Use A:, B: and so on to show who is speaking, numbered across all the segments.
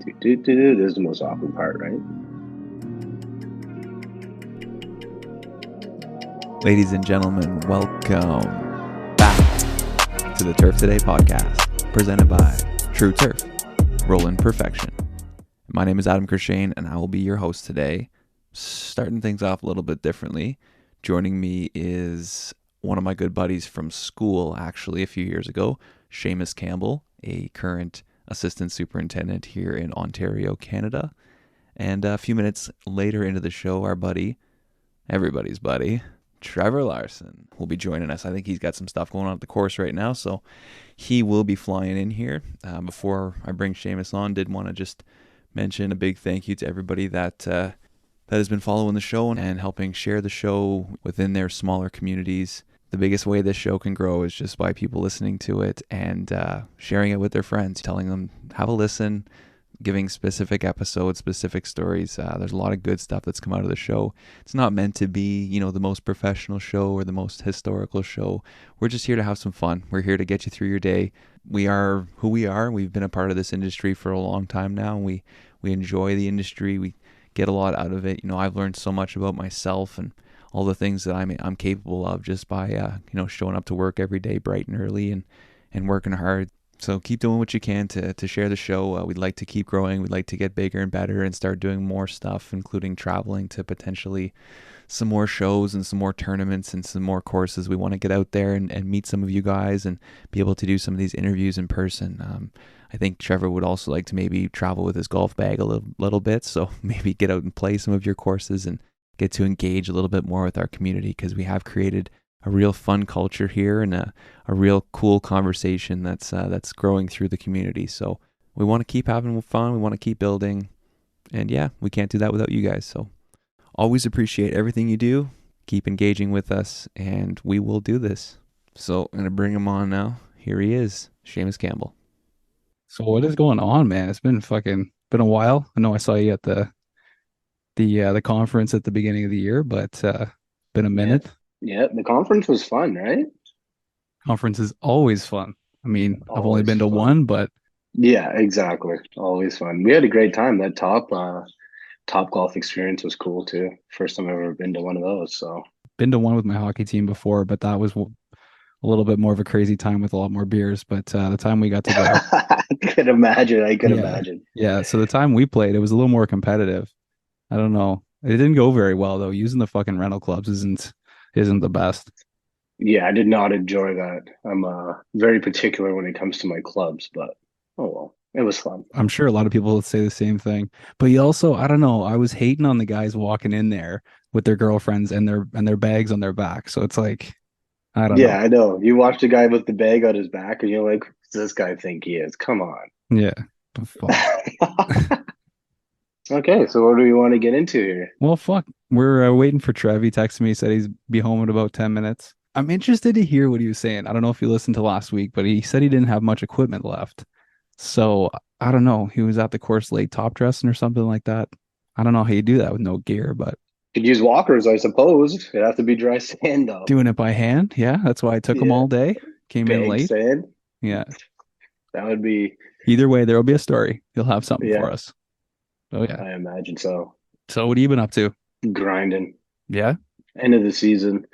A: This is the most awkward part, right?
B: Ladies and gentlemen, welcome back to the Turf Today podcast, presented by True Turf, Roland Perfection. My name is Adam Kershane, and I will be your host today. Starting things off a little bit differently, joining me is one of my good buddies from school, actually, a few years ago, Shaemos Campbell, a current assistant superintendent here in Ontario, Canada. And a few minutes later into the show, our buddy, everybody's buddy, Trevor Larson will be joining us. I think he's got some stuff going on at the course right now, so he will be flying in here. Before I bring Shaemos on, did want to just mention a big thank you to everybody that has been following the show and helping share the show within their smaller communities. The biggest way this show can grow is just by people listening to it and sharing it with their friends, telling them, have a listen, giving specific episodes, specific stories. There's a lot of good stuff that's come out of the show. It's not meant to be, the most professional show or the most historical show. We're just here to have some fun. We're here to get you through your day. We are who we are. We've been a part of this industry for a long time now. And we enjoy the industry. We get a lot out of it. I've learned so much about myself and all the things that I'm capable of just by, showing up to work every day bright and early and working hard. So keep doing what you can to share the show. We'd like to keep growing. We'd like to get bigger and better and start doing more stuff, including traveling to potentially some more shows and some more tournaments and some more courses. We want to get out there and meet some of you guys and be able to do some of these interviews in person. I think Trevor would also like to maybe travel with his golf bag a little bit. So maybe get out and play some of your courses and get to engage a little bit more with our community, because we have created a real fun culture here and a real cool conversation that's growing through the community. So we want to keep having fun. We want to keep building. And yeah, we can't do that without you guys. So always appreciate everything you do. Keep engaging with us and we will do this. So I'm going to bring him on now. Here he is, Shaemos Campbell.
C: So what is going on, man? It's been a while. I know I saw you at the conference at the beginning of the year, but been a
A: Yeah.
C: minute.
A: Yeah, the conference was fun, right?
C: Conference is always fun. I mean, I've only
A: Always
C: been to
A: fun.
C: one, but
A: Yeah, exactly. Always fun. We had a great time. That top golf experience was cool too. First time I've ever been to one of those. So
C: been to one with my hockey team before, but that was a little bit more of a crazy time with a lot more beers. But the time we got to go,
A: I could imagine. I could
C: yeah,
A: imagine.
C: yeah. So the time we played, it was a little more competitive. I don't know. It didn't go very well though. Using the fucking rental clubs isn't the best.
A: Yeah, I did not enjoy that. I'm very particular when it comes to my clubs, but oh well, it was fun.
C: I'm sure a lot of people would say the same thing. But you also, I don't know, I was hating on the guys walking in there with their girlfriends and their bags on their back. So it's like, I don't
A: Yeah,
C: know.
A: I know. You watch the guy with the bag on his back, and you're like, "Who does this guy think he is? Come on."
C: Yeah. But fuck.
A: Okay, so what do we want to get into here?
C: Well, fuck. We're waiting for Trev. He texted me, said he's be home in about 10 minutes. I'm interested to hear what he was saying. I don't know if you listened to last week, but he said he didn't have much equipment left. So I don't know. He was at the course late top dressing or something like that. I don't know how you do that with no gear, but
A: Could use walkers, I suppose. It'd have to be dry sand, though.
C: doing it by hand. Yeah, that's why I took him
A: Yeah,
C: all day. Came in
A: bag
C: late.
A: sand.
C: Yeah.
A: That would be,
C: Either way, there will be a story. You'll have something
A: yeah,
C: for us. Oh yeah.
A: I imagine so.
C: So what have you been up to?
A: Grinding.
C: Yeah.
A: End of the season.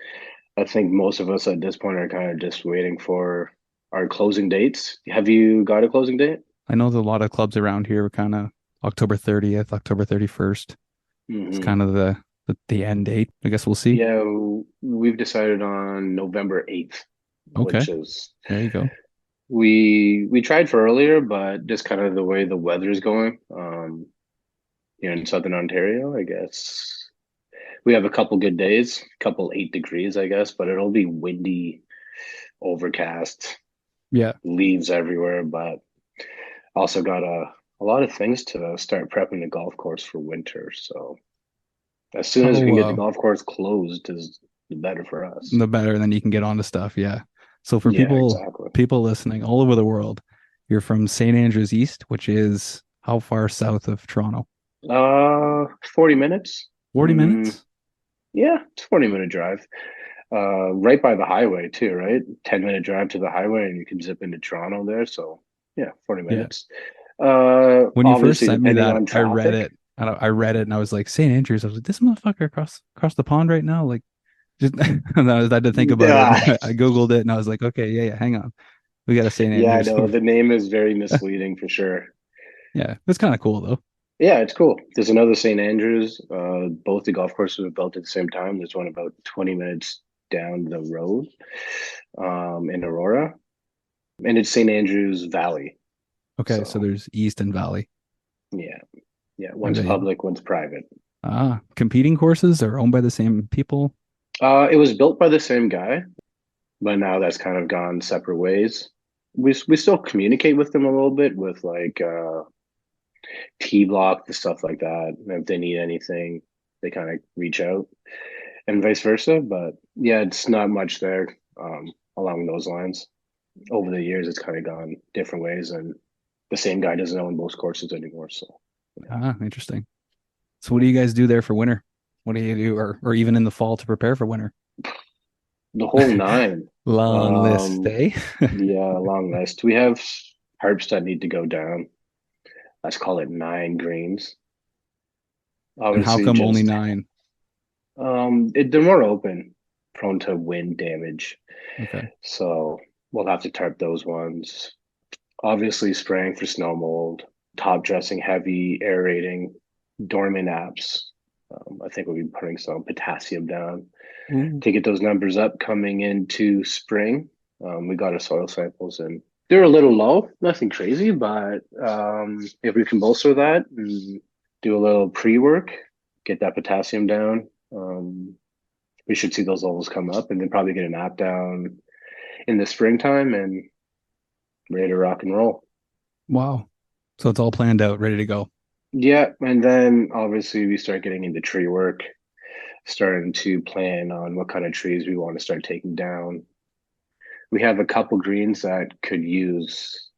A: I think most of us at this point are kind of just waiting for our closing dates. Have you got a closing date?
C: I know there's a lot of clubs around here kind of October 30th, October 31st. It's
A: Hmm.
C: kind of the end date. I guess we'll see.
A: Yeah, we've decided on November 8th,
C: Okay.
A: which is
C: There you go.
A: we tried for earlier, but just kind of the way the weather is going, here in Southern Ontario, I guess we have a couple good days, couple 8 degrees, I guess, but it'll be windy, overcast,
C: Yeah.
A: leaves everywhere, but also got a lot of things to start prepping the golf course for winter. So as soon as we
C: How
A: can get the golf course closed, is the better for us.
C: the better, then you can get on to stuff. Yeah. So for
A: Yeah,
C: people
A: exactly.
C: people listening all over the world, you're from St. Andrews East, which is how far south of Toronto?
A: 40 minutes.
C: 40
A: Mm,
C: minutes?
A: yeah, it's 40-minute drive. Right by the highway too, right? 10-minute drive to the highway and you can zip into Toronto there. So yeah, 40
C: Yeah.
A: minutes.
C: When you first
A: Obviously,
C: sent me
A: depending
C: that,
A: on
C: I read
A: traffic.
C: it. I read it and I was like, St. Andrews. I was like, this motherfucker across the pond right now. Like, just and I had to think about it.
A: Yeah,
C: I Googled it and I was like, okay, yeah, hang on. We got a St.
A: yeah, I
C: Andrews
A: know
C: over.
A: the name is very misleading for sure.
C: Yeah, it's kind of cool though.
A: Yeah, it's cool. There's another St. Andrews. Both the golf courses were built at the same time. There's one about 20 minutes down the road, in Aurora, and it's St. Andrews Valley.
C: Okay, so
A: So
C: there's East and Valley.
A: yeah, yeah.
C: Are
A: One's
C: they
A: public, one's private.
C: competing courses or owned by the same people?
A: It was built by the same guy, but now that's kind of gone separate ways. We still communicate with them a little bit with like T block, the stuff like that. And if they need anything, they kind of reach out and vice versa. But yeah, it's not much there along those lines. Over the years, it's kind of gone different ways, and the same guy doesn't own most courses anymore. So yeah,
C: Interesting. So what do you guys do there for winter? What do you do, or even in the fall to prepare for winter?
A: the whole nine.
C: Long list,
A: Um,
C: eh?
A: yeah, long list. We have harps that need to go down. Let's call it 9 greens.
C: And how
A: Obviously,
C: come only
A: just
C: nine?
A: they're more open, prone to wind damage.
C: Okay.
A: So we'll have to tarp those ones. Obviously, spraying for snow mold, top dressing heavy, aerating, dormant apps. I think we'll be putting some potassium down
C: Ooh.
A: to get those numbers up coming into spring. We got our soil samples and they're a little low, nothing crazy, but if we can bolster that and do a little pre work, get that potassium down, we should see those levels come up and then probably get an app down in the springtime and ready to rock and roll.
C: Wow. So it's all planned out, ready to go.
A: Yeah, and then obviously we start getting into tree work, starting to plan on what kind of trees we want to start taking down. We have a couple greens that could use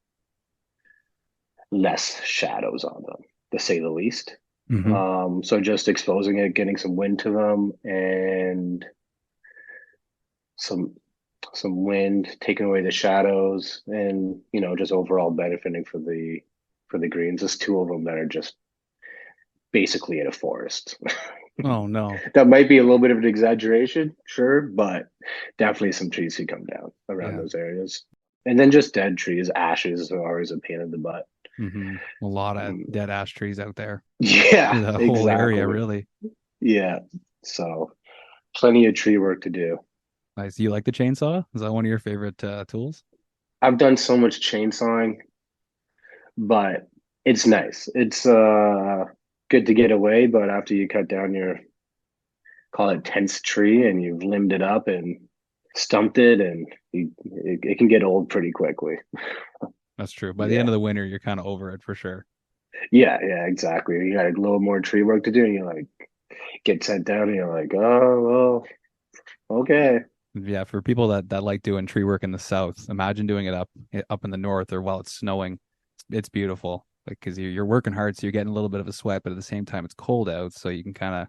A: less shadows on them, to say the least.
C: Hmm.
A: So just exposing it, getting some wind to them, and some some wind, taking away the shadows, and just overall benefiting for the greens. There's two of them that are just basically in a forest.
C: Oh no.
A: That might be a little bit of an exaggeration, sure, but definitely some trees could come down around
C: Yeah.
A: those areas. And then just dead trees, ashes are always a pain in the butt.
C: A lot of
A: Mm,
C: dead ash trees out there.
A: yeah,
C: The whole area,
A: exactly.
C: really.
A: Yeah. So plenty of tree work to do.
C: Nice. You like the chainsaw? Is that one of your favorite tools?
A: I've done so much chainsawing, but it's nice. It's good to get away, but after you cut down your call it tense tree and you've limbed it up and stumped it and it can get old pretty quickly.
C: That's true. By the end
A: Yeah.
C: of the winter, you're kind of over it for sure.
A: Yeah, yeah, exactly. You got a little more tree work to do and you're like get sent down and you're like, oh well, okay.
C: Yeah, for people that like doing tree work in the south, imagine doing it up in the north or while it's snowing. It's beautiful. Like because you're working hard, so you're getting a little bit of a sweat, but at the same time it's cold out, so you can kind of,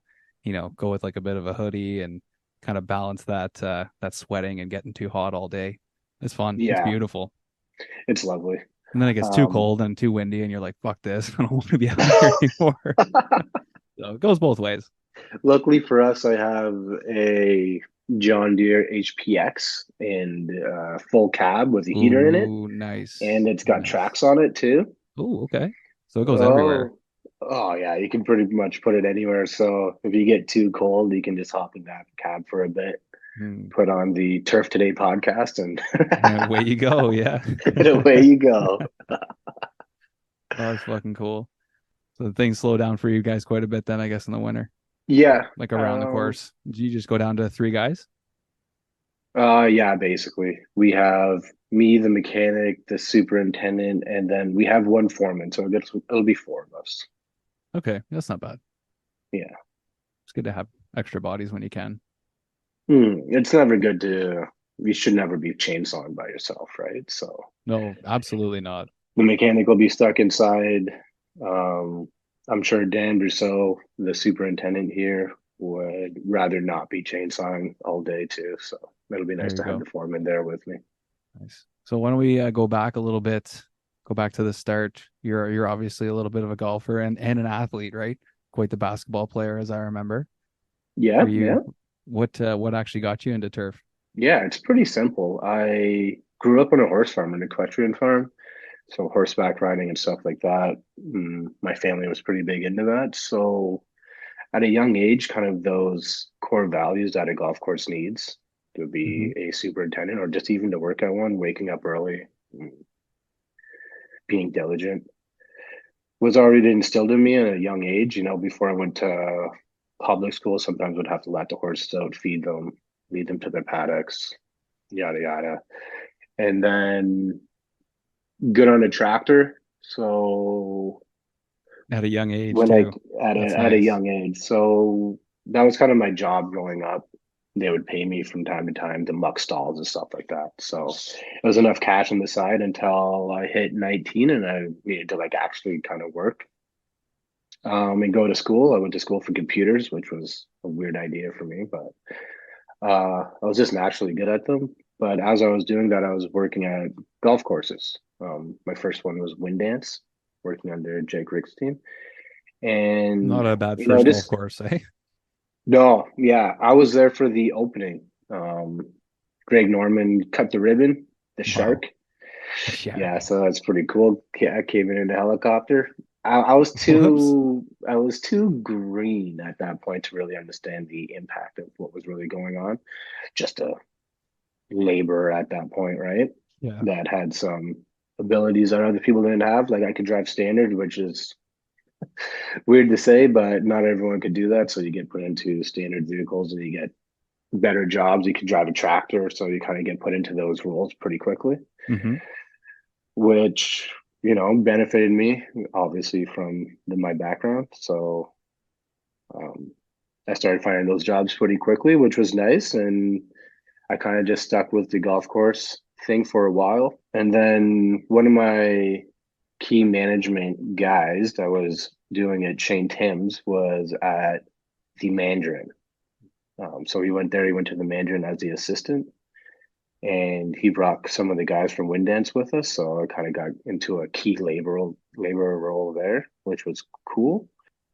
C: go with like a bit of a hoodie and kind of balance that sweating and getting too hot all day. It's fun. It's
A: Yeah,
C: beautiful.
A: it's lovely.
C: And then it gets too
A: Um
C: cold and too windy, and you're like, "Fuck this! I don't want to be out here anymore." So it goes both ways.
A: luckily for us, I have a John Deere HPX and full cab with a heater in it,
C: Ooh, nice,
A: and it's got
C: nice.
A: tracks on it too.
C: Ooh, okay. So it goes everywhere.
A: Oh, oh yeah, you can pretty much put it anywhere. So if you get too cold, you can just hop in that cab for a bit,
C: Hmm.
A: put on the Turf Today podcast, and
C: And away you go. Yeah.
A: and away you go.
C: Oh, that's fucking cool. So things slow down for you guys quite a bit then, I guess, in the winter,
A: Yeah.
C: like around the course. Do you just go down to three guys?
A: Yeah, basically. We have me, the mechanic, the superintendent, and then we have one foreman. So it'll be four of us.
C: Okay, that's not bad.
A: Yeah.
C: It's good to have extra bodies when you can.
A: It's never good to, you should never be chainsawing by yourself, right? So
C: No, absolutely not.
A: the mechanic will be stuck inside. Um, I'm sure Dan Brousseau, the superintendent here, would rather not be chainsawing all day too. So it'll be
C: There
A: nice
C: you
A: to have
C: go.
A: the foreman there with me.
C: Nice. So why don't we go back a little bit? go back to the start. You're obviously a little bit of a golfer and an athlete, right? Quite the basketball player, as I remember.
A: Yeah,
C: Were
A: yeah.
C: you what actually got you into turf?
A: Yeah, it's pretty simple. I grew up on a horse farm, an equestrian farm, so horseback riding and stuff like that. My family was pretty big into that. So at a young age, kind of those core values that a golf course needs to
C: Hmm.
A: be a superintendent or just even to work at one, waking up early, mm, being diligent, was already instilled in me at a young age. Before I went to public school, sometimes would have to let the horses out, feed them, lead them to their paddocks, yada yada. And then good on a tractor. So
C: At a young age
A: when I
C: too.
A: at
C: That's
A: a
C: nice.
A: young age, so that was kind of my job growing up. They would pay me from time to time to muck stalls and stuff like that. So it was enough cash on the side until I hit 19 and I needed to like actually kind of work and go to school. I went to school for computers, which was a weird idea for me, but I was just naturally good at them. But as I was doing that, I was working at golf courses. My first one was Wind Dance, working under Jake Rick's team. And,
C: Not a bad first golf
A: just
C: course, eh?
A: no, yeah, I was there for the opening. Greg Norman cut the ribbon, the
C: Wow.
A: shark.
C: Yeah.
A: Yeah, so that's pretty cool. I came in a helicopter. I was
C: Whoops.
A: too green at that point to really understand the impact of what was really going on. Just a laborer at that point, right?
C: Yeah.
A: That had some abilities that other people didn't have. Like I could drive standard, which is weird to say, but not everyone could do that. So you get put into standard vehicles and you get better jobs. You can drive a tractor, so you kind of get put into those roles pretty quickly,
C: Hmm.
A: which benefited me obviously from my background. So um, I started finding those jobs pretty quickly, which was nice, and I kind of just stuck with the golf course thing for a while. And then one of my key management guys that was doing it, Shane Timms, was at the Mandarin. So he went there, he went to the Mandarin as the assistant, and he brought some of the guys from Wind Dance with us. So I kind of got into a key laborer role there, which was cool.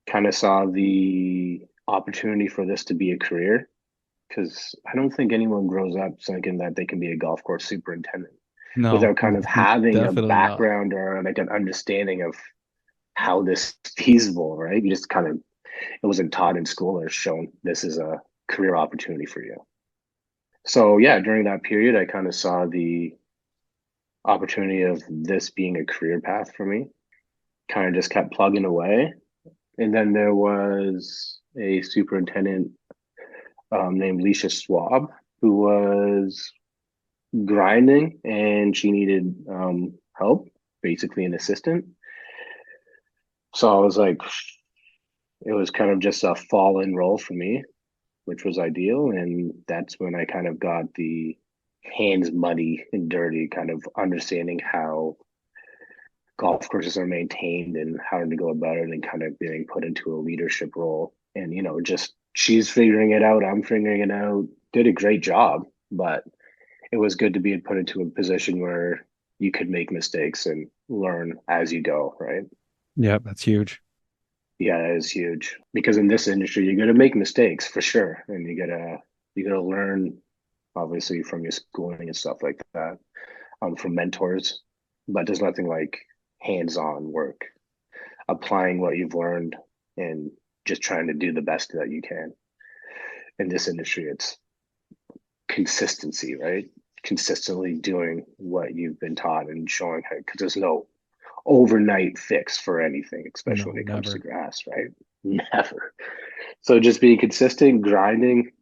A: Kind of saw the opportunity for this to be a career because I don't think anyone grows up thinking that they can be a golf course superintendent
C: No,
A: without kind of having a
C: definitely not.
A: background or like an understanding of how this is feasible, right? You just kind of it wasn't taught in school or shown this is a career opportunity for you. So yeah, during that period, I kind of saw the opportunity of this being a career path for me. Kind of just kept plugging away, and then there was a superintendent named Leisha Swab who was grinding and she needed help, basically an assistant. So I was like, it was kind of just a fall in role for me, which was ideal. And that's when I kind of got the hands muddy and dirty, kind of understanding how golf courses are maintained and how to go about it and kind of being put into a leadership role. And, just she's figuring it out, I'm figuring it out, did a great job, but it was good to be put into a position where you could make mistakes and learn as you go, right?
C: Yeah, that's huge.
A: Yeah, that is huge because in this industry, you're gonna make mistakes for sure, and you gotta learn obviously from your schooling and stuff like that, from mentors. But there's nothing like hands-on work, applying what you've learned and just trying to do the best that you can. In this industry, it's consistency, right? Consistently doing what you've been taught and showing how, because there's no overnight fix for anything, especially
C: No,
A: when it comes to
C: never.
A: grass, right? Never. So just being consistent, grinding,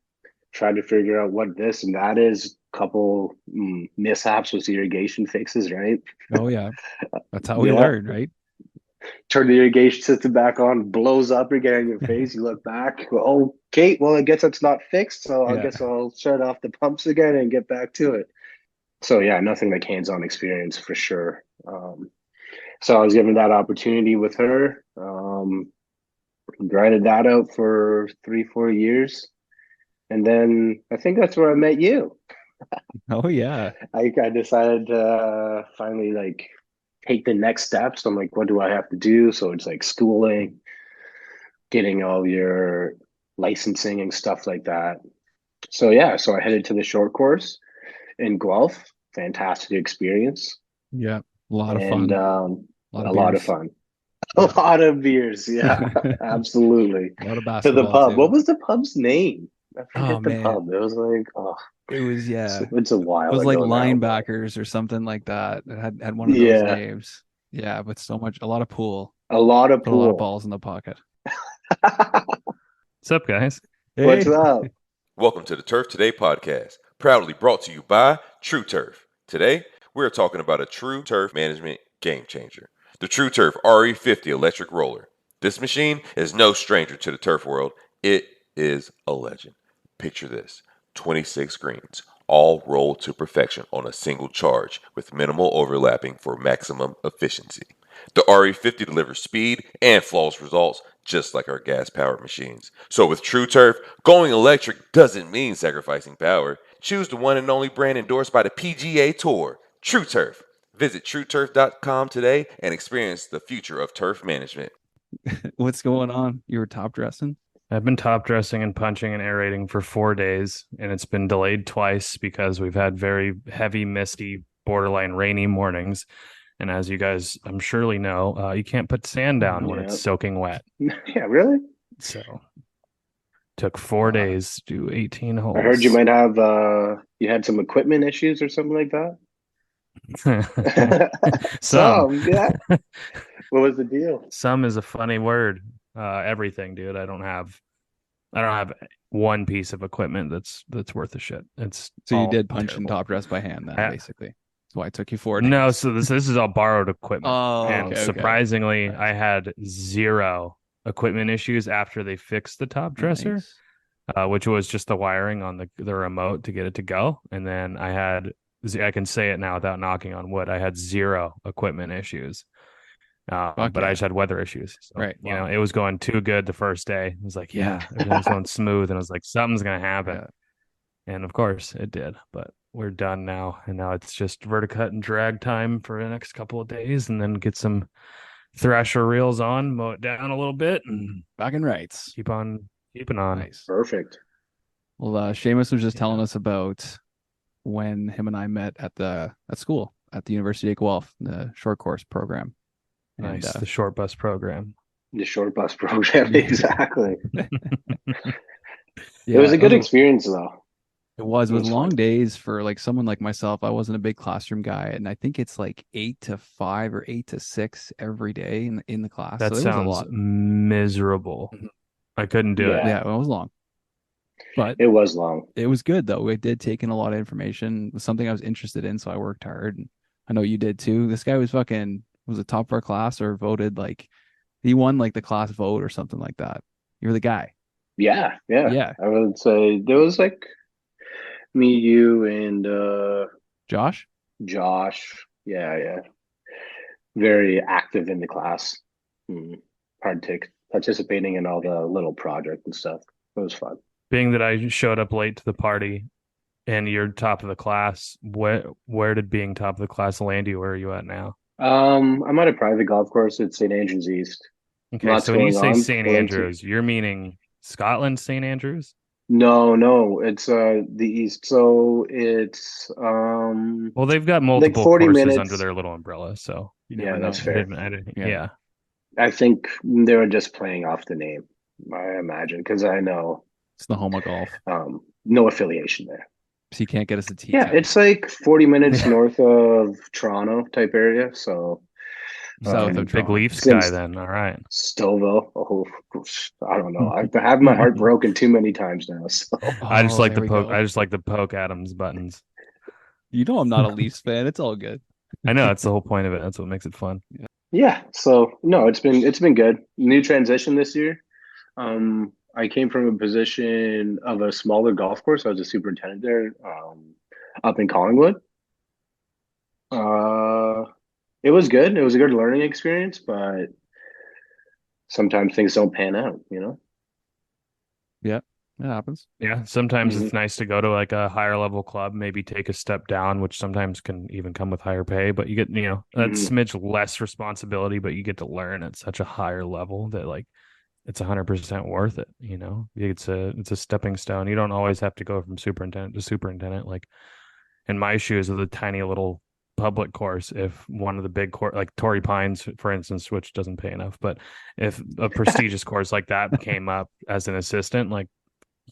A: trying to figure out what this and that is. Couple mishaps with irrigation fixes, right?
C: Oh yeah. That's how we
A: Yeah.
C: learn, right?
A: Turn the irrigation system back on, blows up again in your face. You look back, okay, well, I guess it's not fixed, so I
C: Yeah.
A: guess I'll shut off the pumps again and get back to it. So yeah, nothing like hands-on experience for sure. So I was given that opportunity with her. Grinded that out for 3, 4 years, and then I think that's where I met you.
C: Oh yeah.
A: I decided to finally like. take the next steps. I'm like, what do I have to do? So it's like schooling, getting all your licensing and stuff like that. So yeah, so I headed to the short course in Guelph. Fantastic experience
C: Yeah, a lot of
A: and
C: fun, a lot of
A: a lot of
C: beers.
A: fun. A
C: Yeah,
A: lot of beers. Yeah,
C: a
A: absolutely.
C: lot of
A: To the
C: basketball
A: pub. What
C: too.
A: was the pub's name? I
C: Oh
A: forget the
C: man,
A: pub. It was like, oh,
C: it was
A: it's,
C: yeah, it
A: it's a while
C: was like
A: ago now, but
C: linebackers or something like that. It had one of those
A: yeah,
C: names. Yeah, but a lot of pool,
A: a lot of
C: put a lot of
A: pool.
C: balls in the pocket.
D: What's up, guys?
A: What's
C: Hey,
A: up?
E: Welcome to the Turf Today podcast, proudly brought to you by True Turf. Today, we're talking about a True Turf management game changer, the True Turf RE50 electric roller. This machine is no stranger to the turf world. It is a legend. Picture this: 26 greens, all rolled to perfection on a single charge with minimal overlapping for maximum efficiency. The RE50 delivers speed and flawless results just like our gas-powered machines. So with True Turf, going electric doesn't mean sacrificing power. Choose the one and only brand endorsed by the PGA Tour, True Turf. Visit TrueTurf.com today and experience the future of turf management.
C: what's going on? You were top dressing?
D: I've been top dressing and punching and aerating for 4 days, and it's been delayed twice because we've had very heavy, misty, borderline rainy mornings. And as you guys, I'm surely know, you can't put sand down when it's
A: Yeah.
D: soaking wet.
A: Yeah, really?
D: So took 4 days to do 18
A: I heard you
D: holes.
A: might have you had some equipment issues or something like that.
D: Some.
A: Yeah. What was the deal?
D: Some is a funny word. Everything, dude. I don't have one piece of equipment that's worth a shit. It's
C: So you
D: all
C: did punch and
D: terrible.
C: top dress by hand then,
D: I,
C: basically. That's why it took you 4 days.
D: no, so this is all borrowed equipment.
C: Oh,
D: And
C: okay, okay.
D: surprisingly,
C: Nice.
D: I had zero equipment issues after they fixed the top dresser,
C: Nice.
D: which was just the wiring on the remote to get it to go. And then I can say it now without knocking on wood, I had zero equipment issues.
C: Fuck
D: But I
C: yeah.
D: just had weather issues. So,
C: Right. Wow.
D: it was going too good the first day. It was like, yeah, everything's going smooth. And I was like, something's going to happen.
C: Yeah.
D: And of course it did. But we're done now. And now it's just verticut and drag time for the next couple of days and then get some thrasher reels on, mow it down a little bit, and
C: Back in rights.
D: keep on keeping on.
C: Nice.
A: Perfect.
C: Well, Seamus was just telling
D: Yeah.
C: us about when him and I met at school at the University of Guelph, the short course program. And,
D: Nice. The short bus program.
A: The short bus program,
C: Yeah.
A: exactly. It
C: yeah,
A: was a good experience though.
C: It was
A: It
C: with
A: was
C: long
A: fun.
C: days for like someone like myself. I wasn't a big classroom guy, and I think it's like 8 to 5 or 8 to 6 every day in the class.
D: That
C: So it was a
D: sounds
C: lot.
D: miserable.
C: Mhm.
D: I couldn't do it.
A: Yeah.
C: Yeah, it was long, but
A: It was long.
C: it was good though. We did take in a lot of information. It was something I was interested in, so I worked hard. And I know you did too. This guy was a top of our class or voted like he won like the class vote or something like that. You're the guy.
A: Yeah, yeah.
C: Yeah,
A: I would say there was like me, you, and
C: Josh.
A: Josh. Yeah, yeah. Very active in the class. Hmm. Participating in all the little project and stuff. It was fun.
D: Being that I showed up late to the party and you're top of the class, where did being top of the class land you? Where are you at now?
A: I'm at a private golf course at St. Andrews East.
D: Okay,
A: Lots
D: so when you
A: going
D: say
A: on.
D: St.
A: Plenty.
D: Andrews, you're meaning Scotland, St. Andrews?
A: No, no, it's the East. So it's
D: Well, they've got
A: like
D: multiple
A: 40
D: courses under
A: minutes.
D: their little umbrella, so
C: You never
A: Yeah, that's
C: know.
A: fair.
C: Yeah.
D: Yeah.
A: I think they were just playing off the name, I imagine, because I know
C: It's the home of golf.
A: no affiliation there.
C: So you can't get us a tee
A: Yeah,
C: time.
A: it's like 40 minutes
D: Yeah.
A: north of Toronto type area. So
C: South of
D: Big
C: Toronto.
D: Leafs guy
A: since
D: then. All right.
A: Stouffville, oh, I don't know. I've had my heart broken too many times now. So
D: I just
C: Oh,
D: like
C: there
D: the
C: we
D: poke.
C: go.
D: I just like the poke Adams buttons.
C: You know I'm not a Leafs fan. It's all good.
D: I know that's the whole point of it. That's what makes it fun.
A: yeah, so no, it's been good. New transition this year. I came from a position of a smaller golf course. I was a superintendent there, up in Collingwood. Uh, it was good. It was a good learning experience, but sometimes things don't pan out, you know?
C: Yeah. It happens.
D: Yeah, sometimes
A: Mhm.
D: it's nice to go to like a higher level club, maybe take a step down, which sometimes can even come with higher pay, but you get, a
A: Mhm.
D: smidge less responsibility, but you get to learn at such a higher level that like it's 100% worth it, It's a stepping stone. You don't always have to go from superintendent to superintendent. Like in my shoes with a tiny little public course, if one of the big course like Torrey Pines, for instance, which doesn't pay enough, but if a prestigious course like that came up as an assistant, like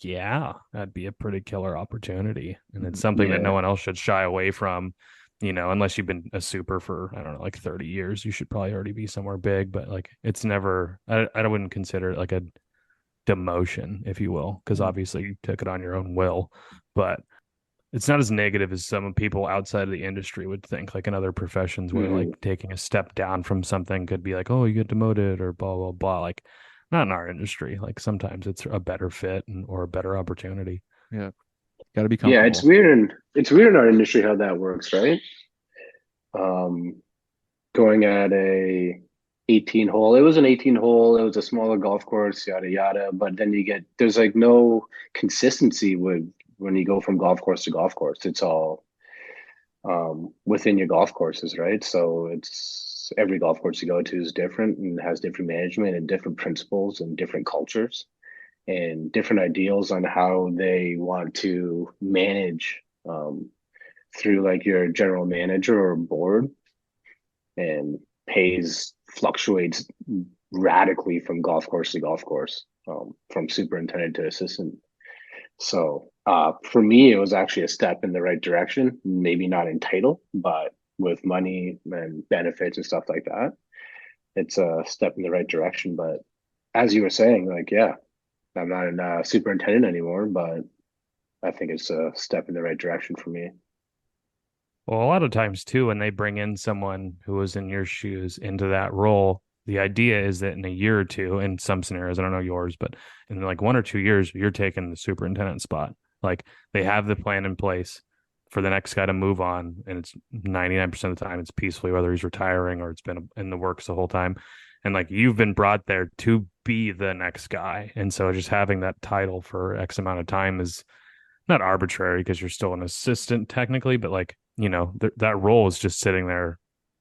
D: yeah, that'd be a pretty killer opportunity. And it's something that no
A: Yeah.
D: one else should shy away from, unless you've been a super for, I don't know, like 30 years. You should probably already be somewhere big, but like it's never, I wouldn't consider it like a demotion, if you will, because obviously you took it on your own will. But it's not as negative as some people outside of the industry would think, like in other professions where like
A: Mhm.
D: taking a step down from something could be like, oh, you get demoted or blah, blah, blah. Like, not in our industry. Like sometimes it's a better fit or a better opportunity.
C: Yeah. Got to be
A: Yeah,
C: comfortable.
A: it's weird in our industry how that works, right? Um, Going at a 18 hole. It was an 18 hole. It was a smaller golf course, yada yada. But then there's like no consistency with when you go from golf course to golf course. It's all within your golf courses, right? So it's every golf course you go to is different and has different management and different principles and different cultures and different ideals on how they want to manage through like your general manager or board, and pays fluctuates radically from golf course to golf course, from superintendent to assistant. So for me, it was actually a step in the right direction. Maybe not in title, but with money and benefits and stuff like that, it's a step in the right direction. But as you were saying, like, yeah, I'm not a superintendent anymore, but I think it's a step in the right direction for me.
D: Well, a lot of times too, when they bring in someone who was in your shoes into that role, the idea is that in a year or two, in some scenarios, I don't know yours, but in like 1 or 2 years, you're taking the superintendent spot. Like they have the plan in place for the next guy to move on, and it's 99% of the time it's peacefully, whether he's retiring or it's been in the works the whole time. And like you've been brought there to be the next guy. And so just having that title for X amount of time is not arbitrary because you're still an assistant technically, but like, that role is just sitting there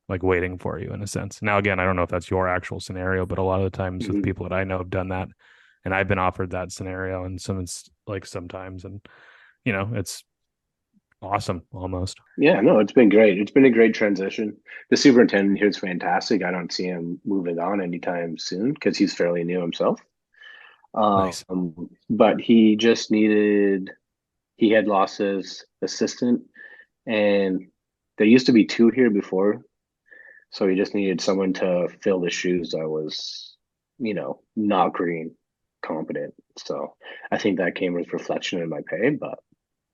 D: like waiting for you in a sense. Now, again, I don't know if that's your actual scenario, but a lot of the times with
A: Mhm.
D: people that I know have done that and I've been offered that scenario and it's like sometimes, and it's awesome almost.
A: Yeah, no, it's been great. It's been a great transition. The superintendent here is fantastic. I don't see him moving on anytime soon because he's fairly new himself.
D: Nice.
A: But he had lost his assistant, and there used to be two here before. So he just needed someone to fill the shoes that was, not green competent. So I think that came with reflection in my pay, but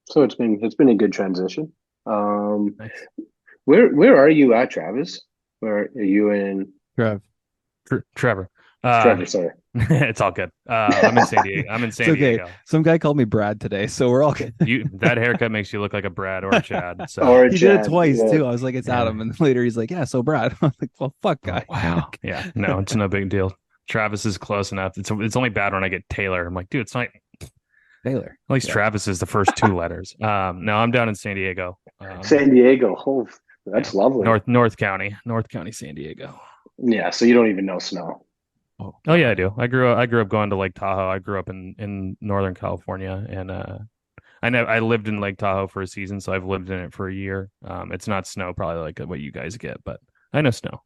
A: so it's been a good transition. Um,
D: Nice.
A: where are you at, Travis? Where are you in?
C: Trev.
D: Trevor.
A: Trevor, sorry.
D: It's all good. I'm in San Diego. I'm in
C: It's
D: San
C: okay.
D: Diego.
C: Some guy called me Brad today, so we're all good.
D: That haircut makes you look like a Brad or a Chad. So
A: Or
C: He did it
A: Chad.
C: twice
A: Yeah.
C: too. I was like, it's
D: yeah.
C: Adam. And later he's like, yeah, so Brad. I'm like, well, fuck,
D: Oh,
C: guy.
D: wow. Yeah. No, it's no big deal. Travis is close enough. It's only bad when I get Taylor. I'm like, dude, it's not.
C: Taylor.
D: At least
C: Yeah.
D: Travis is the first two letters. No, I'm down in San Diego.
A: San Diego. Oh,
D: Yeah,
A: that's lovely.
D: North County, San Diego.
A: Yeah, so you don't even know snow.
D: Oh yeah, I do. I grew up going to Lake Tahoe. I grew up in Northern California, and I lived in Lake Tahoe for a season, so I've lived in it for a year. It's not snow, probably like what you guys get, but I know snow.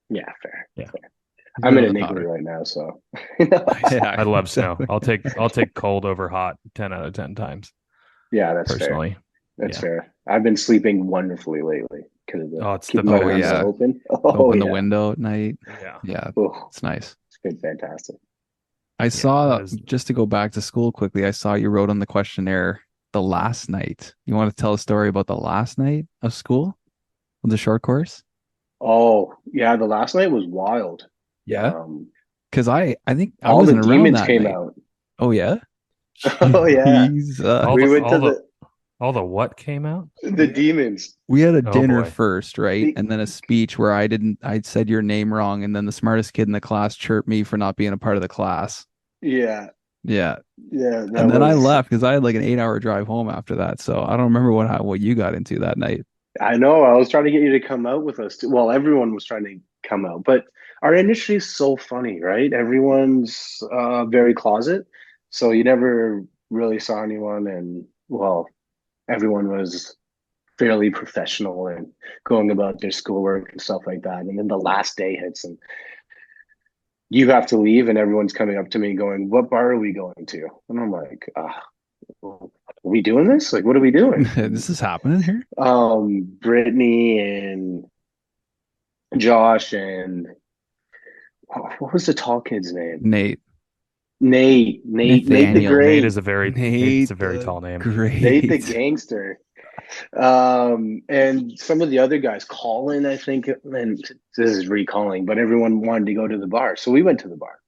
A: Yeah, fair.
D: Yeah.
A: Fair.
C: He's
A: I'm
C: been
A: in
C: on
A: an
C: the
A: igloo
C: powder.
A: right now, so
D: Nice.
C: Yeah,
D: I love snow.
C: exactly.
D: I'll take cold over hot 10 out of 10 times
A: yeah, that's fair.
D: personally.
A: That's
D: Yeah.
A: fair. I've been sleeping wonderfully lately because of
D: Oh, it's the
A: keeping my
C: Oh,
D: best.
A: window
C: yeah.
A: open. Oh
C: Open the
A: yeah.
C: window at night.
D: Yeah.
C: Yeah,
A: Oh,
C: it's nice.
A: it's been fantastic.
C: I
D: Yeah,
C: saw,
D: that is
C: just to go back to school quickly, I saw you wrote on the questionnaire the last night. You want to tell a story about the last night of school of the short course?
A: Oh yeah, the last night was wild.
C: Yeah.
A: Um,
C: Because I think I
A: all the
C: wasn't around
A: demons
C: that
A: came
C: night.
A: out.
C: Oh, yeah?
A: Oh yeah,
C: Jesus.
D: all
A: we
D: the
A: went
D: all
A: to
D: the all the what came out?
A: the demons.
C: We had a
D: Oh
C: dinner
D: boy.
C: first, right?
A: The-
C: And then a speech where I said your name wrong, and then the smartest kid in the class chirped me for not being a part of the class.
A: Yeah,
C: Yeah.
A: Yeah, that
C: And then I
A: was.
C: left because I had like an 8 hour drive home after that. So I don't remember what you got into that night.
A: I know. I was trying to get you to come out with us too. Well, everyone was trying to come out, but our industry is so funny, right? Everyone's very closet, so you never really saw anyone, and well, everyone was fairly professional and going about their schoolwork and stuff like that. And then the last day hits, and you have to leave, and everyone's coming up to me going, "What bar are we going to?" And I'm like, are we doing this? Like, what are we doing?"
C: This is happening here.
A: Brittany and Josh and what was the tall kid's name?
C: Nate.
A: Nate the
C: Nathaniel.
A: Great,
D: Nate's a
C: Nate
D: very
C: the
D: tall name.
A: Nate the
C: Great.
A: Gangster. And some of the other guys, Colin, I think, and this is recalling, but everyone wanted to go to the bar. So we went to the bar.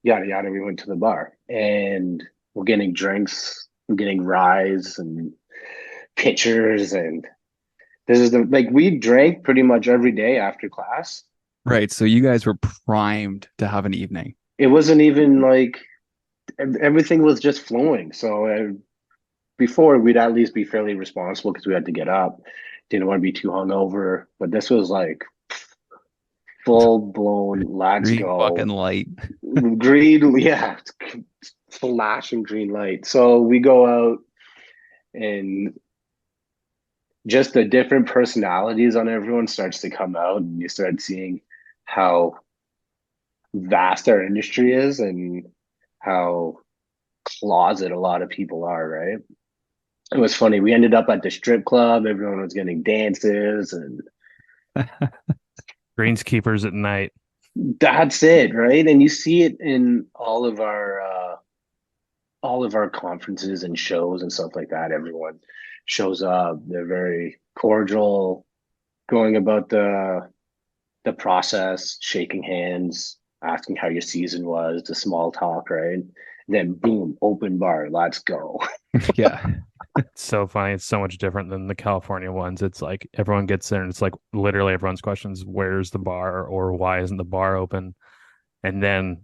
A: Yada yada, we went to the bar and we're getting drinks, we're getting ryes and pitchers, and this is the like we drank pretty much every day after class.
C: Right. So you guys were primed to have an evening.
A: It wasn't even like everything was just flowing. So before we'd at least be fairly responsible because we had to get up. Didn't want to be too hungover, but this was like full blown. Let's
C: Green fucking
A: go.
C: light.
A: Green, yeah, flashing green light. So we go out and just the different personalities on everyone starts to come out, and you start seeing how vast our industry is and how closet a lot of people are, right? It was funny. We ended up at the strip club. Everyone was getting dances, and
D: Greenskeepers at night.
A: that's it, right? And you see it in all of our conferences and shows and stuff like that. Everyone shows up. They're very cordial, going about the process, shaking hands, asking how your season was, the small talk, right? Then boom, open bar, let's go.
C: Yeah.
D: It's so funny. It's so much different than the California ones. It's like everyone gets there and it's like literally everyone's questions, where's the bar or why isn't the bar open? And then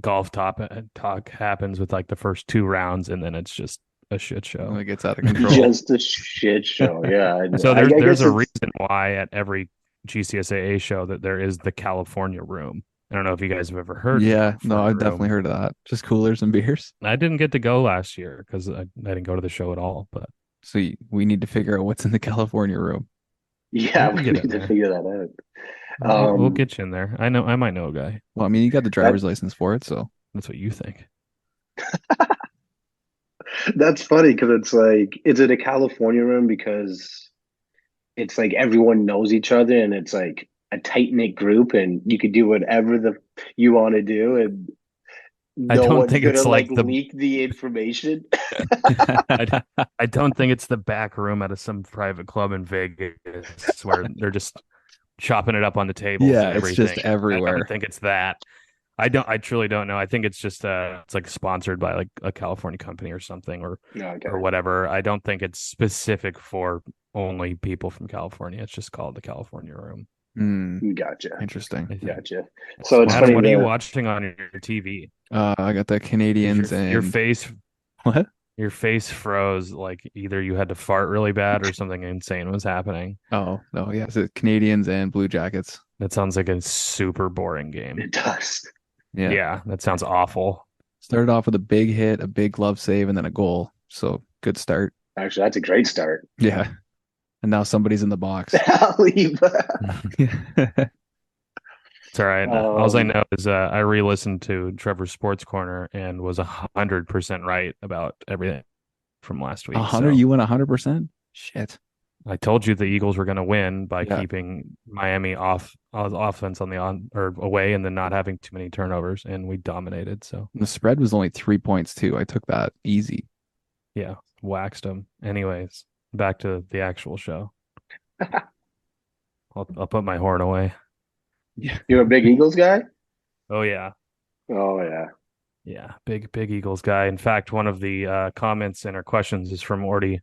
D: talk happens with like the first two rounds and then it's just a shit show.
C: It gets out of control.
A: Just a shit show. Yeah.
D: So
A: I
D: there's
A: guess
D: a
A: it's
D: reason why at every GCSAA show that there is the California room. I don't know if you guys have ever heard of the
C: Yeah. No,
D: California
C: I've definitely
D: room.
C: heard of that. Just coolers and beers.
D: I didn't get to go last year because I didn't go to the show at all, but
C: So we need to figure out what's in the California room.
A: yeah,
D: we
A: we
D: can get
A: need
D: in
A: to
D: there.
A: figure that out.
D: We'll get you in there. I might know a guy.
C: Well, I mean, you got the
A: That
C: driver's license for it, so
D: That's what you think.
A: that's funny because it's like, is it a California room because it's like everyone knows each other and it's like a tight knit group and you could do whatever the you want to do and
D: I
A: no
D: don't
A: one's
D: think
A: gonna
D: it's
A: like
D: like the
A: leak the information.
D: I, I don't think it's the back room at some private club in Vegas where they're just chopping it up on the tables
C: yeah,
D: and
C: it's just
D: everything. I don't
C: everywhere.
D: think it's that. I truly don't know. I think it's just it's like sponsored by like a California company or something
A: No, okay.
D: or whatever. I don't think it's specific for only people from California. It's just called the California room.
A: Gotcha.
C: Interesting.
D: I think.
A: Gotcha. So it's
D: Adam,
A: funny
D: what are you
A: the
D: watching on your TV?
C: I got the
D: Because
C: Canadians
D: your
C: and
D: face
C: what?
D: your face froze like either you had to fart really bad or something insane was happening.
C: Oh, no, yeah, it's Canadians and Blue Jackets.
D: That sounds like a super boring game.
A: it does.
C: Yeah.
D: Yeah, that sounds awful.
C: Started off with a big hit, a big glove save, and then a goal. So good start.
A: Actually, that's a great start.
C: Yeah. And now somebody's in the box.
A: Leave.
D: It's all right. All I
A: Um,
D: know is I re-listened to Trevor's Sports Corner and was 100% right about everything from last week.
C: 100,
D: So
C: you went 100%? Shit.
D: I told you the Eagles were going to win by
C: Yeah.
D: keeping Miami off offense on the on or away and then not having too many turnovers, and we dominated. So
C: The spread was only 3 points too. I took that easy.
D: yeah, waxed them. Anyways, back to the actual show. I'll put my horn away.
C: Yeah.
A: you're a big Eagles guy?
D: Oh yeah.
A: Oh yeah.
D: Yeah, big Eagles guy. In fact, one of the comments and our questions is from Orty,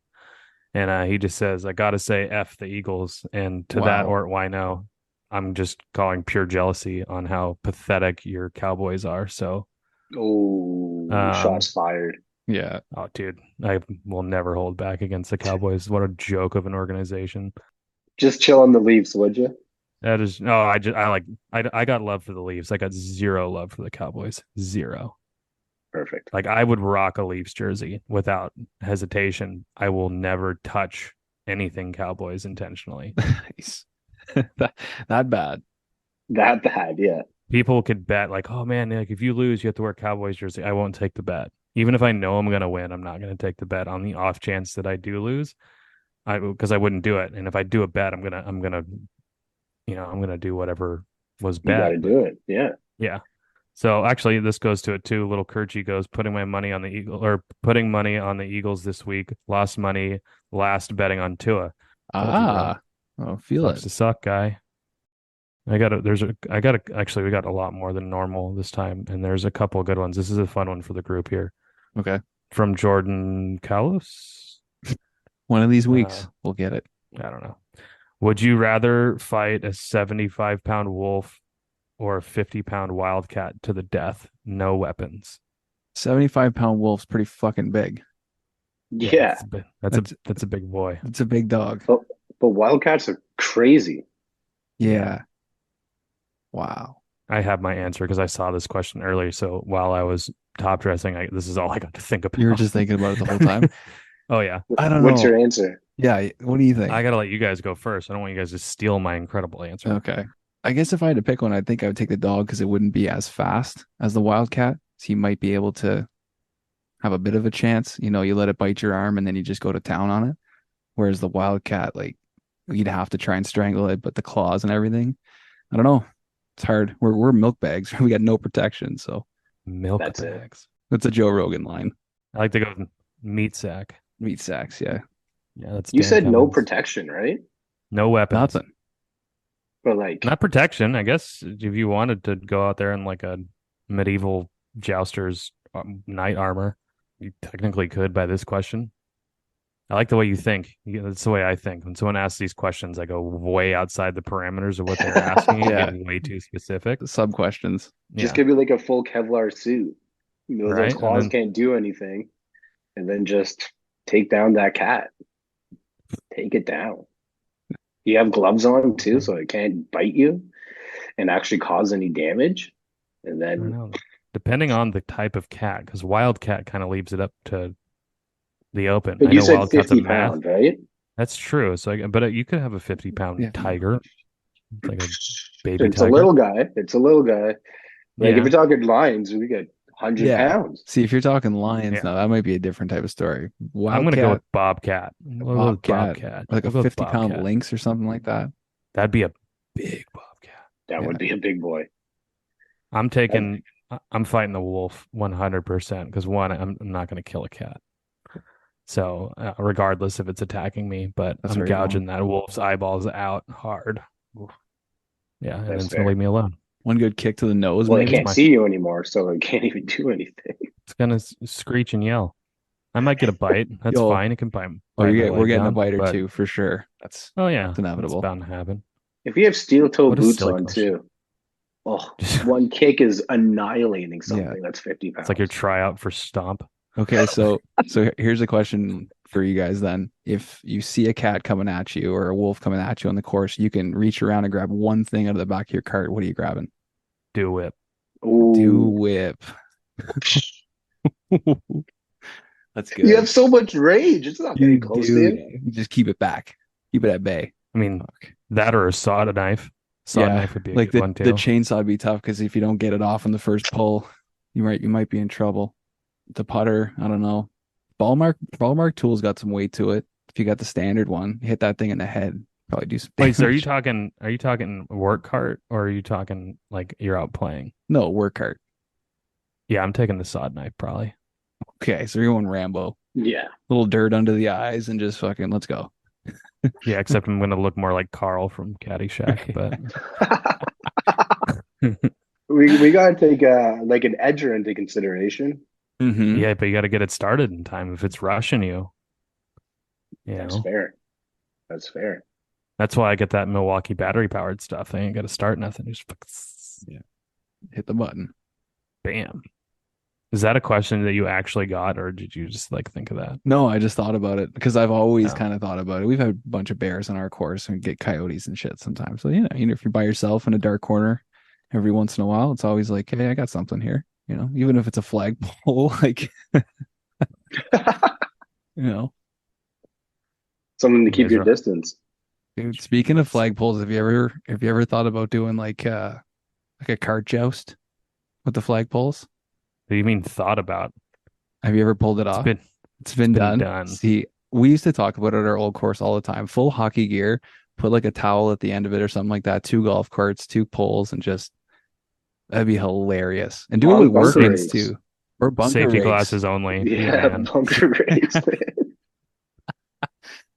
D: and he just says, "I gotta say, f the Eagles." And to that,
C: Wow.
D: Ort, why no? I'm just calling pure jealousy on how pathetic your Cowboys are. So
A: Oh,
D: Um,
A: shots fired.
C: Yeah.
D: oh, dude, I will never hold back against the Cowboys. What a joke of an organization.
A: Just chill on the Leafs, would you?
D: That is, no, I got love for the Leafs. I got zero love for the Cowboys. Zero.
A: Perfect.
D: Like I would rock a Leafs jersey without hesitation. I will never touch anything Cowboys intentionally.
C: Nice. That bad.
A: That bad, yeah.
D: People could bet like, oh man, like if you lose, you have to wear a Cowboys jersey. I won't take the bet. Even if I know I'm gonna win, I'm not gonna take the bet on the off chance that I do lose. Because I wouldn't do it. And if I do a bet, I'm gonna do whatever was
A: You got to
D: bet. But
A: do it. Yeah.
D: yeah. So actually, this goes to it too. Little Kirchy goes putting money on the Eagles this week. Lost money last betting on Tua. Told you, bro.
C: Oh, feel
D: Sucks
C: it.
D: to suck, guy. Actually, we got a lot more than normal this time, and there's a couple of good ones. This is a fun one for the group here.
C: Okay.
D: From Jordan Kalos.
C: One of these weeks, we'll get it.
D: I don't know. Would you rather fight a 75-pound wolf or a 50-pound wildcat to the death? No weapons.
C: 75-pound wolf's pretty fucking big.
A: Yeah.
D: That's a big boy.
C: It's a big dog.
A: But Wildcats are crazy.
C: Yeah. Wow.
D: I have my answer because I saw this question earlier. So while I was top dressing, this is all I got to think about.
C: You were just thinking about it the whole time.
D: Oh yeah.
C: I don't
A: What's
C: know.
A: your answer?
C: Yeah. What do you think?
D: I gotta let you guys go first. I don't want you guys to steal my incredible answer.
C: Okay. I guess if I had to pick one, I think I would take the dog because it wouldn't be as fast as the wildcat. So he might be able to have a bit of a chance. You know, you let it bite your arm and then you just go to town on it. Whereas the wildcat, like, you'd have to try and strangle it, but the claws and everything. I don't know. It's hard. We're milk bags. We got no protection. So
D: Milk
A: That's it.
D: bags.
C: that's a Joe Rogan line.
D: I like to go with meat sack.
C: Meat sacks. Yeah.
D: Yeah, that's
A: You
D: Dan
A: said no
D: Cummins.
A: protection, right?
D: No weapons.
C: Nothing.
A: But like,
D: Not protection. I guess if you wanted to go out there in like a medieval jouster's knight armor, you technically could by this question. I like the way you think. That's the way I think. When someone asks these questions, I go way outside the parameters of what they're asking and
C: Yeah.
D: getting way too specific.
C: Sub questions.
A: just
D: Yeah.
A: give me like a full Kevlar suit. You know,
D: Right,
A: those
D: and
A: claws
D: then-
A: can't do anything. And then just take down that cat. Take it down. You have gloves on too, so it can't bite you and actually cause any damage. And
D: I don't
A: then
D: know. Depending on the type of cat, because wildcat kind of leaves it up to the open.
A: but
D: I
A: you
D: know
A: said
D: wildcat's a
A: 50
D: math.
A: pound, right?
D: That's true. So, but you could have a 50-pound
C: Yeah.
D: tiger, like a baby
A: It's
D: tiger.
A: a little guy. It's a little guy. Like
D: Yeah.
A: if you're talking lions, we got 100
C: Yeah.
A: pounds.
C: See, if you're talking lions,
D: Yeah.
C: now that might be a different type of story.
D: I'm going to go
C: Wildcat,
D: with bobcat. We'll go with bobcat.
C: like a
D: We'll go with
C: 50-pound
D: bobcat.
C: lynx or something like that.
D: That'd be a big bobcat.
A: That
C: Yeah.
A: would be a big boy.
D: I'm fighting the wolf 100% because one, I'm not going to kill a cat. So regardless if it's attacking me, but
C: That's
D: I'm
C: where you're
D: gouging that wolf's eyeballs out hard. Oof. Yeah, and then
A: That's
D: it's going
A: fair.
D: to leave me alone.
C: One good kick to the nose,
A: Well, it
C: maybe.
A: can't see you anymore, so it can't even do anything.
D: It's going to screech and yell. I might get a bite. That's
C: Yo.
D: fine. It can bite.
C: Oh,
D: bite my
C: we're
D: leg
C: getting a
D: down,
C: bite or
D: but-
C: two for sure. That's
D: Oh yeah,
C: It's inevitable.
D: It's bound to happen.
A: If you have steel toe
D: What a
A: boots
D: silly
A: on
D: question.
A: too, oh, one kick is annihilating something
C: Yeah.
A: that's 50 pounds.
D: It's like your tryout for Stomp.
C: okay. So here's a question for you guys then. If you see a cat coming at you or a wolf coming at you on the course, you can reach around and grab one thing out of the back of your cart. What are you grabbing?
D: Do whip.
A: Ooh.
C: Do whip. That's good.
A: You have so much rage. It's not getting close to you.
C: You just keep it back. Keep it at bay.
D: I mean,
C: Fuck.
D: that or a sawed knife. Sawed knife would be a
C: like
D: good
C: the,
D: one too.
C: the chainsaw would be tough because if you don't get it off in the first pull, you might be in trouble. The putter, I don't know. Ballmark tool's got some weight to it. If you got the standard one, you hit that thing in the head, probably do some
D: Wait, so are you
C: damage.
D: talking work cart or are you talking like you're out playing?
C: No, work cart.
D: Yeah, I'm taking the sawed knife probably.
C: Okay, so you're going Rambo.
A: Yeah.
C: Little dirt under the eyes and just fucking let's go.
D: Yeah, except I'm gonna look more like Carl from Caddyshack, but
A: we gotta take like an edger into consideration.
C: Mm-hmm.
D: yeah, but you got to get it started in time. If it's rushing you,
A: That's fair. That's fair.
D: that's why I get that Milwaukee battery powered stuff. I ain't got to start nothing. Just
C: Hit the button.
D: bam. Is that a question that you actually got, or did you just like think of that?
C: No, I just thought about it because I've always
D: Oh,
C: kind of thought about it. We've had a bunch of bears on our course and get coyotes and shit sometimes. So, yeah, if you're by yourself in a dark corner every once in a while, it's always like, hey, I got something here. Even if it's a flagpole, like, you know,
A: Something to
D: you
A: keep
D: guys
A: your
D: are.
C: dude,
A: distance.
C: speaking of flagpoles, have you ever thought about doing like a cart joust with the flagpoles?
D: What do you mean thought about?
C: Have you ever pulled it
D: It's
C: off?
D: been
C: It's
D: it's
C: been
D: been
C: done.
D: done.
C: See, we used to talk about it at our old course all the time. Full hockey gear, put like a towel at the end of it or something like that. Two golf carts, two poles, and just that'd be hilarious. And do it with
A: Bunker
D: Safe
C: workmates
A: race.
C: too, or bunker
D: safety
C: rakes,
D: glasses only. Yeah,
A: Yeah,
D: man.
A: bunker race.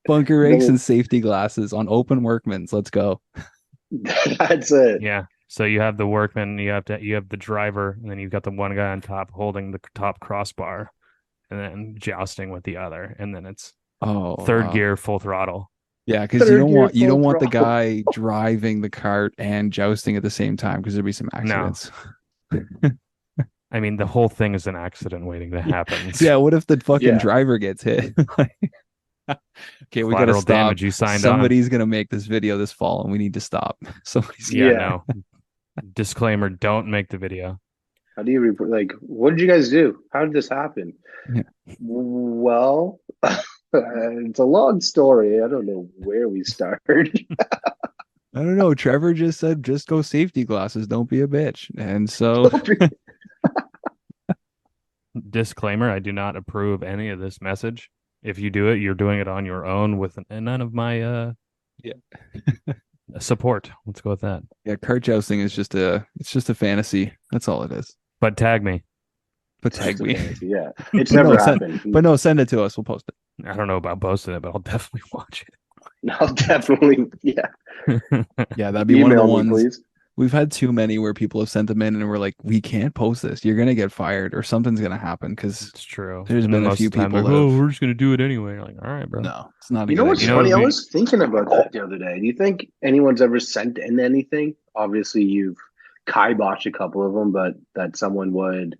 C: bunker rakes,
A: No,
C: and safety glasses on open workmans. Let's go.
A: that's it.
D: Yeah. So you have the workman, you have the driver, and then you've got the one guy on top holding the top crossbar, and then jousting with the other, and then it's
C: Oh,
D: third gear, full throttle.
C: yeah, because you
A: Third
C: don't
A: gear
C: want you
A: full
C: don't want the
A: throttle.
C: guy driving the cart and jousting at the same time because there'd be some
D: No,
C: accidents.
D: I mean the whole thing is an accident waiting to happen.
C: Yeah, what if the fucking
A: Yeah.
C: driver gets hit? Okay, we gotta
D: Collateral
C: stop.
D: damage. You signed on.
C: Somebody's gonna make this video this fall, and we need to stop. Somebody's
D: Yeah,
A: Yeah.
D: no. Disclaimer: don't make the video.
A: How do you report? Like, what did you guys do? How did this happen?
C: Yeah.
A: Well, it's a long story. I don't know where we start.
C: I don't know. Trevor just said, just go safety glasses. Don't be a bitch. And so,
D: Disclaimer: I do not approve any of this message. If you do it, you're doing it on your own with none of my
C: yeah,
D: support. Let's go with that.
C: yeah, cart jousting is it's just a fantasy. That's all it is.
D: But tag me.
C: But
A: It's just
C: tag
A: a
C: me.
A: fantasy. Yeah, it's
C: But no,
A: never
C: send,
A: happened.
C: but no, send it to us. We'll post
D: I don't know about posting it, but I'll definitely watch
A: I'll definitely, yeah.
D: it.
C: it. Yeah, that'd be one of the
A: Email me,
C: ones.
A: please.
C: We've had too many where people have sent them in and we're like, we can't post this. You're gonna get fired or something's gonna happen because
D: It's true.
C: there's
D: And then
C: been a
D: most
C: few
D: of the time,
C: people
D: like,
C: that
D: oh,
C: have.
D: we're just gonna do it anyway. You're like, all right, bro.
C: No, it's not a
A: You know
C: good
A: what's
D: You
C: idea.
D: know,
A: funny?
D: it'd
A: I
D: be
A: was thinking about that the other day. Do you think anyone's ever sent in anything? Obviously, you've kiboshed a couple of them, but that someone would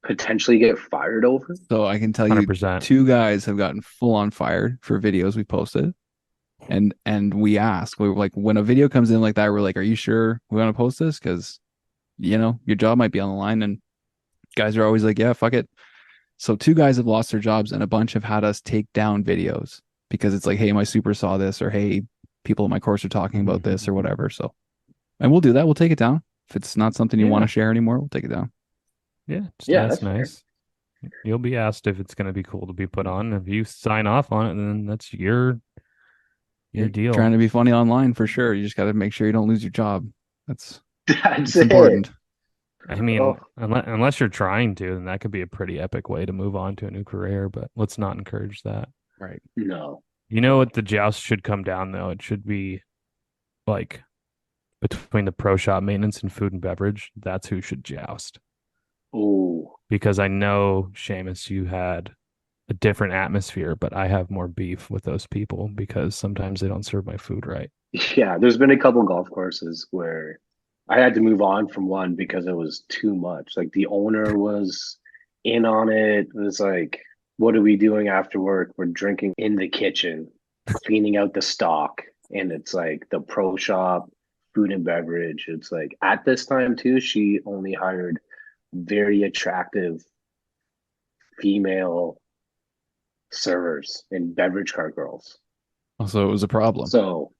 A: potentially get fired over?
C: So I can tell you
D: 100%.
C: two guys have gotten full on fired for videos we posted. And we ask, we were like, when a video comes in like that, we're like, are you sure we want to post this? Because your job might be on the line. And guys are always like, yeah, fuck it. So two guys have lost their jobs and a bunch have had us take down videos because it's like, hey, my super saw this, or hey, people in my course are talking about this or whatever. So, and we'll do that. We'll take it down. If it's not something you want
D: Yeah.
C: to share anymore, we'll take it down.
D: Yeah,
A: Yeah,
D: that's
A: that's fair.
D: nice. You'll be asked if it's going to be cool to be put on. If you sign off on it, then that's your deal.
C: Trying to be funny online for sure. You just got to make sure you don't lose your job. That's
A: That's
C: it's
A: it.
C: important.
D: I mean,
A: Oh,
D: unless you're trying to, then that could be a pretty epic way to move on to a new career. But let's not encourage that.
C: Right.
A: no.
D: You know what the joust should come down though? It should be like between the pro shop maintenance and food and beverage. That's who should joust.
A: Oh,
D: Because I know, Shamus, you had a different atmosphere, but I have more beef with those people because sometimes they don't serve my food right.
A: yeah. There's been a couple golf courses where I had to move on from one because it was too much. Like the owner was in on it. It was like, what are we doing after work? We're drinking in the kitchen, cleaning out the stock. And it's like the pro shop, food and beverage. It's like at this time too, she only hired very attractive female servers and beverage cart girls.
C: Also, it was a problem.
A: So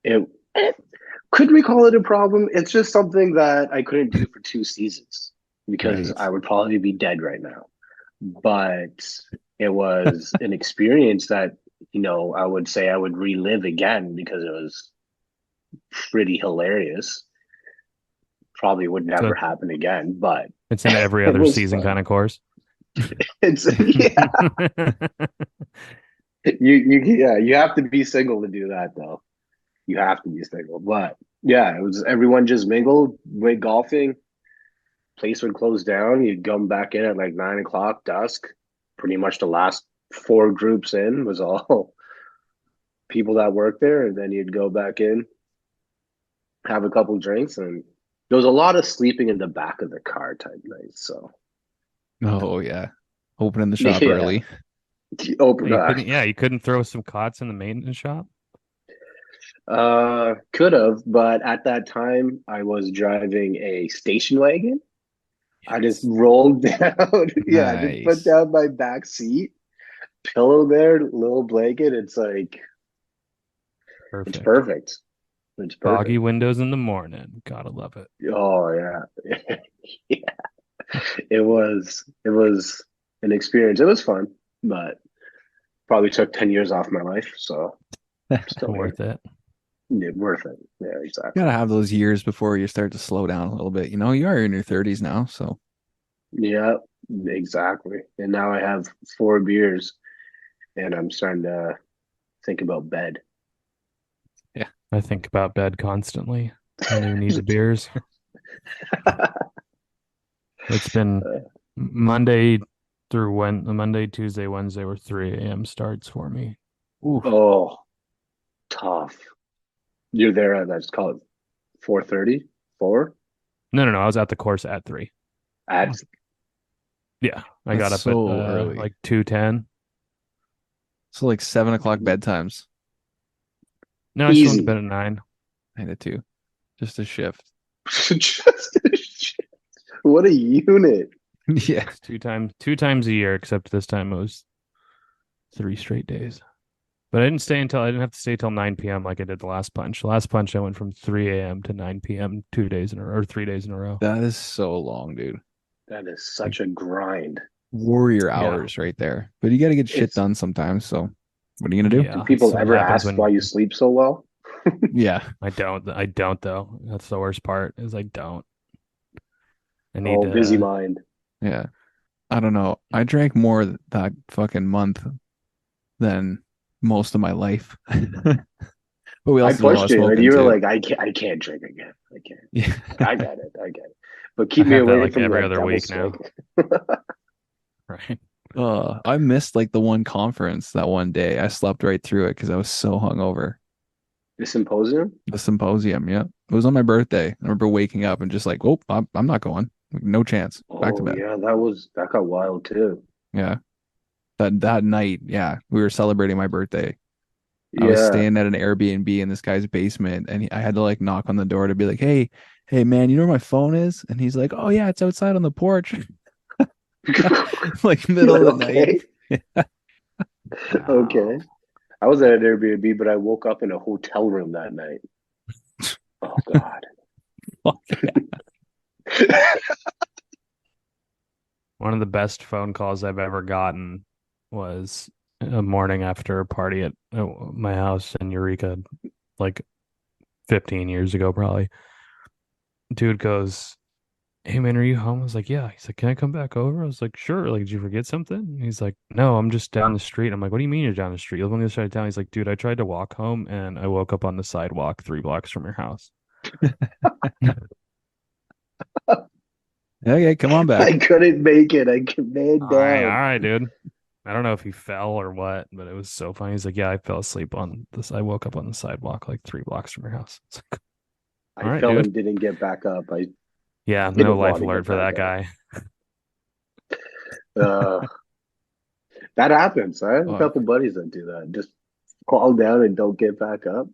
A: it could we call it a problem? It's just something that I couldn't do for 2 seasons because
C: Right.
A: I would probably be dead right now. But it was an experience that, I would say I would relive again because it was pretty hilarious. Probably would never
D: So
A: happen again, but
D: it's an every
A: it
D: other
A: was
D: season
A: fun.
D: kind of course.
A: It's yeah, you have to be single to do that though. You have to be single. But yeah, it was everyone just mingled, went golfing, place would close down, you'd come back in at like 9 o'clock, dusk. Pretty much the last four groups in was all people that work there, and then you'd go back in, have a couple drinks, and there was a lot of sleeping in the back of the car type nights. So
C: Oh yeah, opening the shop
A: Yeah.
C: early.
A: Open.
D: You couldn't throw some cots in the maintenance shop.
A: Could have, but at that time I was driving a station wagon. I just
D: Yes.
A: rolled down. Yeah, I just put
C: Nice.
A: down my back seat, pillow there, little blanket. It's
D: Perfect.
A: perfect. It's
D: Foggy
A: perfect.
D: windows in the morning. Gotta love it.
A: Oh yeah. Yeah. It was an experience. It was fun, but probably took 10 years off my life, so still here.
D: Worth it.
A: Yeah, worth it. Yeah, exactly.
C: Gotta have those years before you start to slow down a little bit. You know, you are in your 30s now, so
A: Yeah, exactly. And now I have 4 beers and I'm starting to think about bed.
C: yeah.
D: I think about bed constantly. I don't even need the beers. It's been Monday Monday, Tuesday, Wednesday were 3 a.m. starts for me.
C: Ooh,
A: Oh, tough. You're there at let's call it 4:30, 4
D: No. I was at the course at 3.
A: at
D: Yeah. I
C: that's
D: got up at
C: so early.
D: like 2:10.
C: So like 7 o'clock bedtimes.
D: No, I still went to
A: easy.
D: bed at 9.
C: I did too. Just a shift.
A: Just what a unit.
C: Yeah.
D: It's two times a year, except this time it was 3 straight days. But I didn't have to stay till 9 p.m. like I did the last punch. Last punch I went from 3 a.m. to 9 p.m. 2 days in a row, or 3 days in a row.
C: That is so long, dude.
A: That is
C: Like
A: such a grind.
C: warrior
D: Yeah.
C: hours right there. But you got to get shit
A: It's
C: done sometimes. So what are you gonna do?
A: Do
D: Yeah.
A: people
D: So what
A: ever
D: happens
A: ask why
D: when
A: you sleep so well?
C: Yeah.
D: I don't though. That's the worst part is I don't. I need
A: Oh, busy
D: to
A: mind.
C: Yeah. I don't know. I drank more that fucking month than most of my life. But we
A: I
C: also did a lot
A: pushed
C: of
A: you, and
C: smoking
A: you were
C: too.
A: like, I can't drink again. I can't.
C: Yeah.
A: I get it. I get it. But
D: I
A: keep me
D: have that
A: away
D: like
A: from
D: every
A: that
D: other
A: devil
D: week
A: stick.
D: now. Right.
C: I missed like the one conference that one day. I slept right through it because I was so hungover.
A: The symposium?
C: The symposium, yeah. It was on my birthday. I remember waking up and just like, oh, I'm not going. Like, no chance. Back to
A: Oh
C: bed.
A: yeah, that got wild too.
C: Yeah. That night, yeah, we were celebrating my birthday. I was
A: Yeah.
C: staying at an Airbnb in this guy's basement, and I had to like knock on the door to be like, hey, man, you know where my phone is? And he's like, oh yeah, it's outside on the porch, like
A: You're
C: middle
A: like,
C: of the night.
A: okay, okay.
D: Wow.
A: I was at an Airbnb, but I woke up in a hotel room that night. Oh God.
C: Fuck
D: One of the best phone calls I've ever gotten was a morning after a party at my house in Eureka, like 15 years ago, probably. Dude goes, "Hey man, are you home?" I was like, "Yeah." He's like, "Can I come back over?" I was like, "Sure." Like, did you forget something? And he's like, "No, I'm just down the street." I'm like, "What do you mean you're down the street? You live on the other side of town?" He's like, "Dude, I tried to walk home and I woke up on the sidewalk 3 blocks from your house."
C: Okay, come on back.
A: I couldn't make it. I man
D: All
A: down.
D: right, dude. I don't know if he fell or what, but it was so funny. He's like, "Yeah, I fell asleep on this. I woke up on the sidewalk like 3 blocks from your house." It's like,
A: I
D: all right,
A: fell
D: dude.
A: and didn't get back up. I
D: Yeah, no
A: didn't
D: life
A: want to
D: alert
A: get
D: for
A: back
D: that guy.
A: up. That happens. I have a
C: Fuck.
A: couple buddies that do that. Just fall down and don't get back up.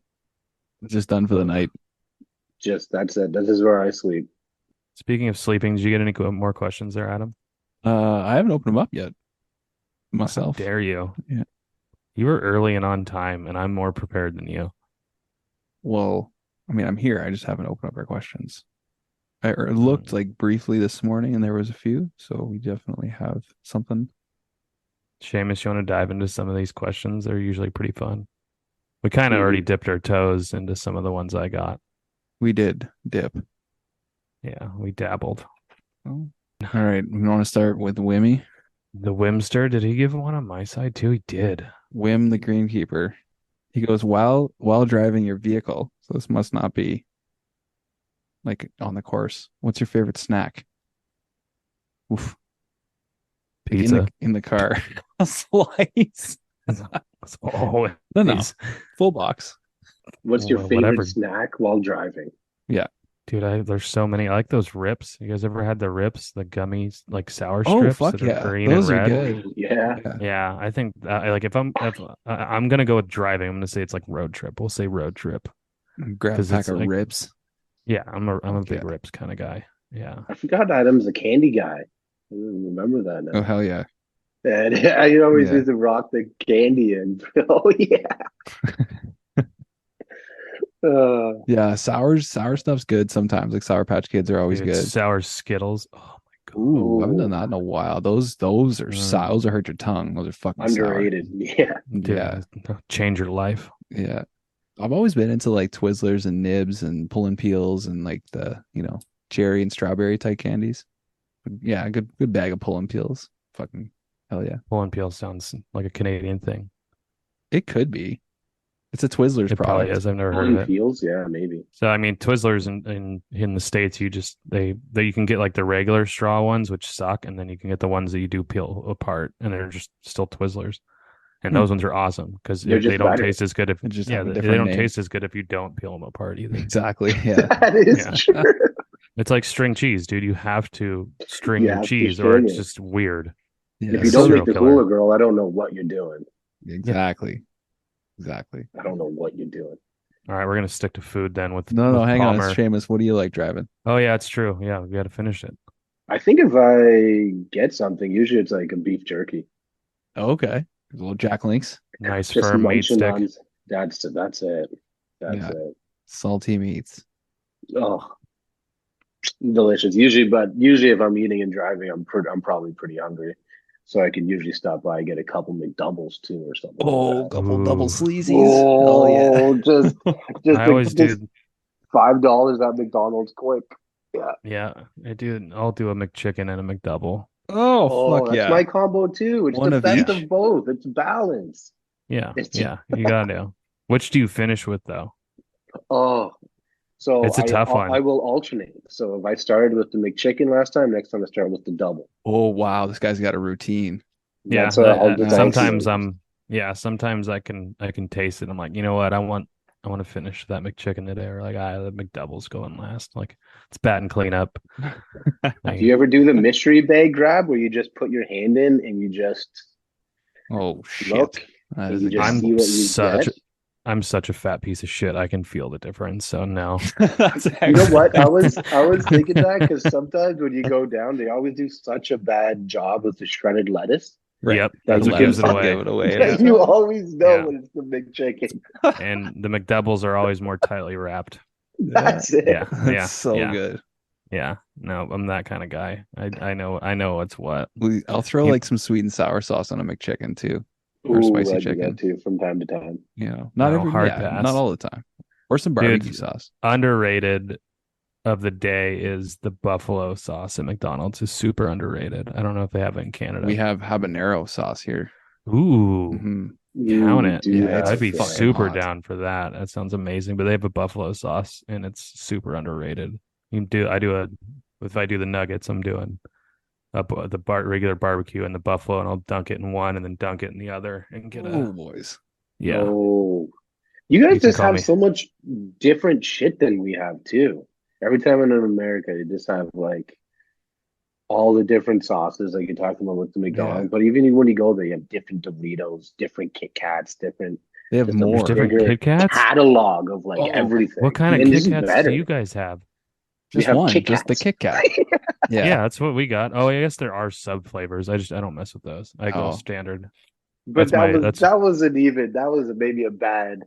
C: Just done for the
A: Ugh.
C: night.
A: Just that's it. This is where I sleep.
D: Speaking of sleeping, did you get any more questions there, Adam?
C: I haven't opened them up yet
D: How
C: myself.
D: dare you?
C: Yeah.
D: You were early and on time, and I'm more prepared than you.
C: Well, I mean, I'm here. I just haven't opened up our questions. I looked
D: Hmm.
C: like briefly this morning, and there was a few, so we definitely have something.
D: Seamus, you want to dive into some of these questions? They're usually pretty fun. We kind of already
A: Mhm.
D: dipped our toes into some of the ones I got.
C: We did dip.
D: Yeah, we dabbled.
C: Oh. All right, we want to start with Wimmy.
D: The Wimster, did he give one on my side too? He did.
C: Wim, the greenkeeper. He goes, while driving your vehicle, so this must not be like on the course. What's your favorite snack? Oof. Like
D: Pizza.
C: in the car. A slice.
D: Oh,
C: No,
D: please.
C: full box.
A: What's your favorite
D: Whatever.
A: snack while driving?
C: Yeah.
D: Dude, there's so many. I like those rips. You guys ever had the rips, the gummies, like sour
C: Oh,
D: strips
C: fuck
D: that are
C: yeah.
D: green and
C: Those are
D: red?
C: good.
A: Yeah.
C: Yeah.
D: Yeah, I think like if I'm gonna go with driving, I'm gonna say it's like road trip. We'll say road trip
C: Grab a
D: because
C: pack
D: it's
C: of
D: like
C: ribs.
D: yeah, I'm a
C: Fuck
D: big
C: yeah.
D: rips kind of guy. Yeah.
A: I forgot Adam's a candy guy. I don't remember that
C: Oh,
A: now.
C: hell yeah.
A: And I always
C: Yeah.
A: used to rock the candy and oh yeah.
C: Yeah, sour stuff's good sometimes. Like Sour Patch Kids are always
D: Dude,
C: good.
D: sour Skittles. Oh my God.
C: Ooh, I haven't done
A: oh,
C: that in a while. Those are
D: Mm,
C: those are hurt your tongue. Those are fucking sour.
A: underrated. Yeah.
C: Yeah,
D: dude, change your life.
C: yeah. I've always been into like Twizzlers and Nibs and Pull and Peels and like the, cherry and strawberry type candies. Yeah, a good bag of Pull and Peels. Fucking hell yeah.
D: Pull and peel sounds like a Canadian thing.
C: It could be. It's a Twizzlers
D: It probably
C: product.
D: is. I've never heard of
A: Pulling
D: it.
A: peels, yeah, maybe.
D: So I mean, Twizzlers in the States, you just they you can get like the regular straw ones, which suck, and then you can get the ones that you do peel apart, and they're just still Twizzlers. And
C: Hmm.
D: those ones are awesome because
A: They're
D: they
A: just
D: don't
A: better.
D: taste as good if
C: They just
D: yeah
C: have a
D: they
C: different
D: don't
C: name.
D: taste as good if you don't peel them apart either.
C: Exactly. Yeah.
A: That is
D: Yeah,
A: true.
D: it's like string cheese, dude. You have to string
A: You
D: your
A: have to
D: cheese, or
A: string
D: it's
A: it.
D: just weird.
C: Yeah.
A: If you
D: It's a
A: don't
C: So
A: make
D: serial
A: the cooler
D: killer.
A: girl, I don't know what you're doing.
D: Yeah.
C: exactly. Exactly.
A: I don't know what you're doing.
D: All right, we're gonna stick to food then with
C: No, hang on. It's
D: Palmer.
C: Seamus. What do you like driving?
D: Oh yeah, it's true. Yeah, we got to finish it.
A: I think if I get something, usually it's like a beef jerky.
C: Oh, okay. A little Jack Links.
D: Nice
A: Just
D: firm meat
A: munching
D: stick.
A: on that's it. That's
C: Yeah.
A: it.
C: Salty meats.
A: Oh, delicious. Usually if I'm eating and driving, I'm probably pretty hungry. So I can usually stop by and get a couple McDoubles too or something like
C: Oh,
A: that.
C: couple double
D: Ooh,
C: sleazies. Oh yeah.
A: Oh, just
D: I always
A: just
D: do.
A: $5 at McDonald's quick. Yeah.
D: Yeah, I'll do a McChicken and a McDouble.
C: Oh,
A: Oh,
C: fuck
A: that's
C: yeah.
A: my combo too. It's the
C: One of
A: best
C: each.
A: of both. It's balance.
D: Yeah,
A: It's
D: yeah, you gotta do. Which do you finish with though?
A: oh, so
D: It's a tough
A: I
D: one.
A: will alternate. So if I started with the McChicken last time, next time I start with the double.
C: Oh wow, this guy's got a routine.
D: Yeah,
A: That's what I'll just
C: Nice.
D: sometimes
A: alternate.
D: sometimes I can taste it. I'm like, you know what? I want to finish that McChicken today, or like, the McDouble's going last. Like, it's bat and clean up.
A: Do you ever do the mystery bag grab where you just put your hand in and you just
C: Oh shit.
A: look
C: That
A: and
C: is
A: you
C: a
A: just
C: gamble.
A: see what you get?
D: I'm such a fat piece of shit. I can feel the difference. So no.
C: That's
A: You know what? I
C: excellent.
A: was thinking that because sometimes when you go down, they always do such a bad job with the shredded lettuce
C: Right.
D: Yep,
A: that
D: that's
C: The
A: you
D: what
A: can
D: gives
C: lettuce
D: it
C: will
A: find
C: give
D: away.
C: it away.
D: Yeah,
A: that you always know
D: yeah.
A: when it's the McChicken.
D: And the McDoubles are always more tightly wrapped.
C: Yeah.
A: That's it.
D: Yeah,
C: That's
D: yeah,
C: so
D: yeah,
C: good.
D: yeah. No, I'm that kind of guy. I know what's what.
C: I'll throw
D: You,
C: like some sweet and sour sauce on a McChicken too, or
A: Ooh,
C: spicy
A: I do that
C: chicken.
A: too from time to time.
C: Not
D: hard
C: not
D: pass,
C: all the time, or some barbecue
D: dude.
C: sauce.
D: Underrated of the day is the buffalo sauce at McDonald's. Is super underrated. I don't know if they have it in
C: We
D: Canada.
C: have habanero sauce here.
D: Ooh,
C: Hmm.
D: count
A: We
D: it.
A: do
C: Yeah, it's
D: I'd
A: have
D: be
A: that.
C: fucking
D: super
C: hot.
D: down for that. That sounds amazing. But they have a buffalo sauce, and it's super underrated. You do. I do a. If I do the nuggets, I'm doing regular barbecue and the buffalo, and I'll dunk it in one and then dunk it in the other and get
C: Oh
D: a
C: boys.
D: yeah.
A: Oh, you guys
D: You can
A: just
D: call
A: have
D: me.
A: so much different shit than we have too. Every time I'm in America, you just have like all the different sauces like you're talking about with the
C: Yeah,
A: McDonald's. But even when you go there, you have different Doritos, different Kit Kats, different
C: they have
A: just a
D: There's
C: more.
D: different
A: bigger
D: Kit Kats.
A: catalog of like
C: Oh,
D: What
A: everything.
D: kind of
A: And
D: Kit
A: this is
D: Kats do
A: better.
D: you guys have?
A: We
C: just
A: have
C: one,
A: Kit
C: just the
A: Kats.
C: Kit Kat. Yeah.
D: Yeah, that's what we got. Oh, I guess there are sub flavors. I don't mess with those. I go
C: Oh,
D: standard.
A: But
D: That's my that's
A: that wasn't even that was maybe a bad.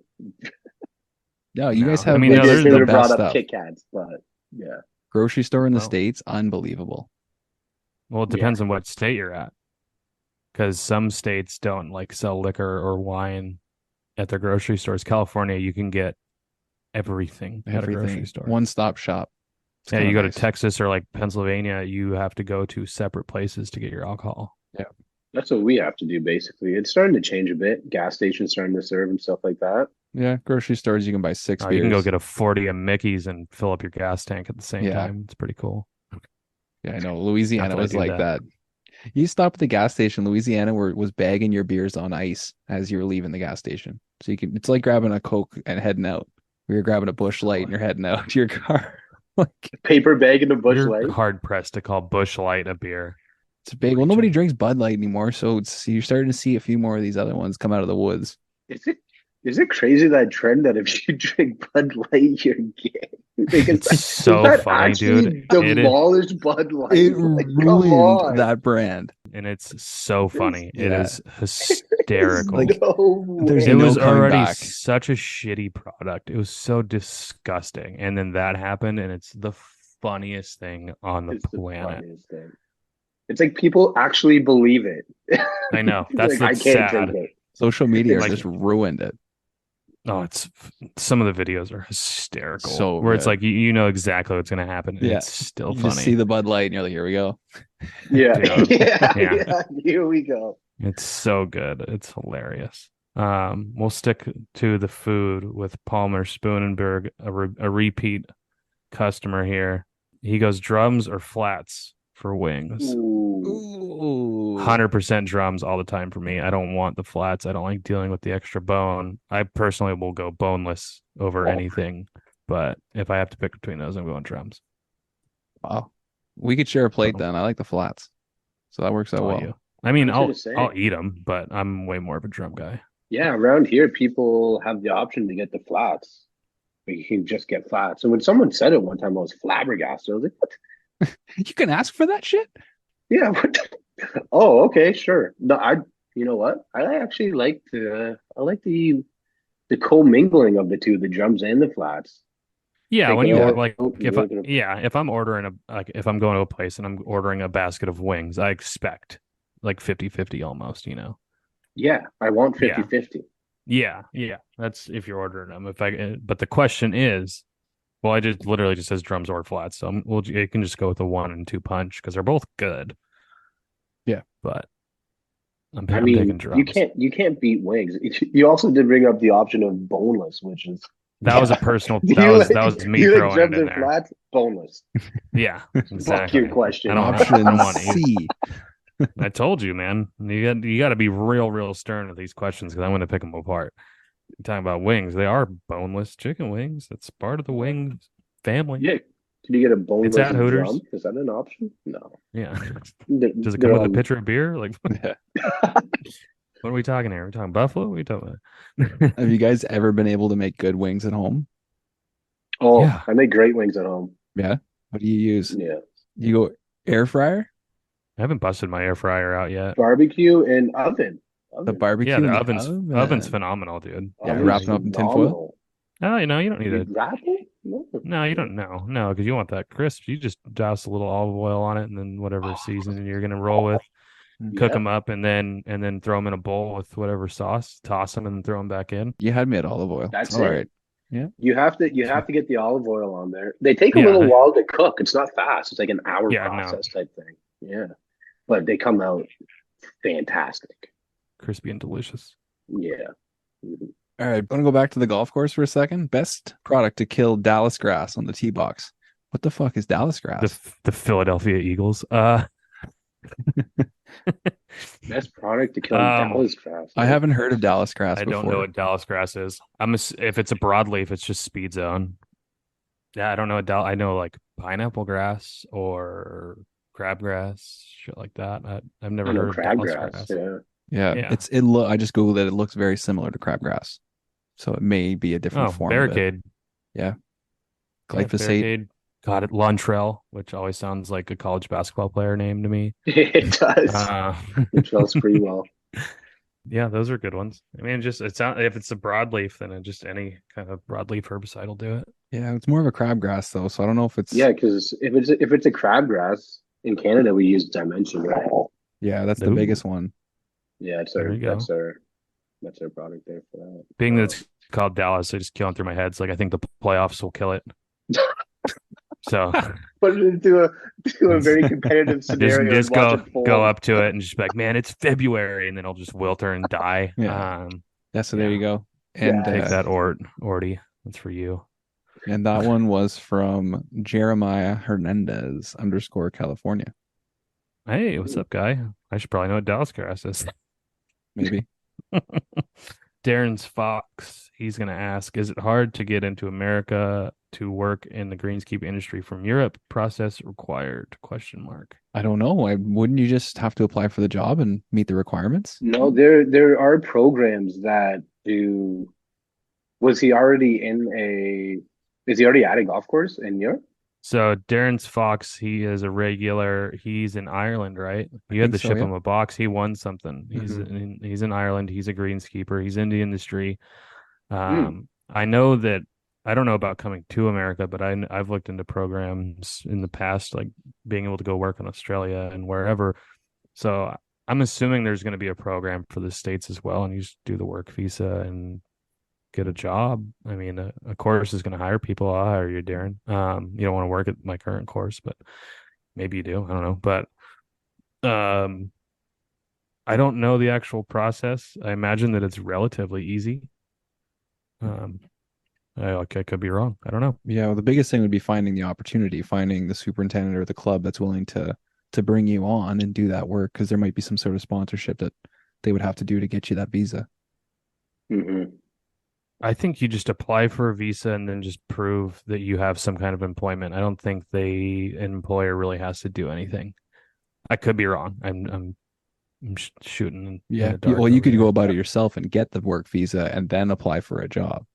C: no, you
D: no.
C: guys
D: I
C: have
D: mean,
C: like
A: Maybe I
D: there's
A: should
C: the
A: have
C: best
A: brought up
C: stuff.
A: Kit Kats, but yeah,
C: Grocery store in the
D: well,
C: States, unbelievable.
D: well, it
A: yeah.
D: depends on what state you're at, because some states don't like sell liquor or wine at their grocery stores. California, you can get everything at a grocery
C: Everything.
D: store.
C: One-stop shop. It's
D: Yeah,
C: kind
D: you
C: of
D: go to
C: nice.
D: Texas or like Pennsylvania, you have to go to separate places to get your alcohol.
C: Yeah.
A: That's what we have to do basically. It's starting to change a bit. Gas stations starting to serve and stuff like that.
C: Yeah, grocery stores you can buy six
D: You can go
C: beers.
D: get a 40 of Mickey's and fill up your gas tank at the same
C: Yeah.
D: time. It's pretty cool.
C: Yeah, I know.
D: Not
C: Louisiana
D: that I
C: was
D: do
C: like
D: that.
C: that. You stop at the gas station, Louisiana was bagging your beers on ice as you were leaving the gas station. So it's like grabbing a Coke and heading out. Or you're grabbing a Busch Light and you're heading out to your car. Like
A: Paper bag in a Bush
D: You're
A: Light.
D: hard pressed to call Bush Light a beer.
C: it's big. Well, nobody drinks Bud Light anymore, so you're starting to see a few more of these other ones come out of the woods.
A: Is it crazy that trend that if you drink Bud Light, you're gay? Like,
D: It's
A: is
D: so
A: that
D: funny,
A: actually
D: dude. It is,
A: demolished Bud Light?
C: It
A: Like, come
C: ruined
A: on.
C: that brand.
D: and it's so funny. It
C: Yeah.
D: is
A: There's
D: hysterical.
C: Like,
A: no
C: there's
A: way.
D: It
C: no
D: was
C: coming
D: already
C: back.
D: such a shitty product. It was so disgusting. And then that happened, and it's the funniest thing on the
A: It's the
D: planet.
A: funniest thing. It's like people actually believe it.
D: I know. That's
A: Like, I can't
D: sad.
A: drink it.
C: Social media
D: Like-
C: just ruined it.
D: Oh, it's some of the videos are hysterical.
C: So
D: where it's
C: good.
D: like you know exactly what's going to happen. And
C: Yeah.
D: it's still
C: You
D: funny.
C: just see the Bud Light and you're like, here we go.
A: Yeah.
D: Dude.
A: Yeah.
D: Yeah.
A: Yeah. Here we go.
D: It's so good. It's hilarious. We'll stick to the food with Palmer Spoonenberg, a repeat customer here. He goes drums or flats for wings.
A: Ooh.
D: 100% drums all the time for me. I don't want the flats. I don't like dealing with the extra bone. I personally will go boneless over anything, but if I have to pick between those, I'm going drums.
C: Wow. We could share a plate then. I like the flats. So that works out
D: All
C: well.
D: you. I mean,
A: I was gonna say.
D: I'll eat them, but I'm way more of a drum guy.
A: Yeah, around here, people have the option to get the flats. Like, you can just get flats. And when someone said it one time, I was flabbergasted. I was like, what?
C: You can ask for that shit?
A: Yeah. What oh, okay, sure. No, you know what? I actually I like the commingling of the two, the drums and the flats.
D: Yeah,
A: Take
D: when
A: it
D: you
A: out,
D: like if
A: you're gonna-
D: if I'm ordering if I'm going to a place and I'm ordering a basket of wings, I expect like 50-50 almost, you know.
A: Yeah, I want
D: Yeah.
A: 50-50.
D: Yeah. That's if you're ordering them. But the question is, well, I just literally just says drums or flats, so you can just go with the 1 and 2 punch because they're both good.
C: Yeah.
D: But I'm
A: I
D: picking
A: mean,
D: drums.
A: you can't beat wings. You also did bring up the option of boneless, which is
D: That was a personal.
A: Do
D: That
A: you
D: was
A: like-
D: me
A: you like
D: throwing
A: drums
D: it in
A: and
D: there.
A: flats? Boneless.
D: Yeah,
A: Fuck
D: exactly.
A: your question.
D: I don't
C: Option
D: want to eat.
C: C.
D: I told you, man. You got to be real stern with these questions because I'm going to pick them apart. You're talking about wings, they are boneless chicken wings. That's part of the wing family.
A: Yeah. Can you get a boneless
D: at Hooters.
A: drum? Is that an option? No.
D: Yeah.
A: They're-
D: Does it
A: they're
D: come with a
A: all-
D: pitcher of beer? Like,
C: Yeah.
D: what are we talking here? Are we talking buffalo? What are we talking about?
C: Have you guys ever been able to make good wings at home?
A: Oh,
D: Yeah.
A: I make great wings at home.
C: Yeah. What do you use?
A: Yeah.
C: You go air fryer?
D: I haven't busted my air fryer out yet.
A: Barbecue and oven.
C: The barbecue
D: Yeah, the
C: in
D: oven's phenomenal, dude.
C: Yeah,
A: Oven's
C: wrap it up in tinfoil?
A: phenomenal.
D: Oh, you know, you don't need
A: You
D: to.
A: wrap it?
D: No, you don't know. No, because you want that crisp. You just douse a little olive oil on it, and then whatever seasoning you're gonna roll with, cook
A: Yeah.
D: them up, and then throw them in a bowl with whatever sauce. Toss them and then throw them back in.
C: You had me at olive oil.
A: That's
C: all
A: it.
C: right.
A: You have to get the olive oil on there. They take a
D: Yeah.
A: little while to cook. It's not fast. It's like an hour
D: Yeah, no.
A: process type thing. Yeah. But they come out fantastic.
D: Crispy and delicious.
A: Yeah. Mhm.
C: All right. Want to go back to the golf course for a second? Best product to kill Dallas grass on the tee box. What the fuck is Dallas grass?
D: The Philadelphia Eagles.
A: Best product to kill
D: Um,
A: Dallas grass.
C: I haven't heard of Dallas grass
D: I
C: before.
D: don't know what Dallas grass is. If it's a broadleaf, it's just speed zone. Yeah, I don't know what I know like pineapple grass or crabgrass, shit like that. I've never
A: I know
D: heard of Dallas
A: crabgrass.
D: grass.
A: Yeah.
C: Yeah,
D: Yeah.
C: I just googled it. It looks very similar to crabgrass, so it may be a different
D: Oh,
C: form.
D: barricade.
C: Yeah.
D: Yeah,
C: Glyphosate.
D: barricade. Got it. Luntrell, which always sounds like a college basketball player name to me.
A: It does. It smells pretty well.
D: Yeah, those are good ones. I mean, if it's a broadleaf, then just any kind of broadleaf herbicide will do it.
C: Yeah, it's more of a crabgrass though, so I don't know if it's.
A: Yeah, because if it's a crabgrass in Canada, we use Dimension, right?
C: Yeah, that's the
D: Ooh.
C: biggest one.
A: Yeah, it's
D: There you go.
A: that's our product there for that.
D: Being that it's called Dallas, I just killing through my head. It's like I think the playoffs will kill it. So
A: Put it into a very competitive scenario.
D: just
A: and watch it fold.
D: go up to it and just be like, man, it's February, and then it'll just wilter and die.
C: Yeah. Yeah, so there you go. And
A: Yeah.
D: Take that, Orty. That's for you.
C: and that one was from Jeremiah Hernandez _ California.
D: Hey, what's up, guy? I should probably know what Dallas grass is.
C: Maybe.
D: Darren's Fox, he's going to ask, is it hard to get into America to work in the greenskeep industry from Europe? Process required? Question mark.
C: I don't know. Wouldn't you just have to apply for the job and meet the requirements?
A: No, there are programs that do. Was he already in a? Is he already at a golf course in Europe?
D: So Darren's Fox, he is a regular. He's in Ireland, right?
C: I
D: You had
C: think
D: to
C: so,
D: ship
C: yeah.
D: him a box. He won something.
C: Mhm.
D: He's in Ireland. He's a greenskeeper. He's in the industry.
A: Hmm.
D: I know that I don't know about coming to America, but I've looked into programs in the past, like being able to go work in Australia and wherever. So I'm assuming there's going to be a program for the States as well, and you just do the work visa and get a job. I mean, a course is going to hire people. I'll hire you, Darren. You don't want to work at my current course, but maybe you do. I don't know, but um, I don't know the actual process. I imagine that it's relatively easy. Um, I could be wrong. I don't know.
C: Yeah, well, the biggest thing would be finding the opportunity, finding the superintendent or the club that's willing to bring you on and do that work, because there might be some sort of sponsorship that they would have to do to get you that visa.
A: Hmm.
D: I think you just apply for a visa and then just prove that you have some kind of employment. I don't think an employer really has to do anything. I could be wrong. I'm shooting in
C: Yeah.
D: the dark
C: Well, you
D: over
C: could go
D: here.
C: about it yourself and get the work visa and then apply for a job.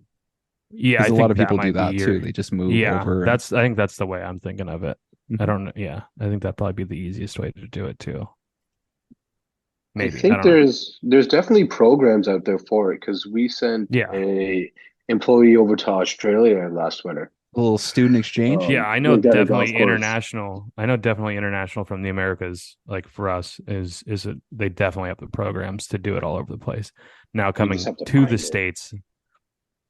D: Yeah,
C: Because
D: I
C: a lot
D: think
C: of
D: that
C: people do
D: might be
C: that too.
D: your.
C: They just move
D: Yeah,
C: over and
D: that's. I think that's the way I'm thinking of it. I
C: Mhm.
D: don't know. Yeah, I think that'd probably be the easiest way to do it too.
A: I
D: Maybe I
A: think
D: don't know.
A: there's definitely programs out there for it because we sent
D: Yeah,
A: a employee over to Australia last winter.
C: a little student exchange.
D: yeah. I know
A: Worked at a golf
D: definitely
A: course.
D: international. I know definitely international from the Americas. Like for us, they definitely have the programs to do it all over the place. Now
A: You just
D: coming
A: have to
D: to the
A: find it.
D: states,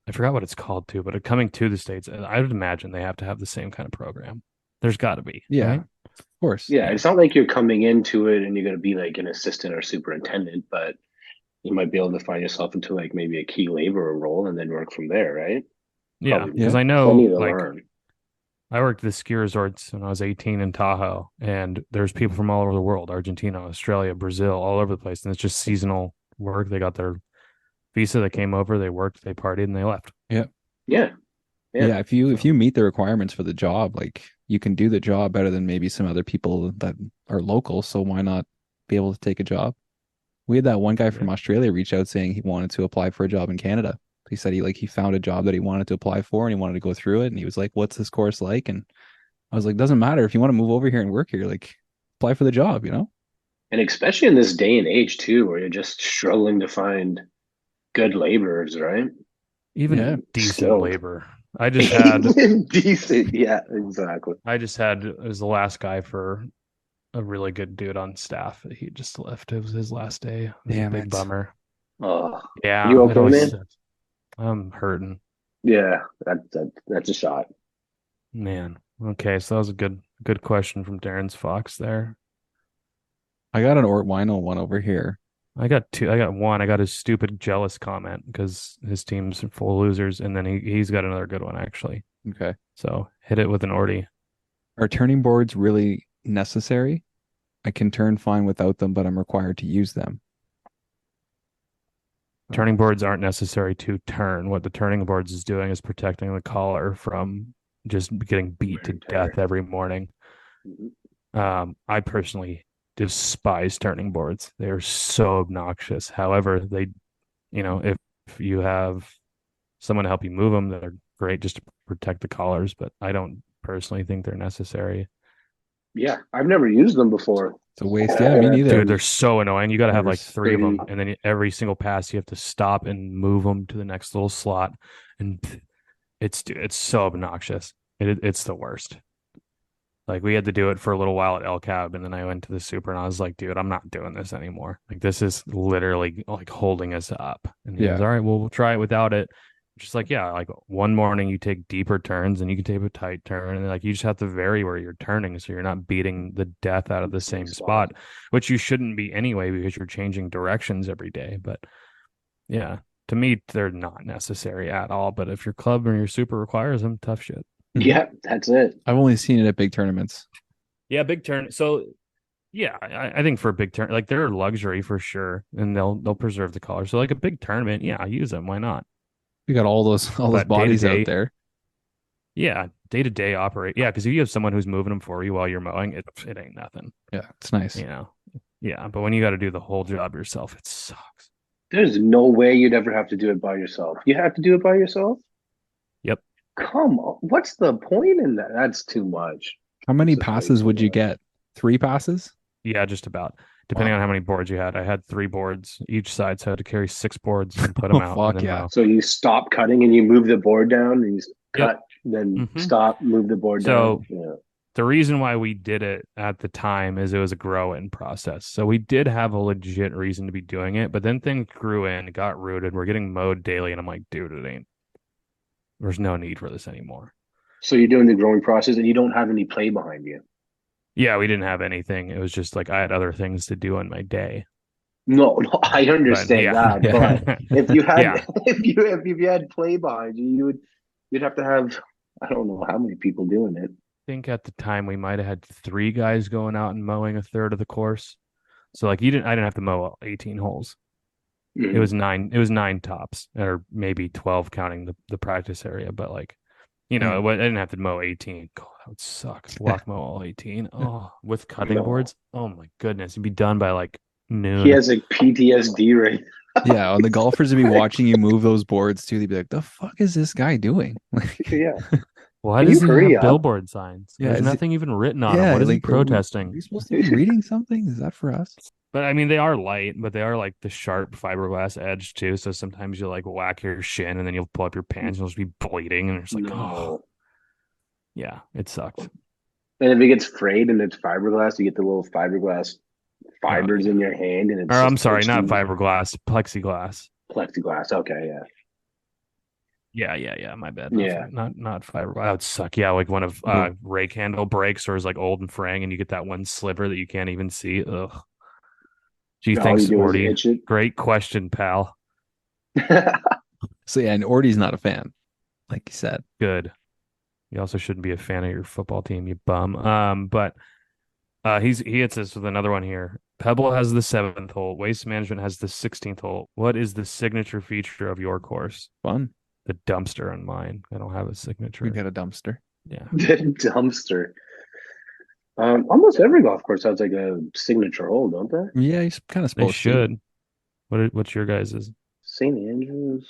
D: I forgot what it's called too, but coming to the states, I would imagine they have to have the same kind of program. There's got to be,
C: Yeah,
D: right?
C: of course.
A: Yeah,
D: Yeah.
A: it's not like you're coming into it and you're going to be like an assistant or superintendent, but you might be able to find yourself into like maybe a key laborer role and then work from there, right?
D: Yeah,
A: Probably
D: because
C: Yeah.
D: I know
A: plenty to
D: like
A: learn.
D: I worked at the ski resorts when I was 18 in Tahoe, and there's people from all over the world, Argentina, Australia, Brazil, all over the place. And it's just seasonal work. They got their visa, they came over, they worked, they partied, and they left.
C: Yeah.
A: Yeah, yeah.
C: Yeah. If
D: So
C: you meet the requirements for the job, like you can do the job better than maybe some other people that are local. So why not be able to take a job? We had that one guy
D: yeah.
C: from Australia reach out saying he wanted to apply for a job in Canada. He said he found a job that he wanted to apply for and he wanted to go through it. And he was like, "What's this course like?" And I was like, "Doesn't matter if you want to move over here and work here. Like, apply for the job. You know?"
A: And especially in this day and age too, where you're just struggling to find good laborers, right?
C: Yeah.
D: Even decent
A: Skilled.
D: labor. I just had
A: Decent. Yeah, exactly.
D: it was the last guy for a really good dude on staff. He just left. It was his last day. It was a
C: Damn
D: big
C: it.
D: bummer.
A: Oh, you
D: Yeah, it
A: okay,
D: always
A: man?
D: sucks. I'm hurting.
A: Yeah, that's a shot.
D: Man. Okay, so that was a good question from Darren's Fox there.
C: I got an Ort Wino one over here.
D: I got two. I got one. I got his stupid jealous comment because his team's full of losers, and then he's got another good one actually.
C: Okay.
D: So hit it with an Orty.
C: Are turning boards really necessary? I can turn fine without them, but I'm required to use them.
D: Turning boards aren't necessary to turn. What the turning boards is doing is protecting the collar from just getting beat
A: Wear
D: to
A: and
D: death
A: tear.
D: every morning.
A: Mhm.
D: I personally despise turning boards. They are so obnoxious. However, if you have someone to help you move them, they're great just to protect the collars. But I don't personally think they're necessary.
A: Yeah, I've never used them before.
C: It's a waste. Yeah, me neither.
D: Dude, they're so annoying. You got to have like
C: There's
D: three of
A: Pretty.
D: them, and then every single pass you have to stop and move them to the next little slot, and it's so obnoxious. It's the worst. Like we had to do it for a little while at El Cab, and then I went to the super, and I was like, dude, I'm not doing this anymore. Like this is literally like holding us up. And he goes,
C: yeah.
D: all right, well, we'll try it without it. Just like, yeah, like one morning you take deeper turns and you can take a tight turn, and like you just have to vary where you're turning so you're not beating the death out of the
A: Same
D: same
A: spot.
D: spot, which you shouldn't be anyway because you're changing directions every day. But yeah, to me, they're not necessary at all. But if your club or your super requires them, tough shit.
C: Mhm.
A: Yeah, that's it.
C: I've only seen it at big tournaments.
D: Yeah, big turn. So Yeah, I think for a big turn, like they're a luxury for sure, and they'll preserve the color. So like a big tournament, yeah, use them. Why not?
C: We got all those
D: But day to
C: bodies out
D: day,
C: there.
D: yeah, day to day operate. Yeah, because if you have someone who's moving them for you while you're mowing, it ain't nothing.
C: Yeah, it's nice.
D: You know. Yeah, but when you got to do the whole job yourself, it sucks.
A: There's no way you'd ever have to do it by yourself. You have to do it by yourself?
D: Yep.
A: Come on. What's the point in that? That's too much.
C: How
A: That's
C: many
A: just way
C: passes
A: too
C: would you
A: much.
C: get? 3 passes?
D: Yeah, just about. Depending on
C: Wow.
D: how many boards you had. I had 3 boards each side, so I had to carry 6 boards and put them
C: Oh,
D: out and
C: fuck
D: then
C: yeah.
D: mow.
A: So you stop cutting and you move the board down and you
D: Yep.
A: cut, then
D: hmm
A: stop, move the board down.
D: So
A: Yeah.
D: the reason why we did it at the time is it was a grow-in process. So we did have a legit reason to be doing it, but then things grew in, got rooted. We're getting mowed daily, and I'm like, dude, it ain't. There's no need for this anymore.
A: So you're doing the growing process and you don't have any play behind you.
D: Yeah, we didn't have anything. It was just like I had other things to do in my day.
A: No, no, I
D: But
A: understand
D: yeah,
A: that, but if you had
D: yeah. I
A: if you had play behind you, you'd have to have I don't know how many people doing it.
D: think at the time we might have had 3 guys going out and mowing a third of the course. So like I didn't have to mow 18 holes. It
A: Mhm.
D: was nine. It was 9 tops, or maybe 12 counting the practice area. But like,
C: Mm.
D: I didn't have to mow 18. God, that would suck. Block mow all 18. Oh, with cutting
A: No,
D: boards. Oh my goodness, you'd be done by like
A: he
D: noon.
A: has like PTSD right.
C: Yeah, and the golfers would be watching you move those boards too. They'd be like, "The fuck is this guy doing?" Like,
A: Yeah,
D: Why
A: can you
D: does he
A: hurry
D: have
A: up?
D: billboard signs?
C: yeah,
D: There's nothing even written on them.
C: yeah,
D: What is he
C: like, are
D: protesting?
C: we supposed to be reading something? Is that for us?
D: But I mean, they are light, but they are like the sharp fiberglass edge too. So sometimes you like whack your shin, and then you'll pull up your pants, and you'll just be bleeding, and it's like, oh,
A: No,
D: yeah, it sucked.
A: and if it gets frayed and it's fiberglass, you get the little fiberglass
D: Oh
A: fibers
D: yeah.
A: in your hand, and
D: Or
A: it's
D: I'm
A: just
D: sorry, not
A: itchy
D: fiberglass, plexiglass.
A: plexiglass. Okay, yeah,
D: Yeah. My bad.
A: yeah.
D: Not fiberglass. That would suck. Yeah, like one of
C: Oh,
D: rake handle breaks or is like old and fraying, and you get that one sliver that you can't even see. Ugh. Gee,
A: All you
D: thanks,
A: do is
D: Orty.
A: itch it.
D: Great question, pal.
C: so yeah, and Orty's not a fan, like you said.
D: Good. You also shouldn't be a fan of your football team, you bum. But he hits us with another one here. Pebble has the 7th hole. Waste Management has the 16th hole. What is the signature feature of your course?
C: Fun.
D: The dumpster on mine. I don't have a
C: We
D: signature.
C: got a dumpster.
D: Yeah,
A: The dumpster. Almost every golf course has like a signature hole, don't they?
C: Yeah, he's kind of
D: they
C: supposed to.
D: should. What's your guys's?
A: St. Andrews.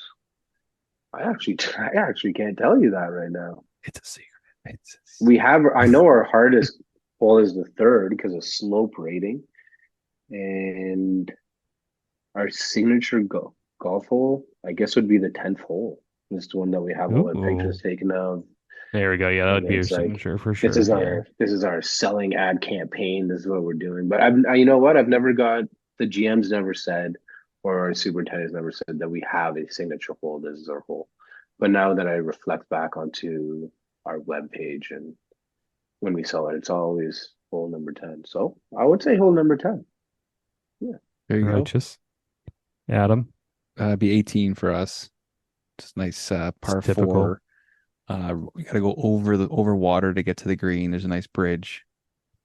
A: I actually can't tell you that right now.
C: It's a secret. It's
A: We have, I know our hardest hole is the third because of slope rating, and our signature golf hole, I guess, would be the 10th hole. It's the one that we have all our
D: Ooh,
A: pictures taken of,
D: there we go. Yeah, that
A: and
D: would be your
A: it's like
D: signature for
A: this
D: sure.
A: is
D: Yeah,
A: our selling ad campaign. This is what we're doing. But you know what? I've never got the GM's never said, or our superintendent's never said that we have a signature hole. This is our hole. But now that I reflect back onto our web page and when we sell it, it's always hole number 10. So I would say hole number 10. Yeah.
C: there you go.
D: righteous. Adam,
C: Be 18 for us. Just nice
D: it's
C: par
D: typical.
C: four. We got to go over water to get to the green. There's a nice bridge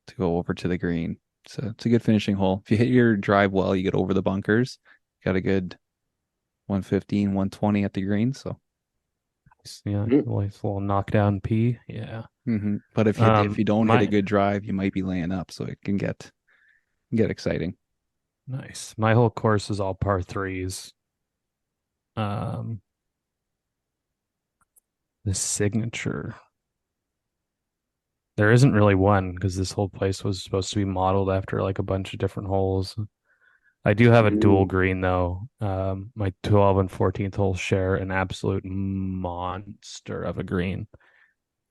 C: to go over to the green. So it's a good finishing hole. If you hit your drive well, you get over the bunkers. Got a good 115, 120 at the green. So,
D: Yeah,
A: Mhm.
D: nice little knockdown P. Yeah.
C: but if you don't hit a
D: My
C: good drive, you might be laying up. So it can get exciting.
D: nice. My whole course is all par threes. Um, the signature. There isn't really one because this whole place was supposed to be modeled after like a bunch of different holes. I do have a dual
A: Mm.
D: green though. My 12 and 14th holes share an absolute monster of a green.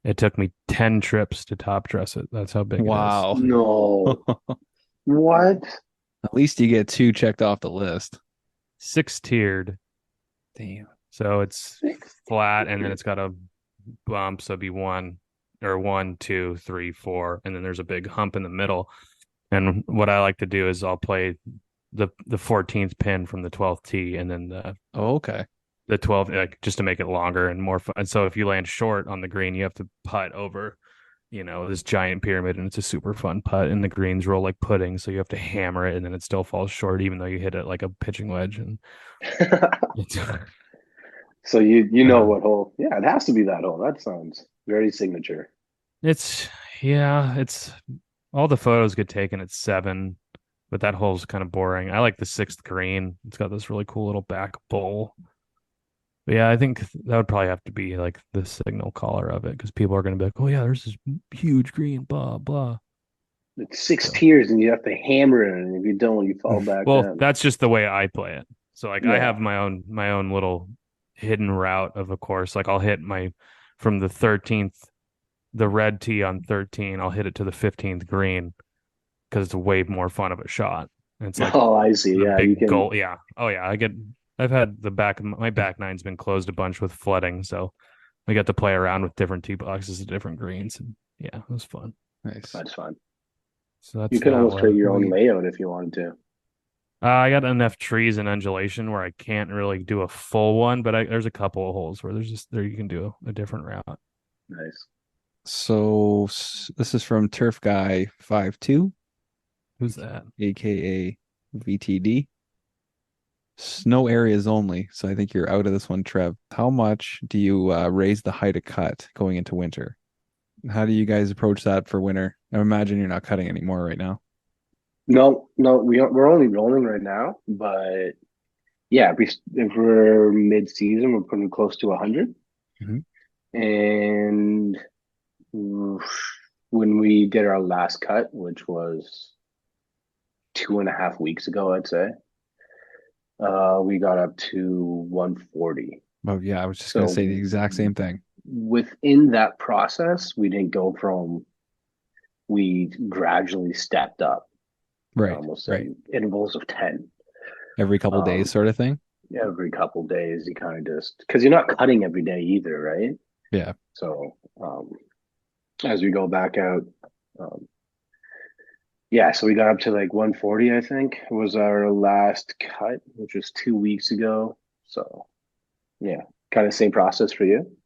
D: It took me 10 trips to top dress it. That's how big it is.
C: Wow.
A: No. What?
C: At least you get 2 checked off the list.
D: 6 tiered.
C: Damn.
D: So it's
A: 6.
D: flat and then it's got a bump. So it'd be 1, 2, 3, 4. And then there's a big hump in the middle. And what I like to do is I'll play the 14th pin from the 12th tee and then
C: Oh, okay.
D: the 12th, like just to make it longer and more fun. And so if you land short on the green, you have to putt over this giant pyramid, and it's a super fun putt, and the greens roll like pudding, so you have to hammer it, and then it still falls short, even though you hit it like a pitching wedge. And it's,
A: So you know
D: uh,
A: what hole? Yeah, it has to be that hole. That sounds very signature.
D: it's yeah, it's all the photos get taken at 7, but that hole's kind of boring. I like the sixth green. It's got this really cool little back bowl. But yeah, I think that would probably have to be like the signal caller of it because people are going to be like, "Oh yeah, there's this huge green, blah blah."
A: It's six
D: So,
A: tiers, and you have to hammer it, and if you don't, you fall back
D: well,
A: down.
D: that's just the way I play it. So like I
A: Yeah.
D: have my own little hidden route of a course. Like I'll hit my from the 13th, the red tee on 13. I'll hit it to the 15th green because it's way more fun of a shot. And it's like
A: Oh, I see.
D: the
A: Yeah, you
D: big
A: can.
D: goal. Yeah. Oh yeah. I've had my back nine's been closed a bunch with flooding, so we got to play around with different tee boxes at different greens, and yeah, it was fun.
C: Nice.
A: That's fun.
D: So
A: You
D: that's
A: can
D: that
A: almost create
D: one.
A: your
C: Well,
A: own layout if you wanted to.
D: I got enough trees and undulation where I can't really do a full one, but there's a couple of holes where there you can do a different route.
A: Nice.
C: so this is from Turf Guy 52,
D: Who's that?
C: aka VTD. Snow areas only. So I think you're out of this one, Trev. How much do you raise the height of cut going into winter? How do you guys approach that for winter? I imagine you're not cutting anymore right now.
A: No, no, we're only rolling right now, but yeah, if we're mid-season, we're putting close to 100.
C: Mhm.
A: And when we did our last cut, which was 2.5 weeks ago, I'd say, we got up to 140.
C: Oh yeah, I was just gonna
A: So
C: say the exact same thing.
A: within that process, we didn't go from, we gradually stepped up,
C: Right,
A: almost
C: right.
A: in intervals of 10.
C: Every couple days
A: Um,
C: sort of thing.
A: every couple days, you kind of just, because you're not cutting every day either, right?
C: Yeah.
A: So as we go back out, um, yeah, so we got up to like 140, I think, was our last cut, which was 2 weeks ago. So yeah, kind of same process for you.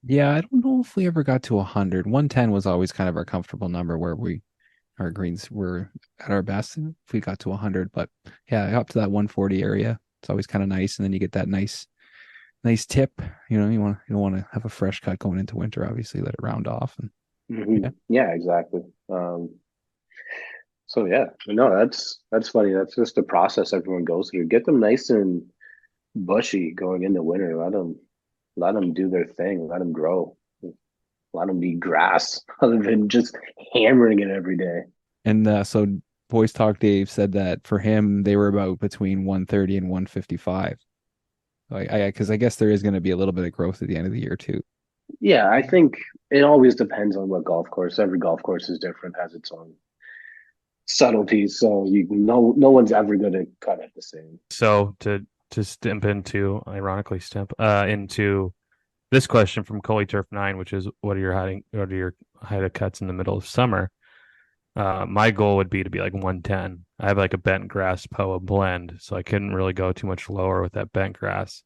C: Yeah, I don't know if we ever got to 100. 110 was always kind of our comfortable number where our greens were at our best if we got to 100. But yeah, up to that 140 area, it's always kind of nice. And then you get that nice tip. You don't want to have a fresh cut going into winter, obviously, let it round off. And yeah.
A: Yeah, exactly. So yeah, no, that's funny. That's just the process everyone goes through. Get them nice and bushy going into winter. Let them do their thing. Let them grow. Let them be grass other than just hammering it every day.
C: And so Voice Talk Dave said that for him, they were about between 130 and 155. Because I guess there is going to be a little bit of growth at the end of the year too.
A: Yeah, I think it always depends on what golf course. Every golf course is different, has its own subtleties. So no one's ever going to cut it the same.
D: So to stimp into this question from Coley Turf 9, which is what are your height of cuts in the middle of summer? My goal would be to be like 110. I have like a bent grass POA blend, so I couldn't really go too much lower with that bent grass.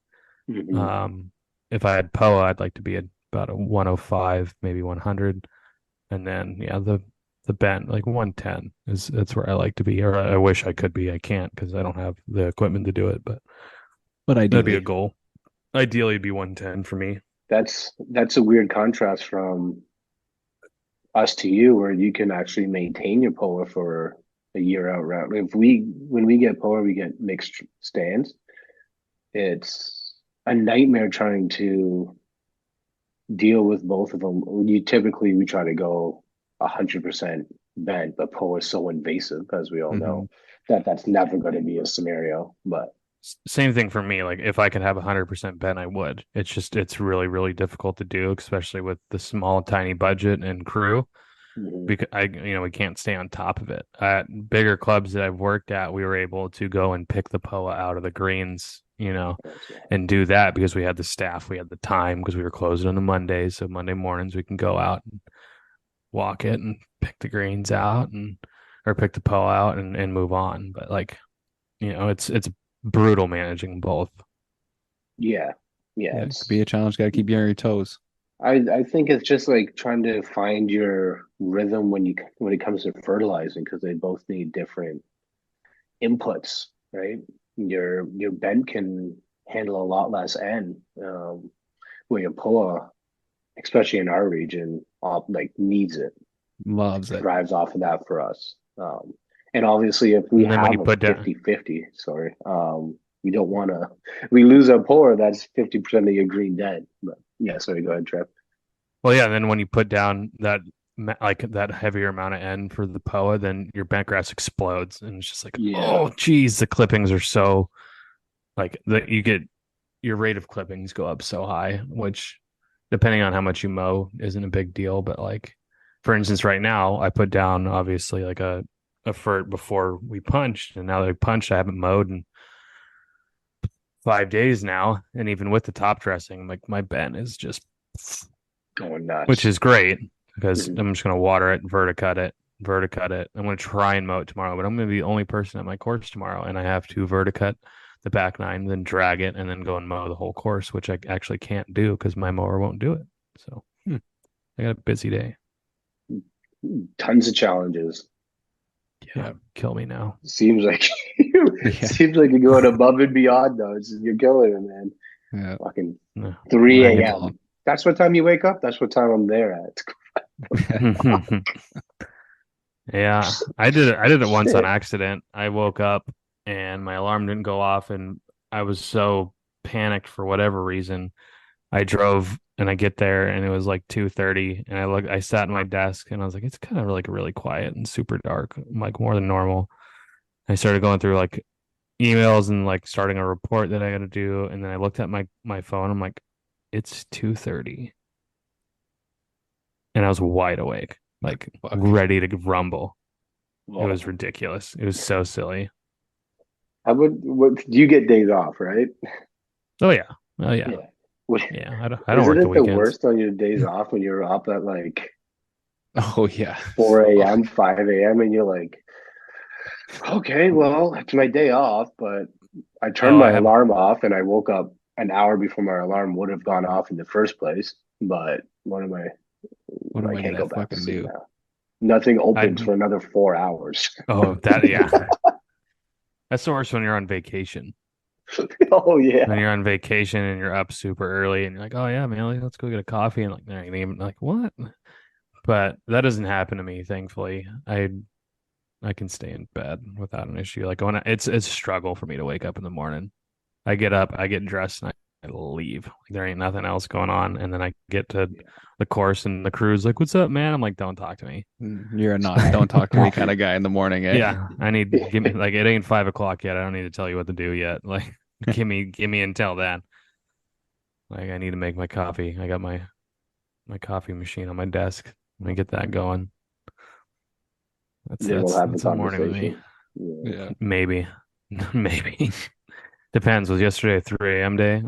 A: Mhm.
D: If I had POA, I'd like to be at about a 105, maybe 100, and then yeah, the bent like 110 is that's where I like to be, or I wish I could be. I can't because I don't have the equipment to do it, but
C: But
D: that'd be a
C: ideally,
D: goal. Ideally, it'd be 110 for me.
A: That's a weird contrast from us to you, where you can actually maintain your POA for a year out route. When we get POA, we get mixed stands. It's a nightmare trying to deal with both of them. We try to go 100% bent, but POA is so invasive, as we all
C: mhm.
A: know, that that's never going to be a scenario. But
D: Same thing for me. Like if I could have 100% bent, I would. It's really really difficult to do, especially with the small tiny budget and crew.
A: mhm,
D: Because we can't stay on top of it. At bigger clubs that I've worked at, we were able to go and pick the POA out of the greens, and do that because we had the staff, we had the time because we were closed on the Mondays. So Monday mornings we can go out and walk it and pick the greens out or pick the POA out and move on. But like, it's brutal managing both.
A: yeah, yeah,
C: Yeah, it could be a challenge. Got to keep you on your toes.
A: I think it's just like trying to find your rhythm when it comes to fertilizing because they both need different inputs, right? Your bent can handle a lot less N, where your POA, especially in our region, like needs it,
C: Loves it.
A: thrives off of that for us. And obviously, if we
D: And then when
A: have
D: you
A: a
D: put down,
A: 50-50, sorry, we don't want to, we lose our POA, that's 50% of your green dead. But yeah, sorry, go ahead, Trev.
D: well, yeah, and then when you put down that like that heavier amount of N for the POA, then your bent grass explodes, and it's just like,
A: Yeah.
D: oh, geez, the clippings are so like that you get your rate of clippings go up so high, which depending on how much you mow isn't a big deal. But like, for instance, right now I put down obviously like a fert before we punched, and now that I punched, I haven't mowed in 5 days now, and even with the top dressing, like my bent is just,
A: Going
D: which
A: nuts.
D: is great because
A: Mhm.
D: I'm just gonna water it, verticut it, verticut it. I'm gonna try and mow it tomorrow, but I'm gonna be the only person at my course tomorrow, and I have to verticut the back nine, then drag it, and then go and mow the whole course, which I actually can't do because my mower won't do it. So I got a busy day.
A: Tons of challenges.
D: Yeah,
C: Yeah.
D: kill me now.
A: Seems like
C: Yeah.
A: seems like you're going above and beyond though. You're killing it, man.
C: Yeah.
A: Fucking
D: No.
A: 3
D: Well,
C: Well,
A: a.m. That's what time you wake up? That's what time I'm there at.
D: yeah, I did it. I did it once on
A: Shit.
D: accident. I woke up and my alarm didn't go off, and I was so panicked for whatever reason. I drove and I get there and it was like 2:30, and I sat at my desk and I was like, it's kind of like really quiet and super dark, like more than normal. I started going through like emails and like starting a report that I got to do, and then I looked at my phone. I'm like, it's 2:30, and I was wide awake, like
C: fuck.
D: ready to rumble. It was
A: Well,
D: ridiculous. It was so silly.
A: how would what do you get days off, right?
D: Oh yeah. Oh yeah.
A: Yeah. What,
D: Yeah. I don't
A: isn't
D: work the
A: it the
D: weekends.
A: worst on your days off when you're up at like
C: Oh yeah.
A: 4
C: Fuck.
A: a.m., 5 a.m. and you're like, okay, well, it's my day off, but I turned
D: Oh,
A: my
D: I have.
A: alarm off and I woke up an hour before my alarm would have gone off in the first place. But
C: What am
A: I
C: I
A: can't
C: gonna
A: go back to
C: fucking
A: sleep
C: do?
A: now. Nothing
D: I.
A: opens for another 4 hours.
D: Oh, that. Yeah. That's the worst when you're on vacation.
A: Oh
D: When
A: yeah.
D: you're on vacation and you're up super early and you're like, oh yeah, man, let's go get a coffee, and like they're even like what? But that doesn't happen to me, thankfully. I can stay in bed without an issue. Like it's a struggle for me to wake up in the morning. I get up, I get dressed, and I leave. Like there ain't nothing else going on. And then I get to the course, and the crew's like, "What's up, man?" I'm like, "Don't talk to me."
C: You're not don't talk to me kind of guy in the morning, eh?
D: Yeah, I need give me like it ain't 5 o'clock yet. I don't need to tell you what to do yet. Like give me until then. Like I need to make my coffee. I got my coffee machine on my desk. Let me get that going. That's
A: Then we'll
D: that's
A: have a
D: that's a morning with me.
A: conversation. Yeah.
C: Yeah.
D: Maybe, maybe depends. Was yesterday a 3 a.m. day?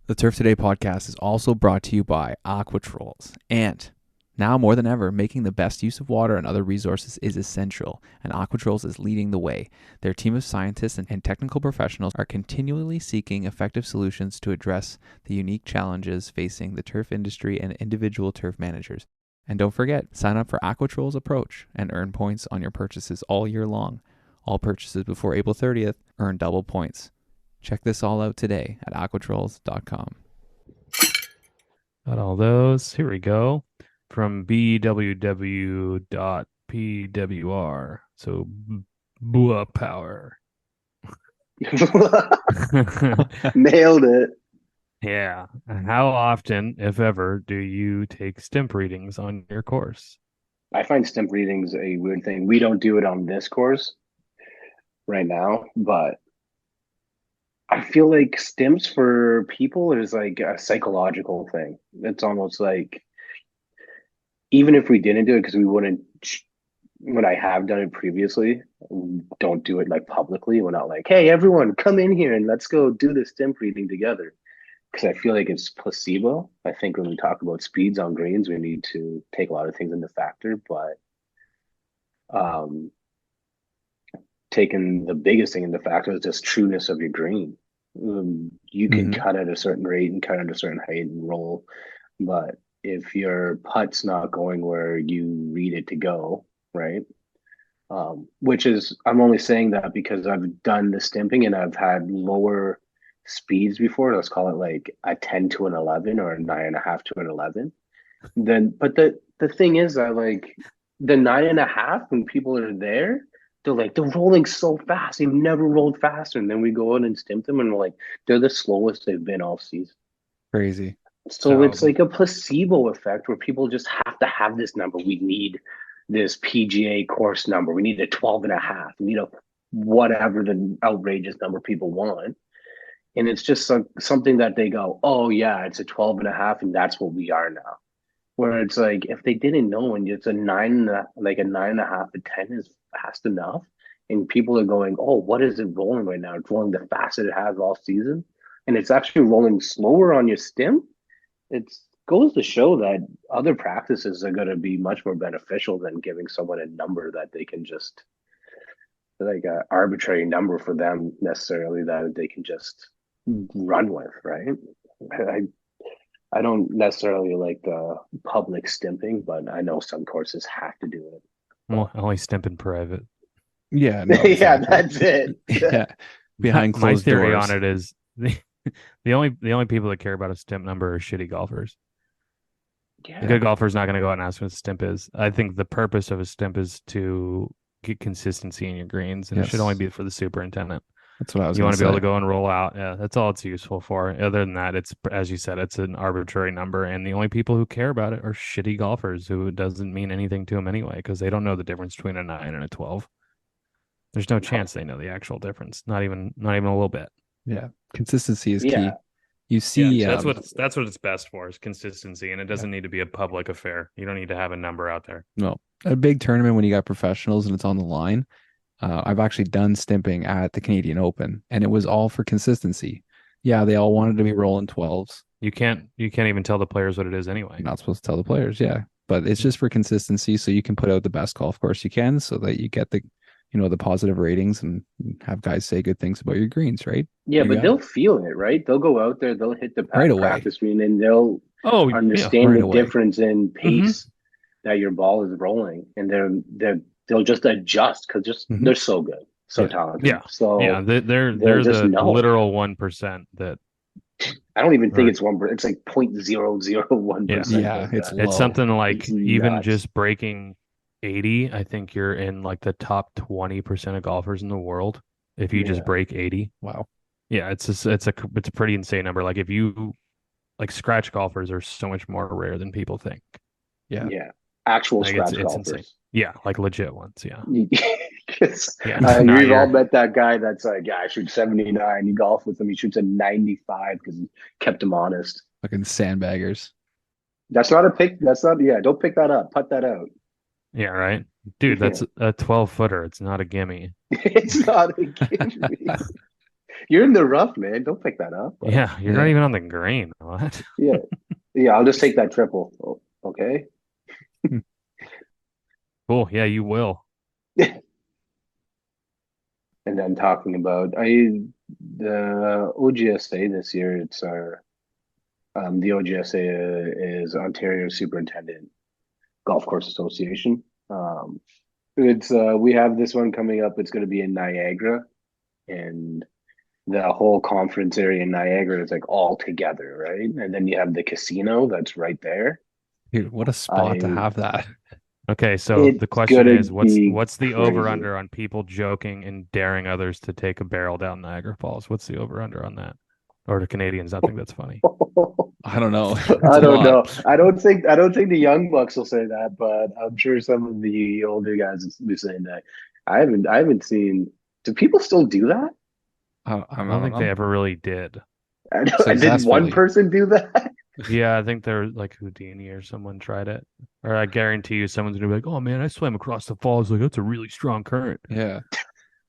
B: The Turf Today podcast is also brought to you by Aquatrolls. And now more than ever, making the best use of water and other resources is essential, and Aquatrolls is leading the way. Their team of scientists and technical professionals are continually seeking effective solutions to address the unique challenges facing the turf industry and individual turf managers. And don't forget, sign up for Aquatrolls Approach and earn points on your purchases all year long. All purchases before April 30th earn double points. Check this all out today at aquatrolls.com.
D: Got all those. Here we go. From bww.pwr. So Bua Power.
A: Nailed it.
D: Yeah. How often, if ever, do you take stimp readings on your course?
A: I find stimp readings a weird thing. We don't do it on this course right now, but I feel like stimps for people is like a psychological thing. It's almost like even if we didn't do it, because we wouldn't, when I have done it previously, we don't do it like publicly. We're not like, hey, everyone, come in here and let's go do this stimp reading together. Because I feel like it's placebo. I think when we talk about speeds on greens, we need to take a lot of things into factor, but um, taking the biggest thing into factor is just trueness of your green. You can
C: Mhm.
A: cut at a certain rate and cut at a certain height and roll. But if your putt's not going where you read it to go, right? Which is, I'm only saying that because I've done the stimping and I've had lower speeds before. Let's call it like a 10 to an 11 or a 9.5 to an 11. Then, but the thing is that like the 9.5, when people are there, they're rolling so fast. They've never rolled faster. And then we go out and stimp them and we're like, they're the slowest they've been all season.
C: Crazy.
A: So
D: So
A: it's like a placebo effect where people just have to have this number. We need this PGA course number. We need a 12.5. We need a whatever the outrageous number people want. And it's just something that they go, oh yeah, it's a 12.5, and that's what we are now. Where it's like if they didn't know and it's a nine, like a 9.5 to 10 is fast enough, and people are going, oh, what is it rolling right now? It's rolling the fastest it has all season, and it's actually rolling slower on your stim. It goes to show that other practices are going to be much more beneficial than giving someone a number that they can just like an arbitrary number for them necessarily that they can just run with, right? I I don't necessarily like the public stimping, but I know some courses have to do it.
D: well, only stimp in private.
C: Yeah, no,
A: Yeah,
C: exactly.
A: that's it.
C: Yeah, behind
D: My
C: closed
D: theory
C: doors.
D: on it is the only people that care about a stimp number are shitty golfers. A
A: Yeah,
D: good golfer is not going to go out and ask what a stimp is. I think the purpose of a stimp is to get consistency in your greens, and it should only
C: Yes,
D: be for the superintendent.
C: that's what I was
D: You
C: gonna
D: want to be able
C: say.
D: to go and roll out. Yeah, that's all it's useful for. Other than that, it's, as you said, it's an arbitrary number, and the only people who care about it are shitty golfers who it doesn't mean anything to them anyway because they don't know the difference between a 9 and a 12. There's no
A: no,
D: chance they know the actual difference. Not even a little bit.
C: Yeah, consistency is
A: yeah,
C: key. You
D: Yeah,
C: see,
D: that's what it's best for is consistency, and it
C: yeah,
D: doesn't need to be a public affair. You don't need to have a number out there.
C: no, a big tournament when you got professionals and it's on the line. I've actually done stimping at the Canadian Open, and it was all for consistency. Yeah, they all wanted to be rolling 12s.
D: You can't even tell the players what it is anyway.
C: You're not supposed to tell the players, yeah, but it's just for consistency, so you can put out the best golf course you can, so that you get the positive ratings and have guys say good things about your greens, right?
A: yeah.
C: You
A: But
C: got it
A: they'll feel it, right? They'll go out there, they'll hit the
C: right away,
A: practice green, and they'll
D: Oh yeah.
A: understand
C: right
A: the
C: away.
A: difference in
D: Mm-hmm.
A: pace that your ball is rolling, and they'll just adjust because just
C: Hmm.
A: they're so good, so
C: Yeah,
A: talented.
D: Yeah. Yeah.
A: So
D: They're
A: they'll
D: they're
A: just
D: the
A: know.
D: literal 1% that
A: I don't even think
D: are
A: it's 1%. It's like 0.001%
D: yeah.
C: yeah,
A: like
C: it's
A: that.
D: It's
C: low.
D: something
A: It's
D: like even
A: nuts.
D: just breaking 80, I think you're in like the top 20% of golfers in the world if you just
A: Yeah.
D: break 80.
C: Wow.
D: Yeah, it's a pretty insane number. Like if you like scratch golfers are so much more rare than people think.
C: Yeah.
A: Yeah. Actual
D: Like it's
A: scratch
D: it's insane.
A: golfers.
D: Yeah, like legit ones. Yeah.
A: 'Cause,
D: Yeah. Not
A: we've all
D: your
A: met that guy that's like, yeah, I shoot 79. You golf with him, he shoots a 95 because he kept him honest.
C: Fucking sandbaggers.
A: That's not a pick. That's not, yeah, don't pick that up. Put that out.
D: yeah, right. Dude,
A: Yeah.
D: that's a 12 footer. It's not a gimme.
A: It's not a gimme. You're in the rough, man. Don't pick that up. But
D: Yeah, you're not
C: Yeah.
D: even on the green. What?
A: yeah. Yeah, I'll just take that triple. Okay.
D: Cool. Yeah, you will.
A: And then talking about the OGSA this year, it's our the OGSA is Ontario Superintendent Golf Course Association. It's we have this one coming up. It's going to be in Niagara, and the whole conference area in Niagara is like all together, right? And then you have the casino that's right there.
C: Dude, what a spot to
A: I
C: have that.
D: Okay, so the
A: It's
D: question
A: gonna
D: is what's
A: be
D: what's the over
A: crazy.
D: under on people joking and daring others to take a barrel down Niagara Falls? What's the over under on that? Or do Canadians not think that's funny?
C: I don't know. It's
A: I
C: a
A: don't
C: lot.
A: know. I don't think the young bucks will say that, but I'm sure some of the older guys will be saying that. I haven't seen. Do people still do that?
D: I
C: I
D: don't
C: don't
D: think they
C: know.
D: ever really did.
A: I did one
C: Successfully.
A: person do that?
D: Yeah, I think they're like Houdini or someone tried it. Or I guarantee you someone's gonna be like, "Oh man, I swam across the falls. Like that's a really strong current."
C: Yeah.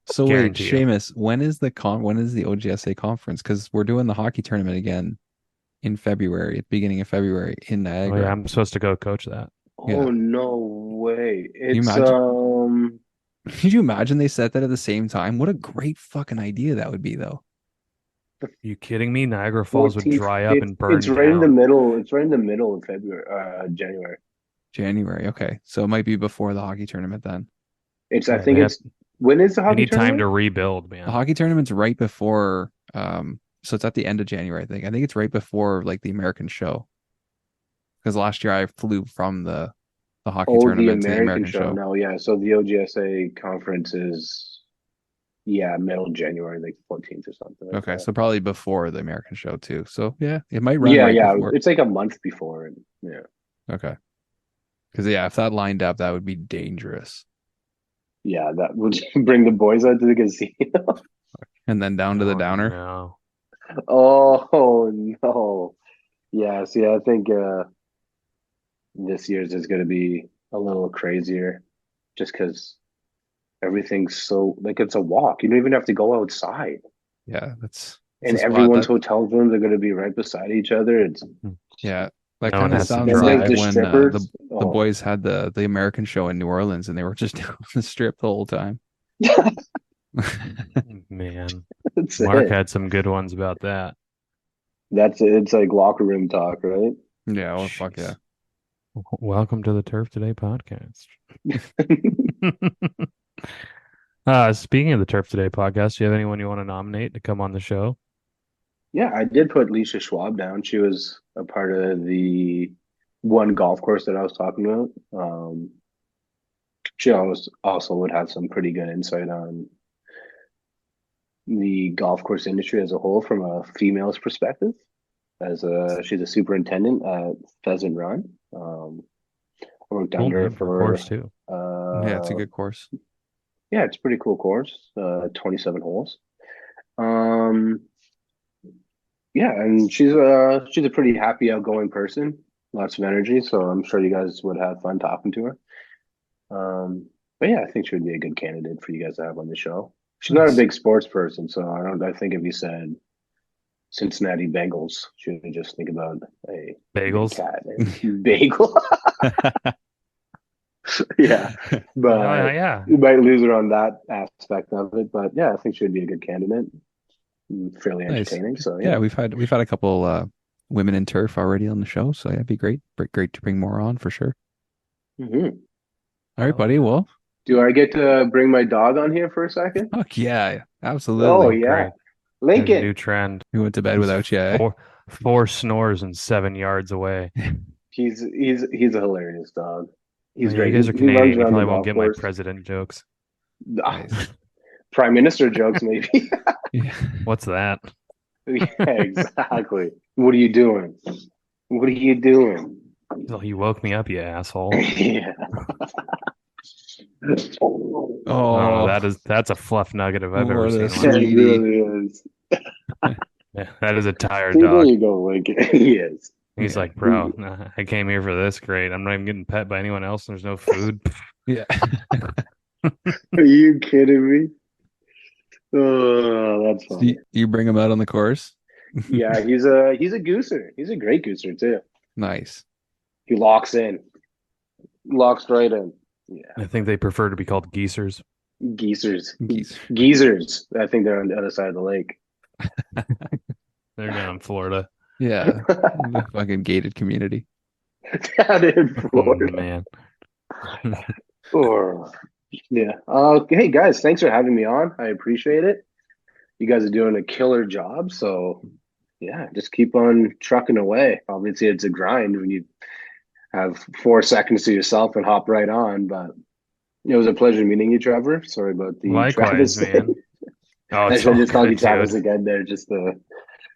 C: So wait,
D: Guarantee you.
C: Seamus, when is the OGSA conference? Because we're doing the hockey tournament again in February, at the beginning of February in
D: Oh yeah,
C: Niagara.
D: I'm supposed to go coach that.
C: Yeah.
A: Oh no way!
C: Can you
A: It's
C: imagine? Could you imagine they said that at the same time? What a great fucking idea that would be, though.
D: You kidding me? Niagara Falls would
A: 14th,
D: dry up
A: 15th.
D: and burn
A: It's right in the
D: down.
A: middle. It's right in the middle of February, January.
C: January. Okay. So it might be before the hockey tournament then.
A: I
D: Yeah,
A: think it's when is the
D: they
A: hockey
D: need time to
A: tournament?
D: rebuild,
C: The
D: man.
C: hockey tournament's right before so it's at the end of January, I think. I think it's right before like the American show. Because last year I flew from the hockey
A: Oh, the
C: tournament to the
A: American
C: American
A: show.
C: show.
A: No, yeah. So the OGSA conference is, yeah, middle January, like 14th or something like
C: Okay,
A: that.
C: so probably before the American show too. So yeah, it might run
A: Yeah,
C: right
A: yeah.
C: before.
A: It's like a month before, and yeah,
C: Okay. Because yeah, if that lined up, that would be dangerous.
A: yeah. That would bring the boys out to the casino.
C: And then down to the
D: Oh
C: downer.
D: no.
A: Oh no. Yeah. See, I think this year's is going to be a little crazier, just because everything's so like it's a walk. You don't even have to go outside,
C: Yeah, that's it's a
A: and
C: spot
A: everyone's
C: that
A: hotel rooms are going to be right beside each other. It's
C: yeah, that
D: No one
C: kind of
D: has to
C: sounds
A: then there's
C: like
D: drive.
A: the
C: when
A: strippers.
C: the
A: Oh,
C: boys had the American show in New Orleans and they were just down the strip the whole time.
D: Man,
A: that's
D: Mark
A: it.
D: had some good ones about that.
A: That's it. It's like locker room talk, right?
C: Yeah, well, fuck yeah.
D: Jeez. Welcome to the Turf Today podcast. Speaking of the Turf Today podcast, do you have anyone you want to nominate to come on the show?
A: Yeah, I did put Lisa Schwab down. She was a part of the one golf course that I was talking about. She also would have some pretty good insight on the golf course industry as a whole from a female's perspective. She's a superintendent at Pheasant Run. I worked
D: Cool
A: under her
D: name for a course
A: for
D: too.
C: Yeah, it's a
A: uh,
C: good course.
A: yeah, it's a pretty cool course. 27 holes. Um, yeah, and she's a pretty happy, outgoing person, lots of energy. So I'm sure you guys would have fun talking to her. But yeah, I think she would be a good candidate for you guys to have on the show. She's not a
C: Nice.
A: big sports person, so I don't. I think if you said Cincinnati Bengals, she would just think about a big
D: Bagels.
A: cat and bagel. Yeah,
D: Oh
A: but
D: yeah.
A: you might lose her on that aspect of it. But yeah, I think she would be a good candidate. Fairly
C: Nice.
A: entertaining. So
C: Yeah,
A: yeah.
C: we've had a couple women in turf already on the show, so yeah, it'd be great. Great to bring more on for sure.
A: Hmm.
C: All right,
D: Hell
C: buddy.
D: yeah.
C: Well,
A: Do I get to bring my dog on here for a second?
C: fuck yeah,
A: Oh
C: absolutely.
D: Oh
A: yeah,
D: great. There's a
A: Lincoln.
D: new trend.
C: We went to bed
D: He's
C: without you, eh?
D: four snores and 7 yards away.
A: He's a hilarious dog.
D: Oh,
A: He's
D: yeah, you
A: great.
D: guys are
A: He runs
D: Canadian. You
A: around the
D: probably won't
A: golf
D: get my
A: course.
D: president jokes.
A: Ah,
C: Nice.
A: Prime Minister jokes, maybe.
C: Yeah.
D: What's that?
A: Yeah, exactly. What are you doing? What are you doing?
D: Oh, you woke me up, you asshole.
A: Yeah.
D: Oh,
C: Oh,
D: that's a fluff nugget if I've ever
C: what a
D: seen one.
A: It
C: sweetie.
A: really is.
D: Yeah, that is a tired
A: See, there
D: dog.
A: you go, Lincoln. He is.
D: He's
C: Yeah.
D: like, bro, nah, I came here for this. Great. I'm not even getting pet by anyone else. There's no food.
C: Yeah.
A: Are you kidding me? Oh, that's
C: So
A: funny.
C: you bring him out on the course?
A: Yeah, he's a gooser. He's a great gooser too.
C: Nice.
A: He locks in, locks right in. Yeah,
D: I think they prefer to be called geesers.
A: geezers,
C: Geese.
A: geezers. I think they're on the other side of the lake.
D: They're down in Florida.
C: Yeah. The fucking gated community.
A: Down in
D: Oh,
A: Florida.
D: man.
A: Oh, yeah. Hey guys, thanks for having me on. I appreciate it. You guys are doing a killer job. So yeah, just keep on trucking away. Obviously, it's a grind when you have 4 seconds to yourself and hop right on. But it was a pleasure meeting you, Trevor. Sorry about the
D: Likewise,
A: Travis
D: man.
A: thing.
D: Oh,
A: I
D: it's
A: should
D: all
A: just call you
D: good,
A: Travis
D: dude.
A: again there. Just the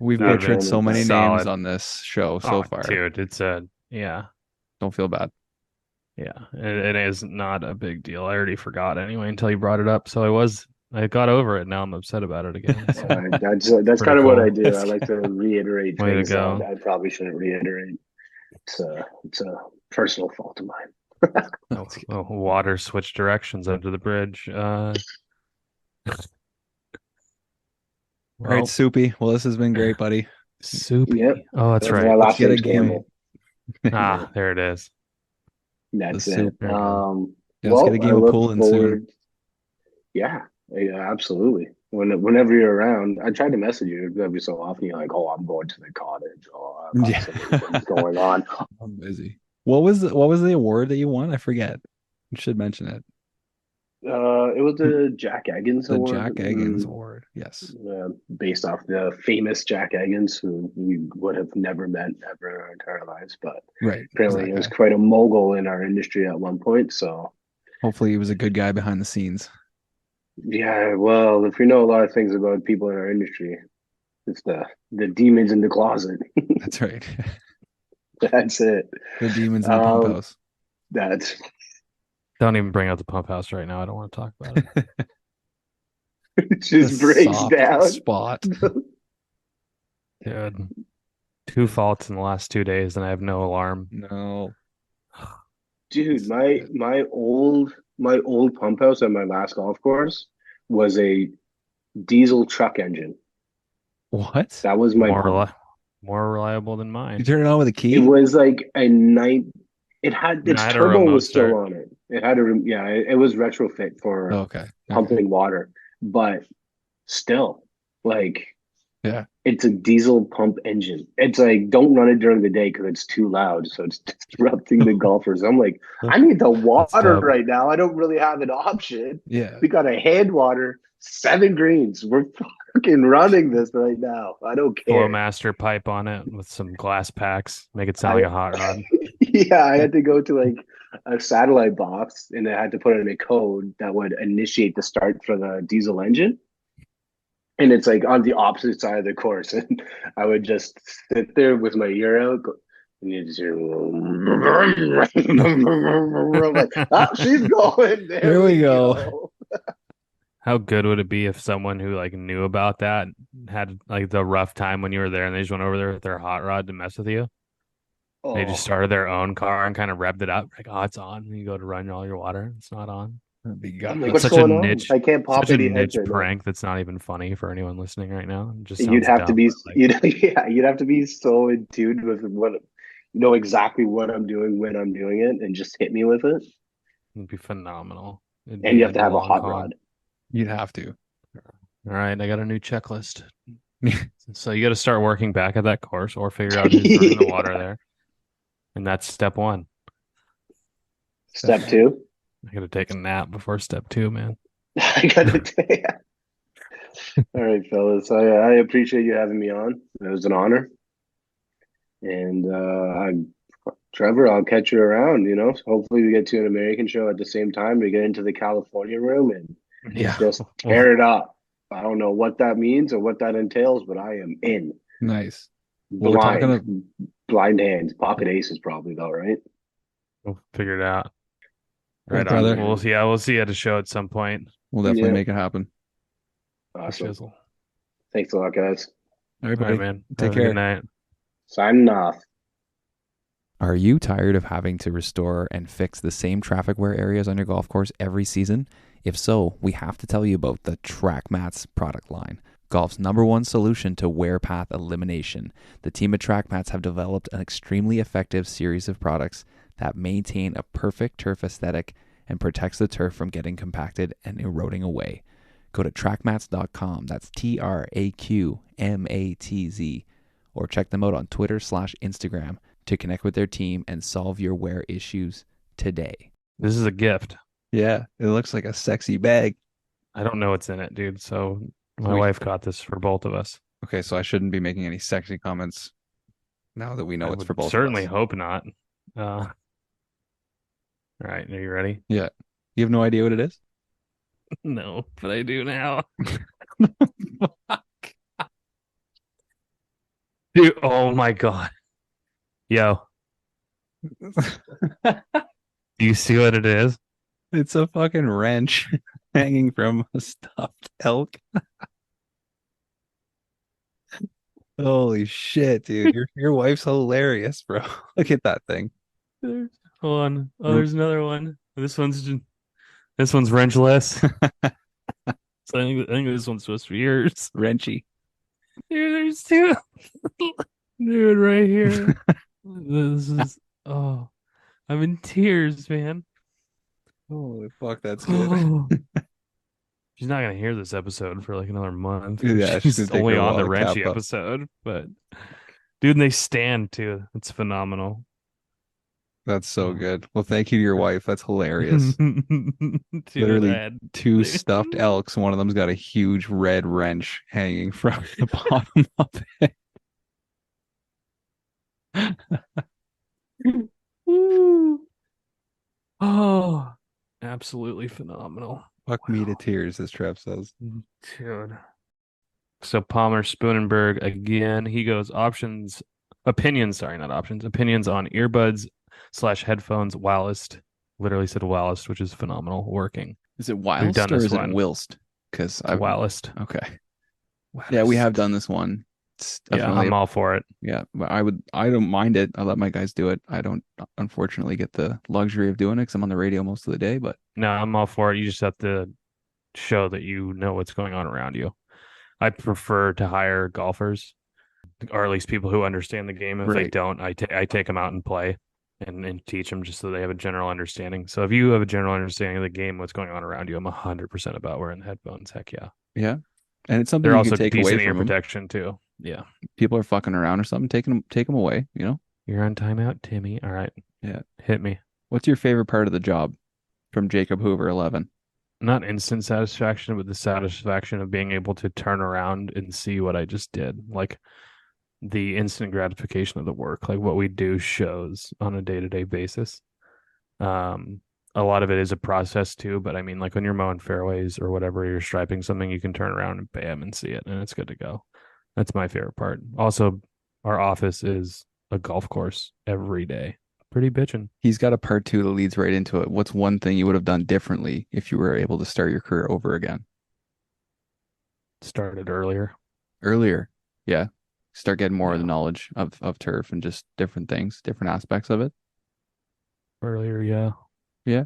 C: We've
D: That would've
C: butchered
D: been
C: so many names
D: solid.
C: on this show so
D: Oh,
C: far.
D: dude, it's yeah.
C: Don't feel bad.
D: Yeah, it is not a big deal. I already forgot anyway until you brought it up. So I got over it. Now I'm upset about it again. So
A: that's
D: pretty
A: kind of what I
D: cool.
A: do. I like to reiterate
D: Way to
A: things that
D: go.
A: I probably shouldn't reiterate. It's a personal fault of mine.
D: Water switched directions under the bridge.
C: All right,
D: Well,
C: Soupy. Well, this has been great, buddy.
D: soupy.
A: Yep.
D: Oh, that's
A: My
D: right.
A: last
C: get a
A: name's
C: game.
A: Campbell.
D: Ah, there it is.
A: That's
C: The
A: it.
C: soup.
D: There you go.
C: Yeah, let's get a
A: I
C: game of
A: look
C: pulling soon.
A: forward. Yeah, yeah, absolutely. whenever you're around, I tried to message you every so often. You're like, "Oh, I'm going to the cottage. Oh, I've got
C: Yeah.
A: so many things going on."
C: I'm busy. What was the award that you won? I forget. You should mention it.
A: It was the Jack Eggins
C: The
A: Award,
C: Jack Eggins Award. Yes.
A: based off the famous Jack Eggins, who we would have never met ever in our entire lives. But
C: Right.
A: apparently, he was
C: Exactly.
A: quite a mogul in our industry at one point. So,
C: Hopefully he was a good guy behind the scenes.
A: yeah, well, if we know a lot of things about people in our industry, it's the demons in the closet.
C: That's right.
A: That's it.
C: The demons in the pump
A: Um,
C: house.
A: that's
D: Don't even bring up the pump house right now. I don't want to talk about it.
A: it
C: The
A: just breaks
C: soft
A: down.
C: spot.
D: Dude, two faults in the last 2 days, and I have no alarm.
C: No.
A: Dude, my old pump house at my last golf course was a diesel truck engine.
C: What?
A: That was my
D: More
A: pump.
D: reli- more reliable than
C: You
D: mine.
C: turn it on with a
A: It
C: key?
A: was like a night. It had
D: No, I
A: its
D: had a
A: turbo
D: remote
A: was still
D: start.
A: on it. It had yeah, it was retrofit
C: Oh,
A: for
C: okay. Okay.
A: pumping water, but still, like
C: Yeah.
A: it's a diesel pump engine. It's like don't run it during the day because it's too loud, so it's disrupting the golfers. I'm like, I need the
D: That's
A: water
D: dope.
A: right now. I don't really have an option.
C: Yeah.
A: We got a hand water, 7 greens. We're fucking running this right now. I don't care.
D: Flowmaster pipe on it with some glass packs. Make it sound
A: I
D: like a hot rod.
A: yeah, I had to go to like a satellite box and I had to put in a code that would initiate the start for the diesel engine. And it's like on the opposite side of the course. And I would just sit there with my ear out and you just hear like, oh, she's going. There
C: There we
A: we
C: go.
A: go.
D: How good would it be if someone who like knew about that had like the rough time when you were there and they just went over there with their hot rod to mess with you? They just
A: Oh,
D: started their own car and kind of revved it up. Like, oh, it's on. And you go to run all your water. It's not on.
C: That'd be
A: I'm like,
D: That's
A: what's
C: gutless.
D: such a
A: going on?
D: niche,
A: I can't pop
D: such a
A: any heads
D: niche
A: right now.
D: prank that's not even funny for anyone listening right now. It just
A: You'd
D: sounds
A: have to
D: dumb.
A: be
D: Like,
A: you'd have to be so in tune with what exactly what I'm doing when I'm doing it and just hit me with it.
D: it'd be phenomenal. It'd
A: And
D: be
A: you have
D: a
A: to have a
D: long
A: hot
D: con.
A: rod.
C: You'd have to.
D: All right, I got a new checklist. So you got to start working back at that course or figure out who's running the water there. And that's step one.
A: Step two.
D: I got to take a nap before step two, man.
A: I gotta say, all right, fellas. I appreciate you having me on. It was an honor. And Trevor, I'll catch you around, Hopefully we get to an American show at the same time. We get into the California room and
C: Yeah.
A: just tear it up. I don't know what that means or what that entails, but I am in.
C: Nice. Well, we're talking
A: Blind.
C: to,
A: Blind hands. Pocket aces probably though, right?
D: We'll figure it out.
C: well,
D: Right on.
C: brother.
D: We'll see. We'll see you at a show at some point.
C: We'll definitely
A: Yeah.
C: make it happen.
A: Awesome.
D: Shizzle.
A: Thanks a lot, guys.
C: All right,
D: All
C: buddy.
D: right, man.
C: Take
D: Have a good
C: care.
D: night.
A: Signing off.
B: Are you tired of having to restore and fix the same traffic wear areas on your golf course every season? If so, we have to tell you about the Track Mats product line, golf's #1 solution to wear path elimination. The team at Track Mats have developed an extremely effective series of products that maintain a perfect turf aesthetic and protects the turf from getting compacted and eroding away. Go to trackmats.com, that's TRAQMATZ, or check them out on Twitter/Instagram to connect with their team and solve your wear issues today.
D: This is a gift.
C: Yeah, it looks like a sexy bag.
D: I don't know what's in it, dude. So my
C: We-
D: wife got this for both of us.
C: Okay, so I shouldn't be making any sexy comments now that we know
D: I
C: it's
D: would
C: for both
D: certainly
C: of us.
D: hope not. All right, are you ready?
C: Yeah. You have no idea what it is?
D: No, but I do now. Dude, oh my God. Yo, do you see what it is?
C: It's a fucking wrench hanging from a stuffed elk. Holy shit, dude. Your wife's hilarious, bro. Look at that thing.
D: Hold on. Oh, there's another one. This one's wrenchless. So I think this one's supposed to be yours.
C: Wrenchy.
D: Dude, there's two. Dude, right here. This is I'm in tears, man.
C: Holy fuck, that's good.
D: She's not gonna hear this episode for like another month.
C: Yeah, she's gonna
D: She's
C: take
D: only
C: her a
D: on
C: while
D: the
C: to
D: Wrenchy
C: cap up.
D: episode, but dude, and they stand too. It's phenomenal.
C: That's so
D: Oh.
C: good. Well, thank you to your wife. That's hilarious.
D: Dude,
C: Literally two stuffed elks. One of them's got a huge red wrench hanging from the bottom of it.
D: Woo. Oh, absolutely phenomenal.
C: Fuck me to tears, as Trev says.
D: Dude. So Palmer Spoonenberg again, he goes opinions, sorry, not options, opinions on earbuds / headphones whilst, literally said whilst, which is phenomenal, working.
C: Is it
D: We've done
C: whilst or
D: this
C: is it
D: one.
C: whilst? Because
D: It's whilst.
C: okay. Yeah, we have done this one. It's definitely
D: I'm all for it.
C: yeah, but I don't mind it. I let my guys do it. I don't unfortunately get the luxury of doing it because I'm on the radio most of the day, but
D: No, I'm all for it. You just have to show that you know what's going on around you. I prefer to hire golfers, or at least people who understand the game. If they
C: Right.
D: don't, I take them out and play and teach them just so they have a general understanding. So if you have a general understanding of the game, what's going on around you, I'm 100% about wearing the headphones. Heck yeah.
C: yeah. And it's something
D: They're
C: you
D: also
C: can take away
D: decent ear
C: from them.
D: protection too. Yeah.
C: People are fucking around or something, take them away, you know?
D: You're on timeout, Timmy. All right.
C: Yeah.
D: Hit me.
C: What's your favorite part of the job? From Jacob Hoover 11.
D: Not instant satisfaction, but the satisfaction of being able to turn around and see what I just did. Like the instant gratification of the work, like what we do shows on a day-to-day basis. A lot of it is a process too, but I mean, like when you're mowing fairways or whatever, you're striping something, you can turn around and bam and see it, and it's good to go. That's my favorite part. Also, our office is a golf course every day. Pretty bitchin'.
C: He's got a part two that leads right into it. What's one thing you would have done differently if you were able to start your career over again?
D: Started earlier.
C: Earlier. Yeah. Start getting more of
D: Yeah.
C: the knowledge of turf and just different things, different aspects of it.
D: Earlier, yeah.
C: Yeah.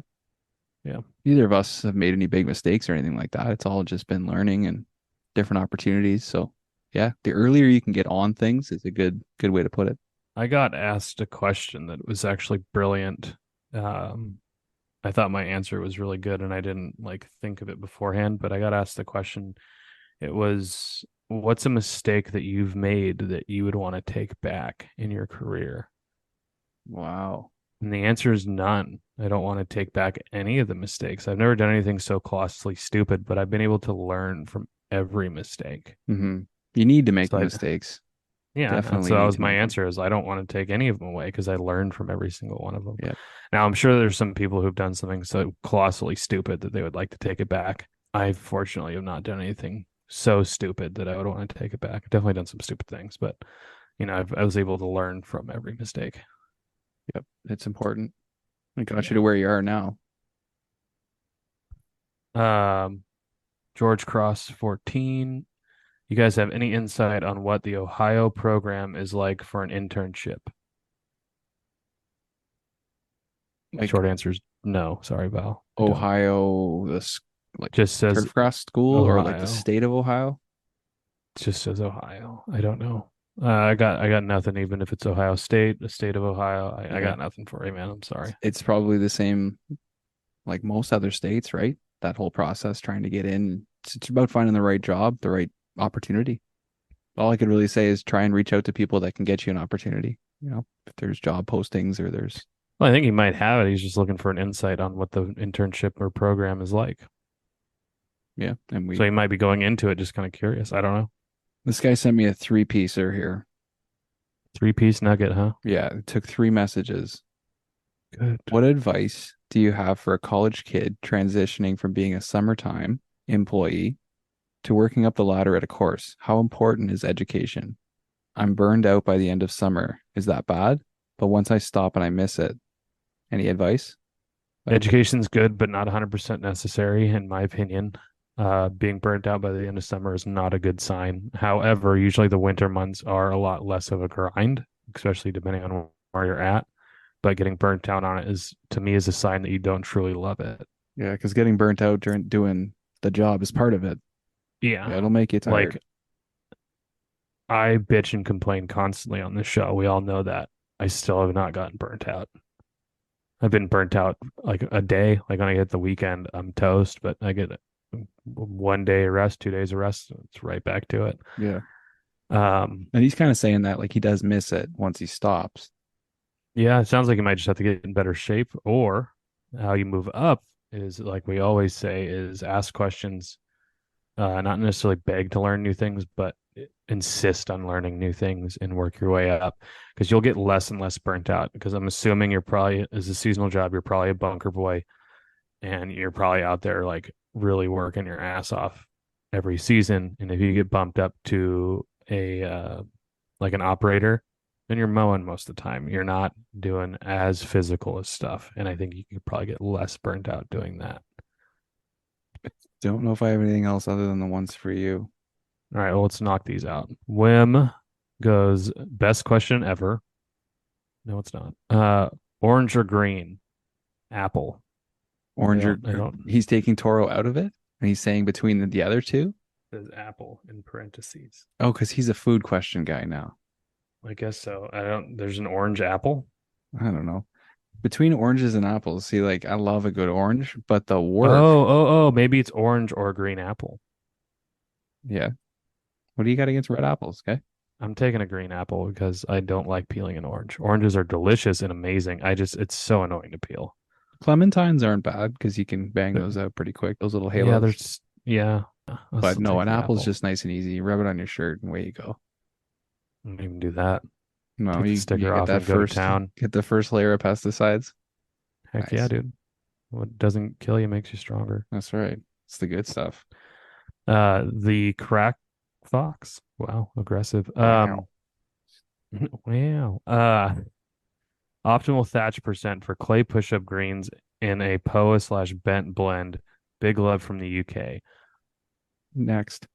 D: Yeah.
C: Neither of us have made any big mistakes or anything like that. It's all just been learning and different opportunities. So yeah, the earlier you can get on things is a good way to put it.
D: I got asked a question that was actually brilliant. I thought my answer was really good and I didn't like think of it beforehand, but I got asked the question. It was, what's a mistake that you've made that you would want to take back in your career?
C: Wow.
D: And the answer is none. I don't want to take back any of the mistakes. I've never done anything so colossally stupid, but I've been able to learn from every mistake.
C: Mm-hmm. You need to make
D: So
C: the mistakes.
D: Yeah,
C: Definitely
D: so that
C: need
D: was
C: to
D: my
C: make them.
D: answer is I don't want to take any of them away because I learned from every single one of them.
C: Yeah.
D: Now, I'm sure there's some people who've done something so colossally stupid that they would like to take it back. I fortunately have not done anything so stupid that I would want to take it back. I've definitely done some stupid things, but I was able to learn from every mistake.
C: Yep. It's important. It got you to where you are now.
D: George Cross 14. You guys have any insight on what the Ohio program is like for an internship?
C: Like
D: Short answer is no. Sorry, Val. I don't.
C: Ohio, like
D: Just says
C: Turfgrass school or like
D: Ohio.
C: the state of Ohio?
D: Just says Ohio. I don't know. I got nothing. Even if it's Ohio State, the state of Ohio, I got nothing for you, man. I'm sorry.
C: It's probably the same like most other states, right? That whole process trying to get in. It's about finding the right job, the right opportunity. All I could really say is try and reach out to people that can get you an opportunity. You know, if there's job postings or there's
D: Well, I think he might have it. He's just looking for an insight on what the internship or program is like.
C: yeah, and
D: So he might be going into it just kind of curious. I don't know.
C: this guy sent me a 3-piecer here.
D: 3-piece nugget, huh?
C: Yeah, it took 3 messages.
D: Good.
C: What advice do you have for a college kid transitioning from being a summertime employee to working up the ladder at a course? How important is education? I'm burned out by the end of summer. Is that bad? But once I stop and I miss it. Any advice?
D: Education's good, but not 100% necessary, in my opinion. Being burnt out by the end of summer is not a good sign. However, usually the winter months are a lot less of a grind, especially depending on where you're at. But getting burnt out on it is, to me, is a sign that you don't truly love it.
C: Yeah, because getting burnt out during doing the job is part of it.
D: Yeah.
C: Yeah, it'll make you tired.
D: Like, I bitch and complain constantly on this show. We all know that. I still have not gotten burnt out. I've been burnt out like a day. Like when I hit the weekend, I'm toast, but I get 1 day of rest, 2 days of rest, it's right back to it.
C: Yeah.
D: Um,
C: And he's kind of saying that like he does miss it once he stops.
D: yeah, it sounds like you might just have to get in better shape, or how you move up is like we always say is ask questions, not necessarily beg to learn new things, but insist on learning new things and work your way up because you'll get less and less burnt out. Because I'm assuming you're probably, as a seasonal job, you're probably a bunker boy and you're probably out there like really working your ass off every season. And if you get bumped up to a like an operator, then you're mowing most of the time. You're not doing as physical as stuff. And I think you could probably get less burnt out doing that.
C: Don't know if I have anything else other than the ones for you.
D: All right, well, let's knock these out. Wim goes best question ever. No, it's not. Orange or green? Apple.
C: Orange or
D: I don't.
C: he's taking Toro out of it and he's saying between the other two.
D: Says apple in parentheses.
C: Oh, because he's a food question guy now.
D: I guess so. I don't. There's an orange apple.
C: I don't know. Between oranges and apples, see, like I love a good orange, but the
D: Oh,
C: work,
D: Maybe it's orange or green apple.
C: yeah. What do you got against red apples? Okay.
D: I'm taking a green apple because I don't like peeling an orange. Oranges are delicious and amazing. It's so annoying to peel.
C: Clementines aren't bad because you can bang those out pretty quick. Those little
D: Yeah,
C: halos.
D: I'll
C: But
D: still
C: no,
D: take
C: an
D: the
C: apple's
D: apple.
C: just nice and easy. You rub it on your shirt and away you go.
D: I don't even do that.
C: No,
D: Take the
C: you
D: sticker
C: get
D: off
C: that
D: and go to
C: first
D: town.
C: get the first layer of pesticides.
D: Heck
C: Nice.
D: yeah, dude. What doesn't kill you makes you stronger.
C: That's right. It's the good stuff.
D: The crack fox. Wow, aggressive.
C: Wow.
D: Wow. Optimal thatch percent for clay push-up greens in a POA/bent blend. Big love from the UK.
C: Next.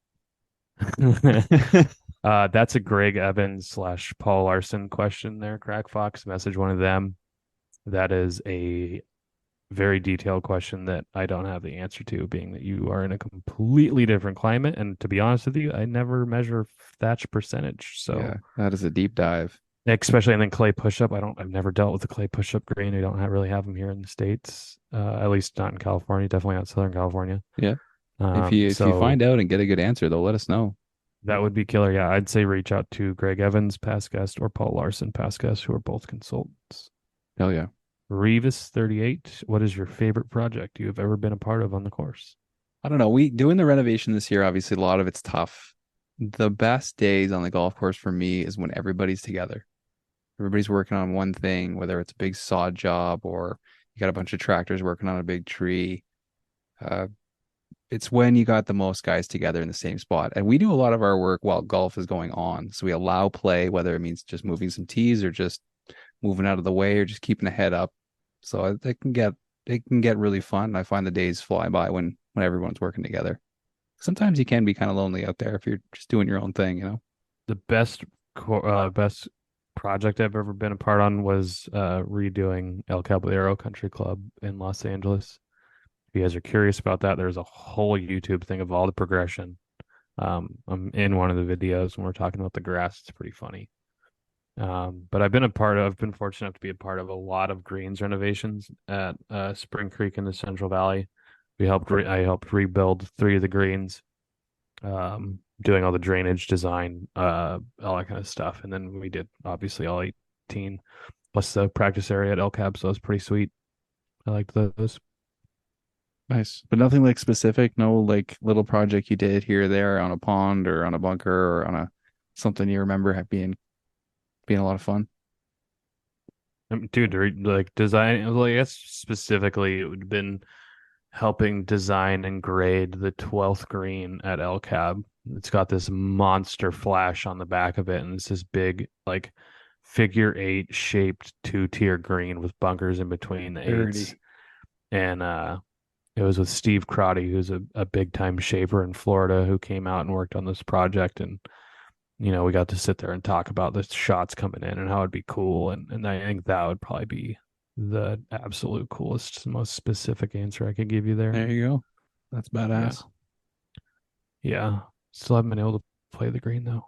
D: That's a Greg Evans/Paul Larson question there. Crack Fox, message one of them. That is a very detailed question that I don't have the answer to, being that you are in a completely different climate. And to be honest with you, I never measure thatch percentage. So
C: Yeah, that is a deep dive.
D: especially and then clay push-up. I've never dealt with the clay push-up green. We don't really have them here in the States, at least not in California, definitely not Southern California.
C: Yeah. If you find out and get a good answer, they'll let us know.
D: That would be killer. Yeah, I'd say reach out to Greg Evans, past guest, or Paul Larson, past guest, who are both consultants.
C: Hell yeah.
D: Revis38, what is your favorite project you have ever been a part of on the course?
C: I don't know. We doing the renovation this year, obviously a lot of it's tough. The best days on the golf course for me is when everybody's together. Everybody's working on one thing, whether it's a big sod job or you got a bunch of tractors working on a big tree. It's when you got the most guys together in the same spot. And we do a lot of our work while golf is going on. So we allow play, whether it means just moving some tees or just moving out of the way or just keeping the head up. So it can get really fun. I find the days fly by when everyone's working together. Sometimes you can be kind of lonely out there if you're just doing your own thing, you know.
D: The best project I've ever been a part on was redoing El Caballero Country Club in Los Angeles. If you guys are curious about that, there's a whole YouTube thing of all the progression. I'm in one of the videos when we're talking about the grass. It's pretty funny. But I've been fortunate enough to be a part of a lot of greens renovations at Spring Creek in the Central Valley. I helped rebuild 3 of the greens, doing all the drainage design, all that kind of stuff. And then we did obviously all 18 plus the practice area at El Cab. So it was pretty sweet. I liked those.
C: Nice. But nothing like specific, no like little project you did here or there on a pond or on a bunker or on a something you remember being a lot of fun.
D: Dude, like design, like I guess specifically it would have been helping design and grade the 12th green at El Cab. It's got this monster flash on the back of it, and it's this big, like, figure 8 shaped 2-tier green with bunkers in between the 8s. And it was with Steve Crotty, who's a big time shaver in Florida, who came out and worked on this project. And we got to sit there and talk about the shots coming in and how it'd be cool. And I think that would probably be the absolute coolest, most specific answer I could give you there.
C: There you go. That's badass.
D: Yeah. Still haven't been able to play the green though.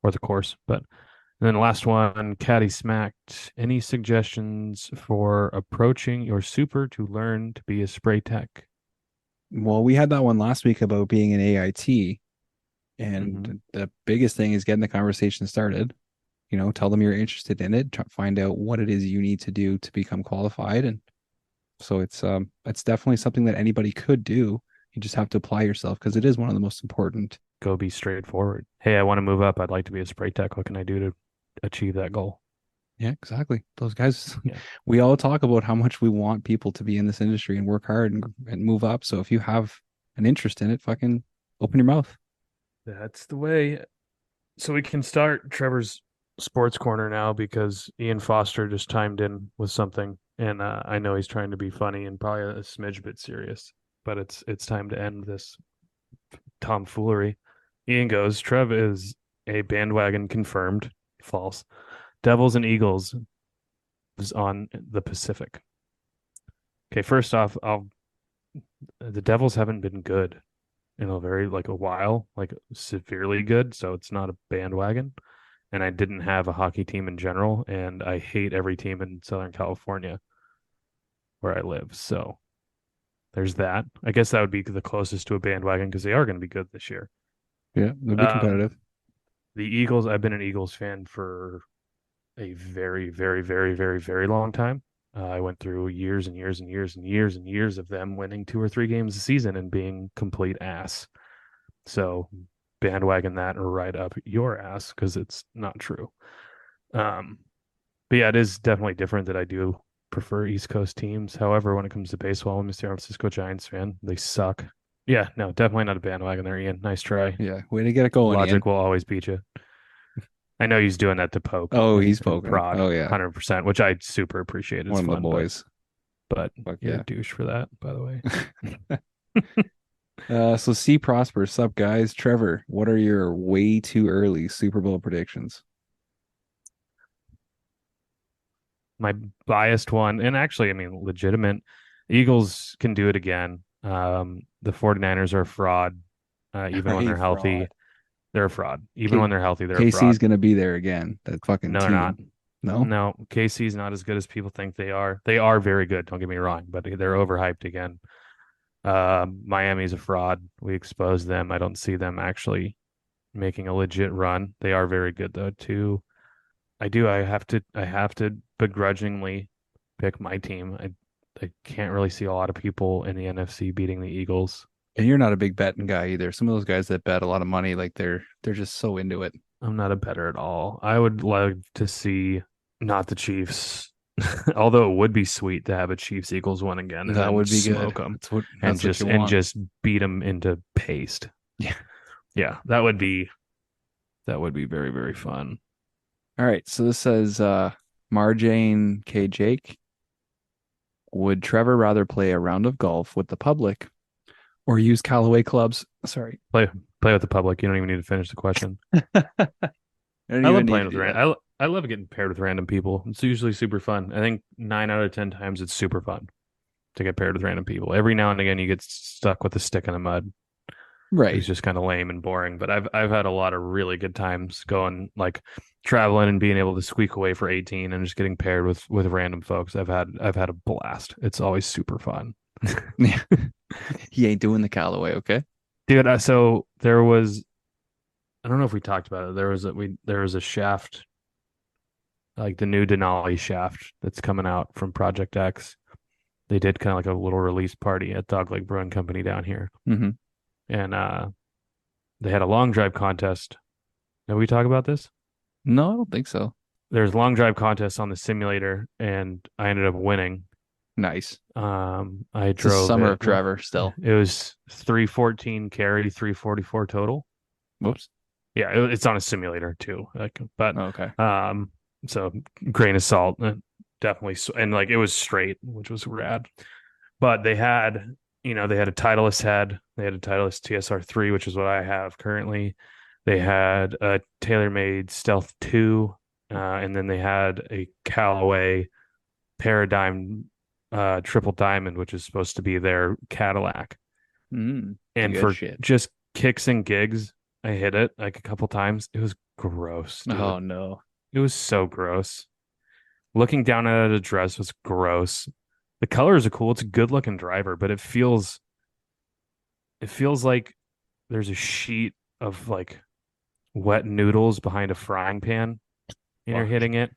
D: Or the course. But and then the last one, Caddy Smacked. Any suggestions for approaching your super to learn to be a spray tech?
C: Well, we had that one last week about being an AIT,
D: Mhm.
C: and the biggest thing is getting the conversation started. Tell them you're interested in it, find out what it is you need to do to become qualified. And so it's definitely something that anybody could do. You just have to apply yourself because it is one of the most important.
D: Go be straightforward. Hey, I want to move up. I'd like to be a spray tech. What can I do to achieve that goal?
C: Yeah, exactly. Those guys,
D: Yeah.
C: we all talk about how much we want people to be in this industry and work hard and move up. So if you have an interest in it, fucking open your mouth.
D: That's the way. So we can start Trevor's sports corner now because Ian Foster just chimed in with something, and I know he's trying to be funny and probably a smidge bit serious, but it's time to end this tomfoolery. Ian goes, Trev is a bandwagon confirmed. False. Devils and Eagles is on the Pacific. Okay, first off, the Devils haven't been good in a while, like severely good, so it's not a bandwagon. And I didn't have a hockey team in general, and I hate every team in Southern California where I live. So there's that. I guess that would be the closest to a bandwagon because they are going to be good this year.
C: Yeah, they'll be
D: Um,
C: competitive.
D: the Eagles, I've been an Eagles fan for a very, very, very, very, very long time. I went through years and years and years and years and years of them winning 2 or 3 games a season and being complete ass. So bandwagon that right up your ass because it's not true. Um, but yeah, it is definitely different that I do prefer East Coast teams. However, when it comes to baseball, I'm a San Francisco Giants fan. They suck. Yeah, no, definitely not a bandwagon there, Ian. Nice try.
C: Yeah, way to get it going, Ian.
D: Logic will always beat you. I know he's doing that to poke
C: Oh, he's
D: and
C: poking.
D: prod
C: Oh yeah,
D: 100%, which I super appreciate. It's
C: one of the
D: fun,
C: boys.
D: but
C: Fuck
D: you're
C: yeah.
D: a douche for that, by the way.
C: So C Prosper, sup guys? Trevor, what are your way too early Super Bowl predictions?
D: My biased one, and actually, I mean, legitimate. Eagles can do it again. The 49ers are a fraud. Even when
C: Hey,
D: they're
C: fraud.
D: healthy, they're a fraud. Even
C: K
D: when they're healthy, they're a
C: KC's
D: fraud.
C: gonna be there again. That fucking
D: No, they're not.
C: team. No?
D: No, KC's not as good as people think they are. They are very good, don't get me wrong, but they're overhyped again. Miami's a fraud. We exposed them. I don't see them actually making a legit run. They are very good though, too. I do. I have to begrudgingly pick my team. I can't really see a lot of people in the NFC beating the Eagles.
C: And you're not a big betting guy either. Some of those guys that bet a lot of money, like they're just so into it.
D: I'm not a better at all. I would love to see not the Chiefs, although it would be sweet to have a Chiefs Eagles one again and
C: That
D: then
C: would be good.
D: smoke them and
C: That's what
D: just
C: you
D: and
C: want.
D: just beat them into paste.
C: Yeah.
D: Yeah, that would be very, very fun.
C: All right. So this says Marjane K. Jake. Would Trevor rather play a round of golf with the public or use Callaway clubs? Sorry.
D: Play with the public. You don't even need to finish the question.
C: I don't
D: I
C: even
D: love
C: need
D: playing
C: to
D: with
C: do that.
D: random. I love getting paired with random people. It's usually super fun. I think 9 out of 10 times it's super fun to get paired with random people. Every now and again you get stuck with a stick in the mud.
C: Right.
D: It's just kind of lame and boring. But I've had a lot of really good times going like traveling and being able to squeak away for 18 and just getting paired with random folks. I've had a blast. It's always super fun.
C: Yeah. He ain't doing the Callaway, okay?
D: Dude, so there was I don't know if we talked about it. There was a shaft, like the new Denali shaft that's coming out from Project X. They did kind of like a little release party at Dogleg Brewing Company down here.
C: Mm-hmm.
D: And they had a long drive contest. Did we talk about this?
C: No, I don't think so.
D: There's long drive contests on the simulator, and I ended up winning.
C: Nice.
D: I
C: It's the
D: drove
C: summer
D: it.
C: of Trevor still.
D: It was 314 carry, 344 total.
C: Whoops.
D: Yeah, it's on a simulator too. But
C: Okay.
D: so grain of salt, definitely, and like it was straight, which was rad. But they had a Titleist head, they had a Titleist TSR3, which is what I have currently. They had a TaylorMade Stealth 2, and then they had a Callaway Paradigm Triple Diamond, which is supposed to be their Cadillac. And
C: Good
D: for
C: shit.
D: just kicks and gigs, I hit it like a couple times. It was gross, dude.
C: Oh no.
D: It was so gross. Looking down at it, address was gross. The colors are cool. It's a good looking driver, but it feels it feels like there's a sheet of like wet noodles behind a frying pan and you're
A: Fuck.
D: hitting it.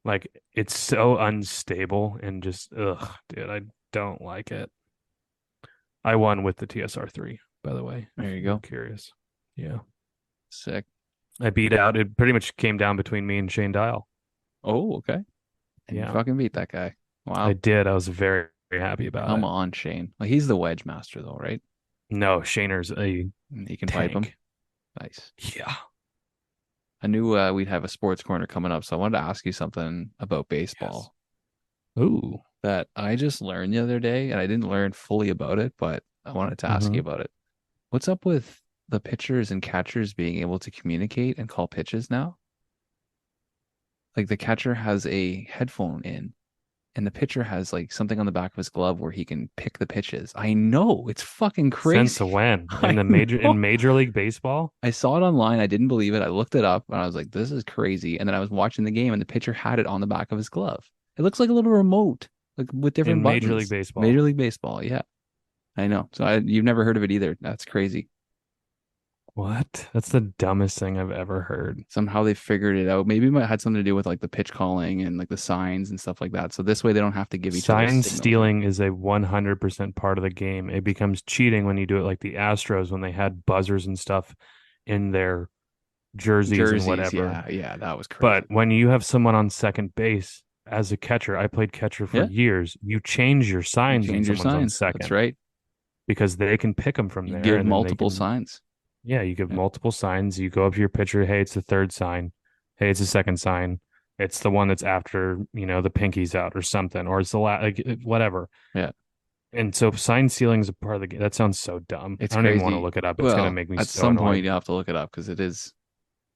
D: Like it's so unstable and just ugh, dude, I don't like it. I won with the TSR3, by the way,
C: There
D: if
C: you
D: you're
C: go.
D: curious. Yeah.
C: Sick.
D: I beat out. It pretty much came down between me and Shane Dial.
C: Oh, okay. And you
D: Yeah.
C: fucking beat that guy.
D: I
C: Wow.
D: did. I was very, very happy about
C: Come
D: it.
C: on, Shane. Like he's the wedge master though, right?
D: No, Shaner's a
C: You can pipe him.
D: tank.
C: Nice.
D: Yeah.
C: I knew we'd have a sports corner coming up, so I wanted to ask you something about
D: Yes.
C: baseball
D: Ooh.
C: that I just learned the other day, and I didn't learn fully about it, but I wanted to ask you
D: Hmm.
C: about it. What's up with the pitchers and catchers being able to communicate and call pitches now? Like the catcher has a headphone in, and the pitcher has like something on the back of his glove where he can pick the pitches. I know, it's fucking
D: Since
C: crazy.
D: when? In
C: I
D: the
C: know.
D: Major League Baseball?
C: I saw it online. I didn't believe it. I looked it up and I was like, this is crazy. And then I was watching the game and the pitcher had it on the back of his glove. It looks like a little remote, like with different
D: In Major League
C: buttons. Major
D: Baseball.
C: League Baseball. Yeah, I know. So you've never heard of it either. That's crazy.
D: What? That's the dumbest thing I've ever heard.
C: Somehow they figured it out. Maybe it might had something to do with like the pitch calling and like the signs and stuff like that. So this way they don't have to give each other
D: Sign
C: signals.
D: stealing is a 100% part of the game. It becomes cheating when you do it like the Astros when they had buzzers and stuff in their jerseys and
C: Jerseys.
D: whatever.
C: Yeah, yeah, that was
D: But
C: crazy.
D: when you have someone on second base as a catcher, I played catcher for
C: Yeah,
D: years. You change your
C: you
D: signs when
C: change your
D: someone's on
C: signs. That's
D: second
C: right.
D: because they can pick them from
C: You
D: there
C: give
D: and then they
C: multiple
D: can,
C: signs.
D: yeah, you give
C: Yeah.
D: multiple signs. You go up to your pitcher, hey, it's the third sign. Hey, it's the second sign. It's the one that's after, the pinky's out or something, or it's the like whatever.
C: Yeah.
D: And so sign stealing is a part of the game. That sounds so dumb.
C: It's
D: I don't even want to
C: crazy.
D: look it up. It's gonna
C: Well,
D: make me
C: at
D: so
C: some point
D: annoyed.
C: you have to look it up because it is.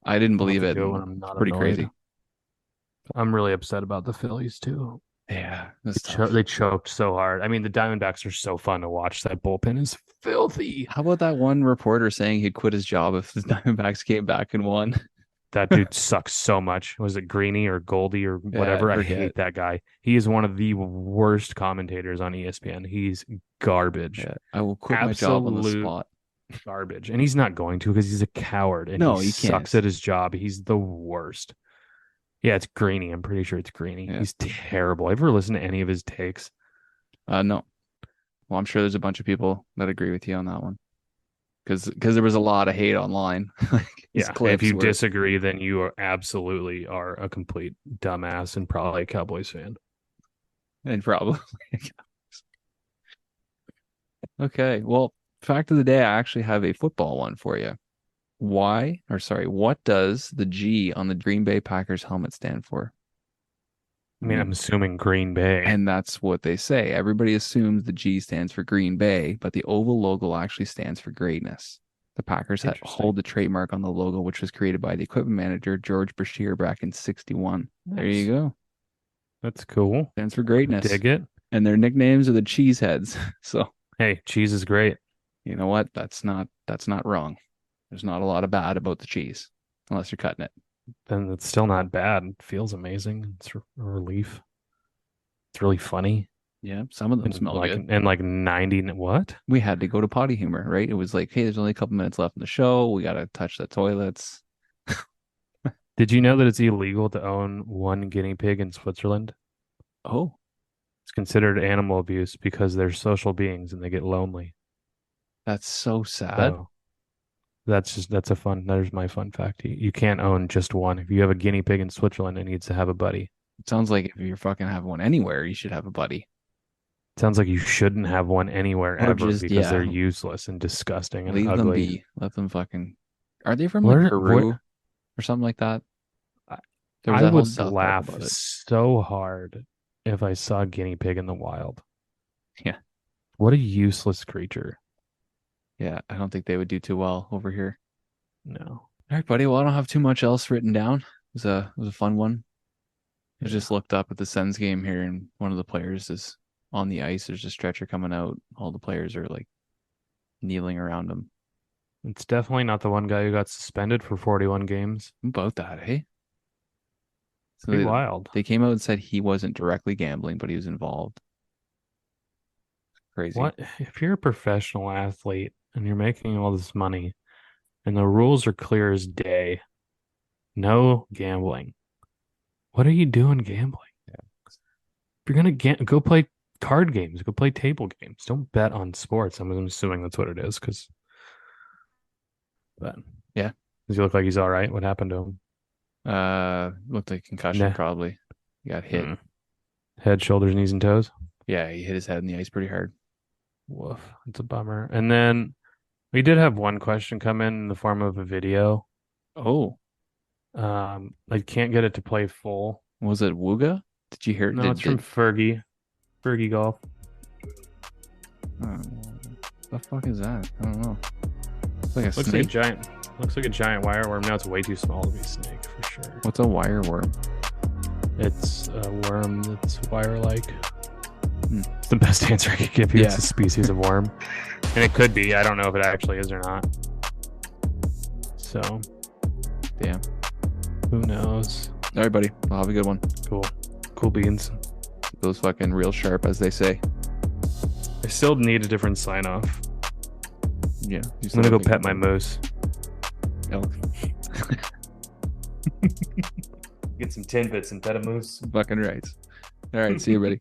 C: I didn't
D: I'll have
C: believe
D: to
C: it,
D: do it when
C: and
D: I'm
C: it's
D: not
C: pretty
D: annoyed.
C: crazy.
D: I'm really upset about the Phillies too.
C: Yeah, that's tough.
D: They choked so hard. I mean, the Diamondbacks are so fun to watch. That bullpen is filthy.
C: How about that one reporter saying he'd quit his job if the Diamondbacks came back and won?
D: That dude sucks so much. Was it Greeny or Goldie or
C: Yeah, I
D: whatever? I
C: forget.
D: hate that guy. He is one of the worst commentators on ESPN. He's garbage.
C: Yeah, I will quit my job on the
D: Absolute
C: spot.
D: garbage. And he's not going to because he's a coward and he
C: No, you
D: sucks
C: can't.
D: at his job. He's the worst. Yeah, it's Greeny. I'm pretty sure it's Greeny.
C: Yeah.
D: He's terrible. Ever listen to any of his takes?
C: No. Well, I'm sure there's a bunch of people that agree with you on that one because there was a lot of hate online. Like his
D: Yeah. If
C: clips
D: you
C: were,
D: disagree, then you are absolutely are a complete dumbass and probably a Cowboys fan.
C: and probably. Okay. Well, fact of the day, I actually have a football one for you. What does the G on the Green Bay Packers helmet stand for?
D: I mean, I'm assuming Green Bay.
C: And that's what they say. Everybody assumes the G stands for Green Bay, but the oval logo actually stands for greatness. The Packers hold the trademark on the logo, which was created by the equipment manager, George Brashear, back in 61. There you
D: Nice.
C: go.
D: That's cool.
C: Stands for greatness.
D: Dig it.
C: And their nicknames are the Cheeseheads. So,
D: Hey, cheese is great.
C: you know what? That's not wrong. There's not a lot of bad about the cheese, unless you're cutting it.
D: Then it's still not bad. It feels amazing. It's a relief. It's really funny.
C: Yeah, some of them
D: And
C: smell good.
D: 90 what?
C: We had to go to potty humor, right? It was like, hey, there's only a couple minutes left in the show. We got to touch the toilets.
D: Did you know that it's illegal to own one guinea pig in Switzerland?
C: Oh,
D: It's considered animal abuse because they're social beings and they get lonely.
C: that's so sad.
D: So there's my fun fact. You can't own just one. If you have a guinea pig in Switzerland, it needs to have a buddy.
C: It sounds like if you're fucking having one anywhere, you should have a buddy.
D: Sounds like you shouldn't have one anywhere
C: Or
D: ever
C: just,
D: because
C: yeah,
D: they're useless and disgusting and
C: leave them
D: ugly.
C: be. Let them fucking. Are they from
D: Where-
C: like Peru
D: where-
C: or something like that?
D: I-
C: There was
D: I
C: that whole
D: would
C: South Park
D: laugh
C: about it.
D: so hard if I saw a guinea pig in the wild.
C: Yeah.
D: What a useless creature.
C: Yeah, I don't think they would do too well over here.
D: No.
C: All right, buddy. Well, I don't have too much else written down. It was a fun one. I just looked up at the Sens game here, and one of the players is on the ice. There's a stretcher coming out. All the players are like kneeling around him.
D: It's definitely not the one guy who got suspended for 41 games.
C: About that, eh? So
D: Pretty wild.
C: they came out and said he wasn't directly gambling, but he was involved. Crazy.
D: What if you're a professional athlete and you're making all this money and the rules are clear as day? No gambling. What are you doing gambling?
C: Yeah.
D: If you're gonna go play card games, go play table games. Don't bet on sports. I'm assuming that's what it is. But
C: Yeah.
D: does he look like he's all right? What happened to him?
C: Looked like concussion
D: Nah.
C: probably. He got hit.
D: Head, shoulders, knees, and toes.
C: Yeah, he hit his head in the ice pretty hard.
D: Woof. It's a bummer. And then we did have one question come in the form of a video.
C: Oh,
D: I can't get it to play full.
C: was it Wooga? Did you hear?
D: No, it's from Fergie. Fergie Golf.
C: The fuck is that? I don't know. It's like a
D: Looks like a
C: snake.
D: giant. Looks like a giant wire worm. Now it's way too small to be a snake for sure.
C: What's a wire worm?
D: It's a worm that's wire-like.
C: Hmm.
D: It's the best answer I could give you.
C: Yeah.
D: It's a species of worm, and it could be. I don't know if it actually is or not. So,
C: Damn.
D: who knows?
C: All right, buddy. I'll have a good one.
D: Cool beans.
C: Those fucking real sharp, as they say.
D: I still need a different sign off.
C: Yeah.
D: I'm gonna go pet my moose.
C: elk.
D: Get some Timbits and pet a moose.
C: Fucking right. All right. See you, buddy.